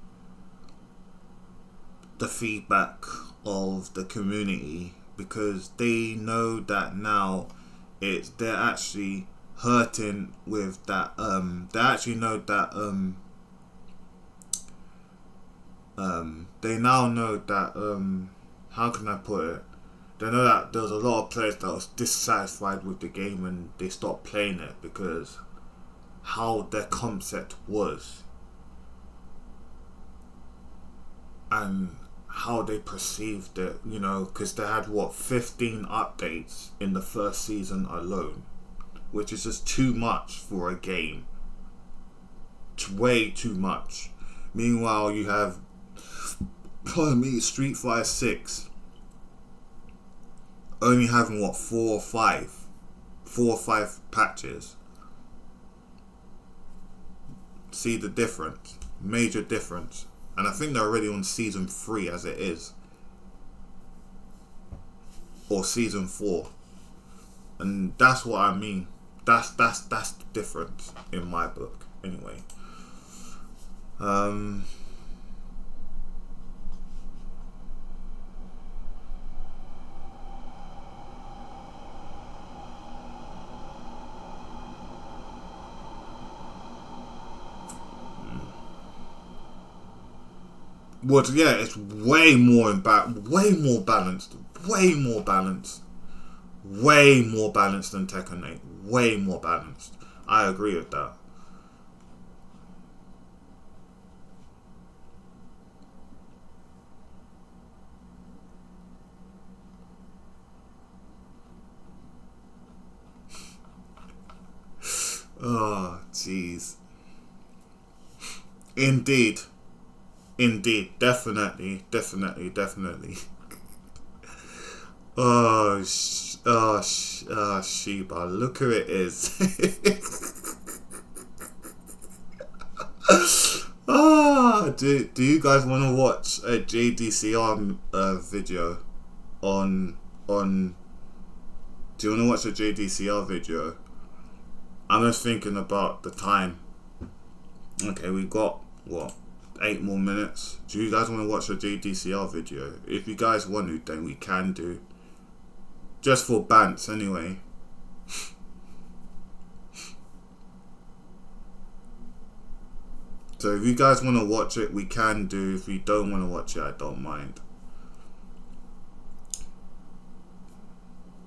the feedback of the community, because they know that now they're actually hurting with that they actually know that they now know that how can I put it, they know that there's a lot of players that was dissatisfied with the game and they stopped playing it because how their concept was and how they perceived it, you know, because they had 15 updates in the first season alone, which is just too much for a game. It's way too much. Meanwhile, you have Street Fighter 6 only having 4 or 5 patches. See the difference, major difference. And I think they're already on season 3 as it is, or season 4, and that's what I mean. That's the difference in my book, anyway. Well, yeah, it's way more balanced, way more balanced than Tekken 8. Way more balanced. I agree with that. Oh, jeez. Indeed, definitely. Sheba, look who it is. Do you guys want to watch a JDCR video on? Do you want to watch a JDCR video? I'm just thinking about the time. Okay, we got what? 8 more minutes. Do you guys want to watch a JDCR video? If you guys want to, then we can do. Just for bants, anyway. So if you guys want to watch it, we can do. If you don't want to watch it, I don't mind.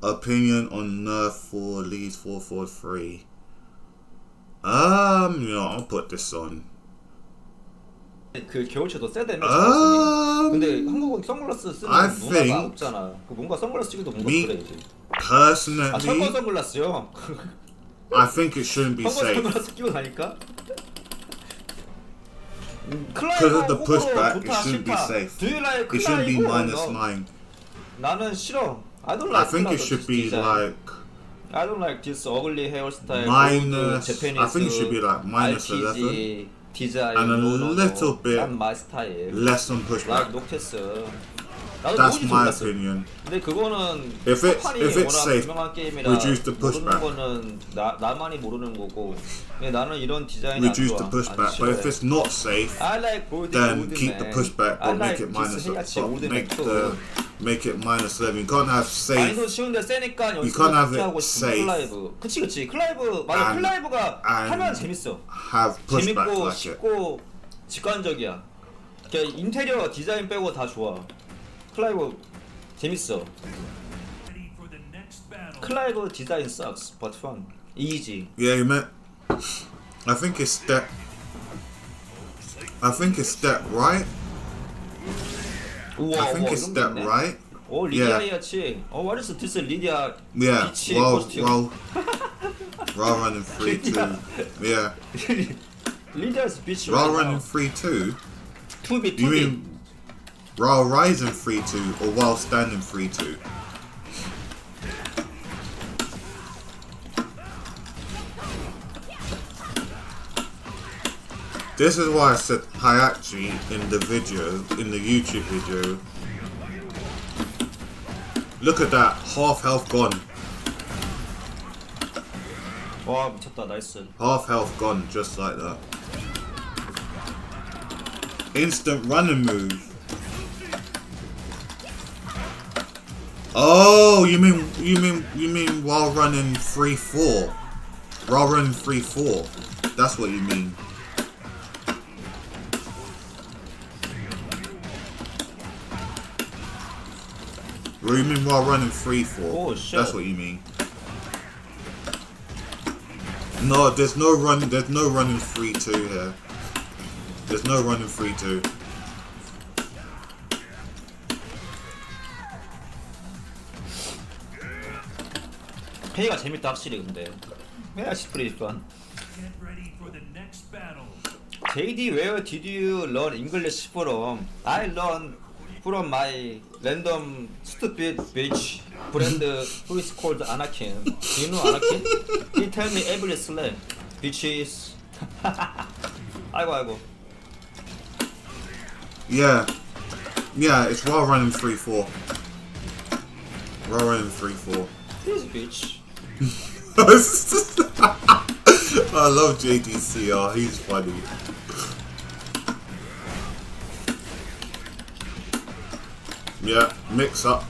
Opinion on Nerf for Leeds 443. I'll put this on. 그 겨울철도 세대면 잡았으니. 근데 한국은 선글라스 쓰는 문화가 없잖아. 그 뭔가 선글라스 찍어도 뭔가 그래야지. Personally, 철권 선글라스요. I think it shouldn't be safe. 선글라스 끼고 다니까? Because of the pushback, it shouldn't be safe. It shouldn't be -9. 나는 싫어. I don't like. I think it should be like I don't like this ugly hairstyle. minus. I think it should be like -11. 디자인, and a little bit my style. less on pushback. Like 녹테스. That's my opinion. 근데 그거는 If it's 워낙 safe, 유명한 게임이라 reduce the pushback. 모르는 거는 나만이 모르는 거고. 근데 나는 이런 디자인이 Reduce 안 the 좋아. pushback. But if it's not safe, I like then keep the pushback, but make it make it -11. You can't have safe. 난이도 쉬운데 세니까 You can't have it 하고 싶은 safe. 클라이브. 그치. 클라이브 맞아. 클라이브가 하면 재밌어. Have pushback 재밌고 like it. 쉽고 직관적이야. 그러니까 인테리어 디자인 빼고 다 좋아. 클라이브 재밌어. 클라이브 디자인 sucks, but fun. Easy. Yeah, you meant. I think it's step. I think it's step right. 우와, I think 우와, it's 이런 게 step 있네. right. 오, 리디아이아치. what is this 리디아 Yeah. 비치 While 코스튬? while running 3-2. Yeah. 리디아's 비치. While running 3-2. 투비 You 투비. mean while rising 3-2 or while standing 3-2? This is why I said Hayachi in the video, in the YouTube video. Look at that, half health gone. 와 미쳤다 나이스. Half health gone, just like that. Instant running move. Oh, you mean while running 3-4? While running 3-4. That's what you mean. What do you mean while running 3-4? Oh, shit. That's what you mean. No, there's no running 3-2 here. There's no running 3-2. 페이가 재밌다 확실히 근데. 페이가 pretty fun. JD, where did you learn English from? I learned from my random stupid bitch friend who is called Anakin. Do you know Anakin? He tell me every slang. Bitches. 아이고. Yeah, it's while running 3-4. While running 3-4. This bitch. I love JDCR, he's funny. Yeah, mix up.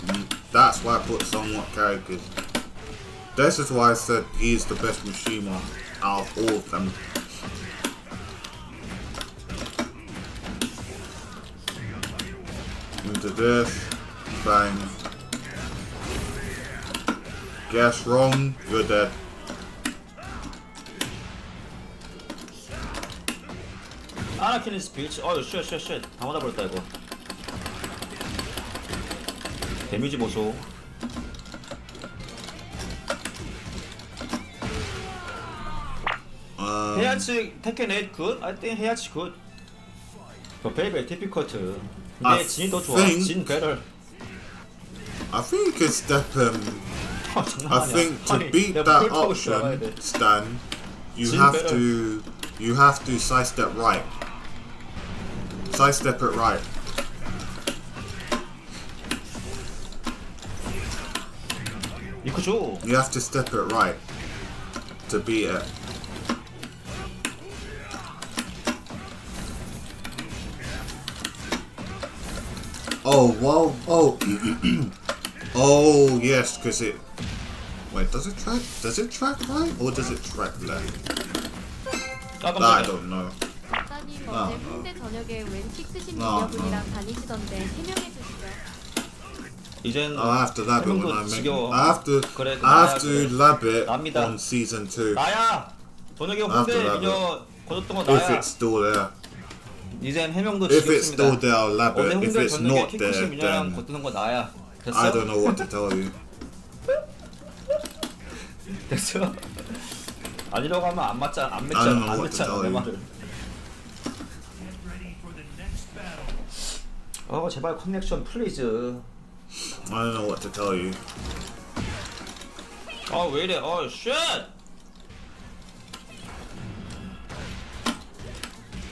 That's why I put somewhat characters. This is why I said he's the best Mishima out of all of them. Into this, bang. Guess wrong, you're dead. Anakin's bitch. 어휴 쉣. 다 맞아버렸다 이거. 데미지 보소. 헤야치 테켄 8 good? I think 헤야치 good. 그 very difficult. I 근데 진이 더 좋아. think- 진 better. I think you could step 아, 장난 I 아니야. think to 아니, beat 내가 that 풀 타고 들어가야 option, 돼. Stan, you Gene have better. to sidestep right. Sidestep it right. 이거 줘. You have to step it right to beat it. Oh, well, oh. Oh, yes, because it... Wait, does it track right? Or does it track left? 아 I 깜짝이야. don't know. 작가님 아, 어제 홍대 저녁에 웬 픽스신 아, 미녀분이랑 다니시던데 해명해 주시죠. 이젠 I'll have to lab it when I make 지겨워. I have to 그래, lab it 납니다. on season 2 나야. 저녁에 홍대 after that, 미녀 거뒀던 거 if 나야. it's still there. 이젠 해명도 If it's 지겹습니다. still there, I'll lab 어제 it. If 홍대 it's 저녁에 not 킹크시 there, 미녀랑 then 거두는 거 나야. 됐어? I don't know what to tell you. 됐어? 아니라고 하면 안 맞잖아. 안 I don't know 맺잖아. 안 what to 맺잖아. tell 내 you. 말을. 제발 커넥션 플리즈. I don't know what to tell you. 왜 이래? 쉣!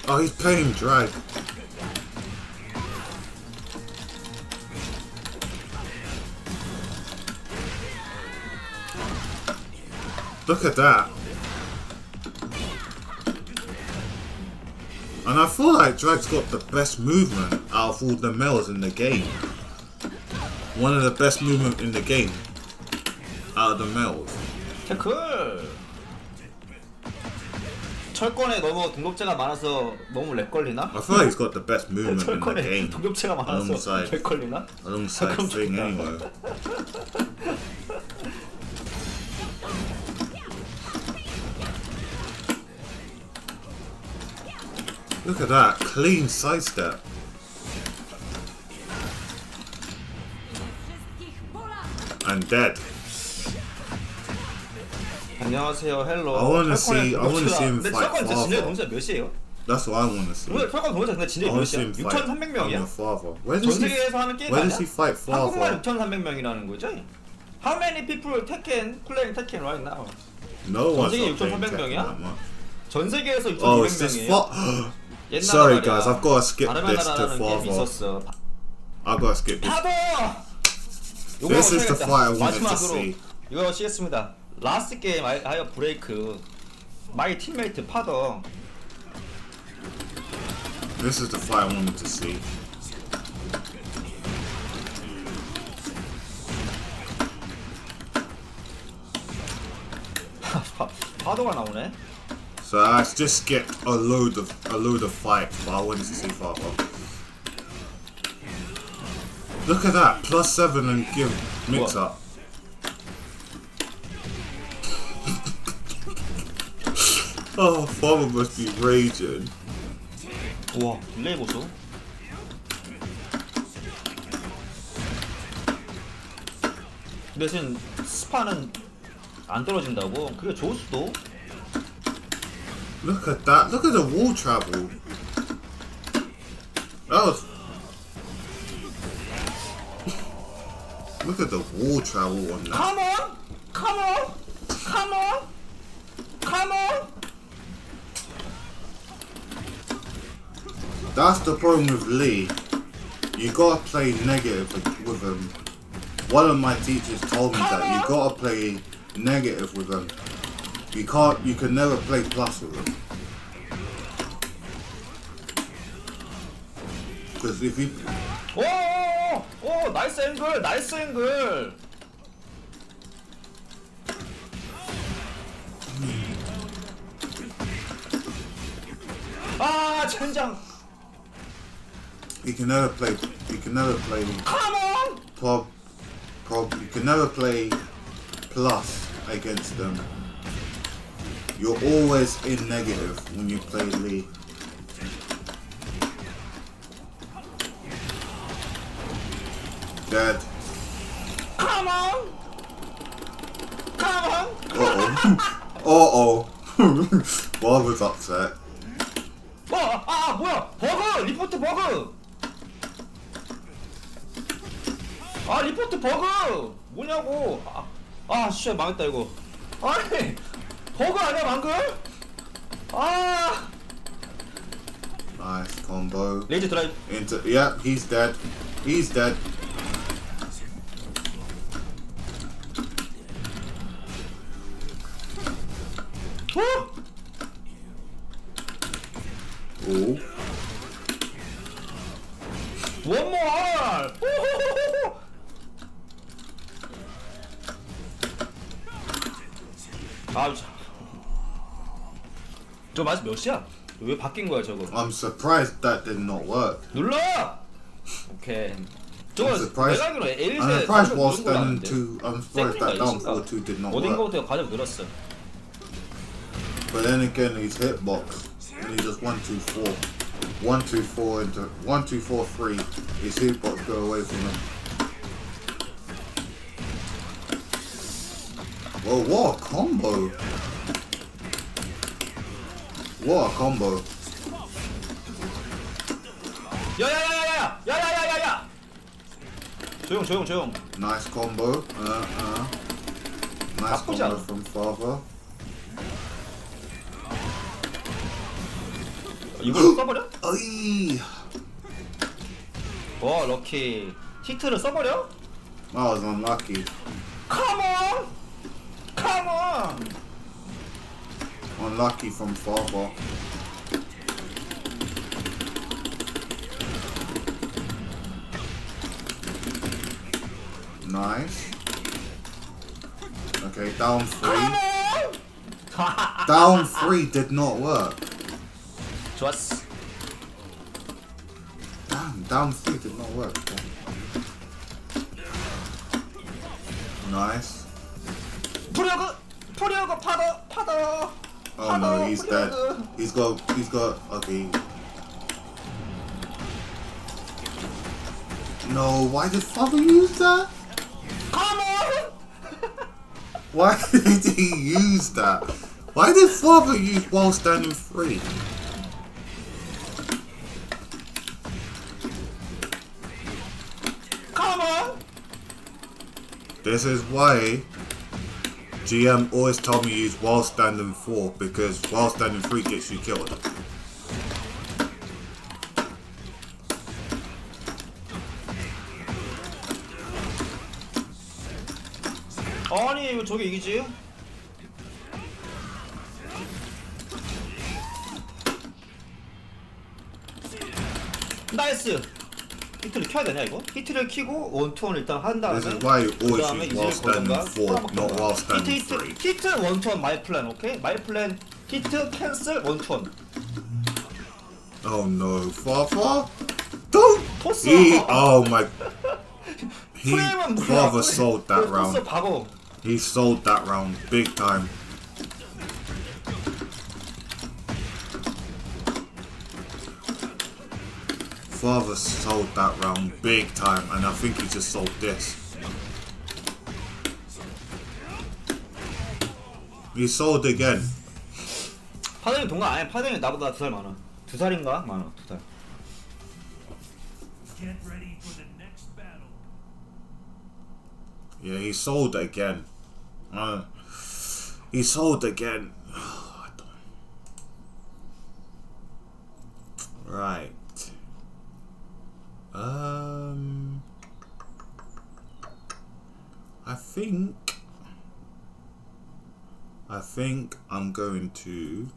Oh, he's playing drag. Look at that. And I feel like Drag's got the best movement out of all the males in the game. One of the best movement in the game out of the males. 태클! 철권에 너무 등급제가 많아서 너무 렉 걸리나? I feel like he's got the best movement in the 철권에 game 등급제가 많아서 alongside 렉 걸리나? alongside 그럼 Thing 좋다. anyway. Look at that. Clean sidestep. And dead. 안녕하세요. 헬로. I wanna see him 근데 fight 철권 진짜 진짜 Father. 동생 몇이에요? That's what I want to see. 오늘 철권 동생 근데 진짜 I want to see 몇이야? him fight 6,300명이야? your father. Where 전 does he? 세계에서 하는 게임 Where 아니야? does he fight 한국만 father? 6,300명이라는 거죠? How many people Tekken playing Tekken right now? No one's 세계 not playing 6,300 Tekken 명이야? that much. 전 세계에서 Oh, it's this 6,200명이에요. fa- Sorry guys, I've got to skip this to 바르바나라는 게임이 father. 있었어. I've got to skip this. 파도! This is the fight I wanted to 마지막으로 see. 이거 시겠습니다. 라스트 게임 아이어 브레이크 마이 팀메이트 파더. This is the fight I wanted to see. 파도가 나오네. So I just skipped a load of fights, but I wanted to see father. Look at that, +7 and give mix What? up. Oh, father must be raging. 우와 딜레이 보소. 대신 스파는 안 떨어진다고? 그게 좋을 수도. Look at that. Look at the wall travel. That was. Look at the wall travel on that. Come on! Come on! Come on! Come on! That's the problem with Lee. You gotta play negative with him. One of my teachers told me that you gotta play negative with him. You can never play plus with him. Because if you 오! 나이스 앵글! 나이스 앵글! 아, 젠장! you can never play Come on! you can never play plus against them. You're always in negative when you play Lee. Dead. Come on! Come on! Uh-oh. Bob was upset. 뭐야! 버그! 리포트 버그! 아, 리포트 버그! 뭐냐고! 씨, 망했다, 이거. 아니! 버그 아니야, 방금? 아! Nice combo. 레이즈 드라이브. Yeah, he's dead. He's dead. Ooh. One more! 저 맛이 몇이야? 왜 바뀐 거야 저거? I'm surprised that did not work. 눌러! 오케이. 저거 I'm surprised. 내가 알기로 I'm L세 surprised 가격 was 누른 거 done 아는데? to. I'm surprised that down 4-2 did not work. 어딘가부터 가격 늘었어. But then again, his hitbox, and he just 1-2-4, 1-2-4 into 1-2-4-3. His hitbox go away from him. Whoa! What a combo! What a combo! 야야야야야야야야야야! 조용. Nice combo. Nice 나쁘지 combo 않아. from father. 이걸 써버려? Aye. 와 럭키. 히트를 써버려? I was unlucky. Come on! Come on! Unlucky from father. Nice. Okay, down 3. Down 3 did not work. 좋았어. Damn, down 3 did not work. Nice. 프리어그 파더. Oh no, he's dead. He's got. Okay. No, why did Father use that? Come on! Why did he use that? Why did Father use while standing free? Come on! This is why GM always tell me use while standing 4, because while standing 3 gets you killed. 아니 이거 저게 이기지? 나이스! 히트를 켜야 되냐 이거? 히트를 키고 원투원 일단 한 다음에 This is why you always 그다음에 use while 이즈를 standing 걸던가 4, not while standing 히트 3. 히트 원투원 마이 플랜 오케이? 마이 플랜 히트 캔슬 원투원 Oh no, Father! Don't! 토스! Oh my... 프레임은 뭐야? Father sold that 토스 round. 박어 He sold that round big time. Father sold that round big time, and I think he just sold this. He sold again. 파동이 동갑 아니야 파동이 나보다 2살 많아 2살인가? 많아 2살 Yeah, he sold again. He sold again. Right. I think I'm going to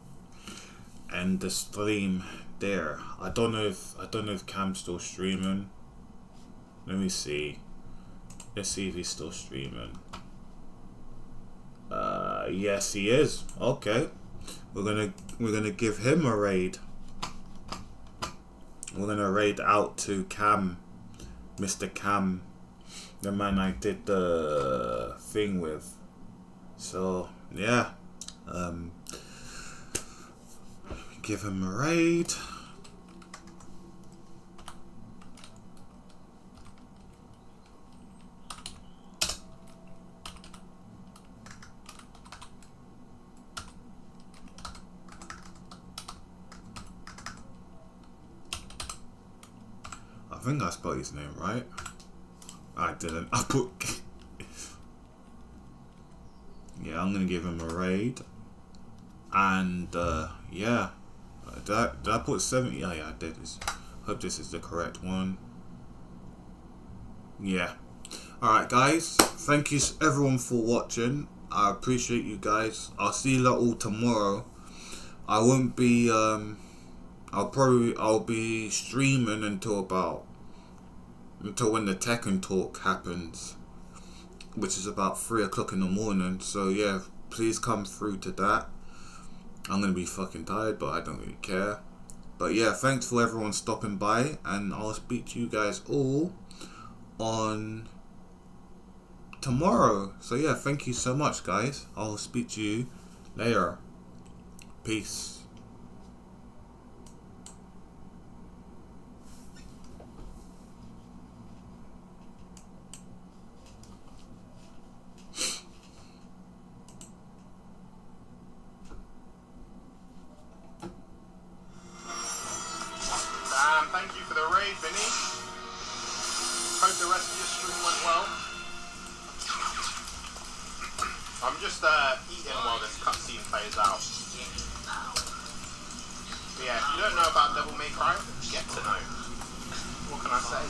end the stream there. I don't know if Cam's still streaming. Let me see. Let's see if he's still streaming. Yes he is. Okay. We're gonna give him a raid. We're gonna raid out to Cam, Mr. Cam, the man I did the thing with. So yeah, give him a raid. I think I spelled his name right. I didn't. I put... Yeah, I'm gonna give him a raid. And, yeah. Did I put 70? Yeah, I did. Hope this is the correct one. Yeah. Alright, guys. Thank you everyone for watching. I appreciate you guys. I'll see you all tomorrow. I won't be, I'll be streaming until when the Tekken talk happens, which is about 3 o'clock in the morning. So yeah, please come through to that. I'm gonna be fucking tired, but I don't really care. But yeah, thanks for everyone stopping by, and I'll speak to you guys all on tomorrow. So yeah, thank you so much, guys. I'll speak to you later. Peace. Thank you for the raid, Vinny. Hope the rest of your stream went well. I'm just eating while this cutscene plays out. But yeah, if you don't know about Devil May Cry, get to know. What can I say?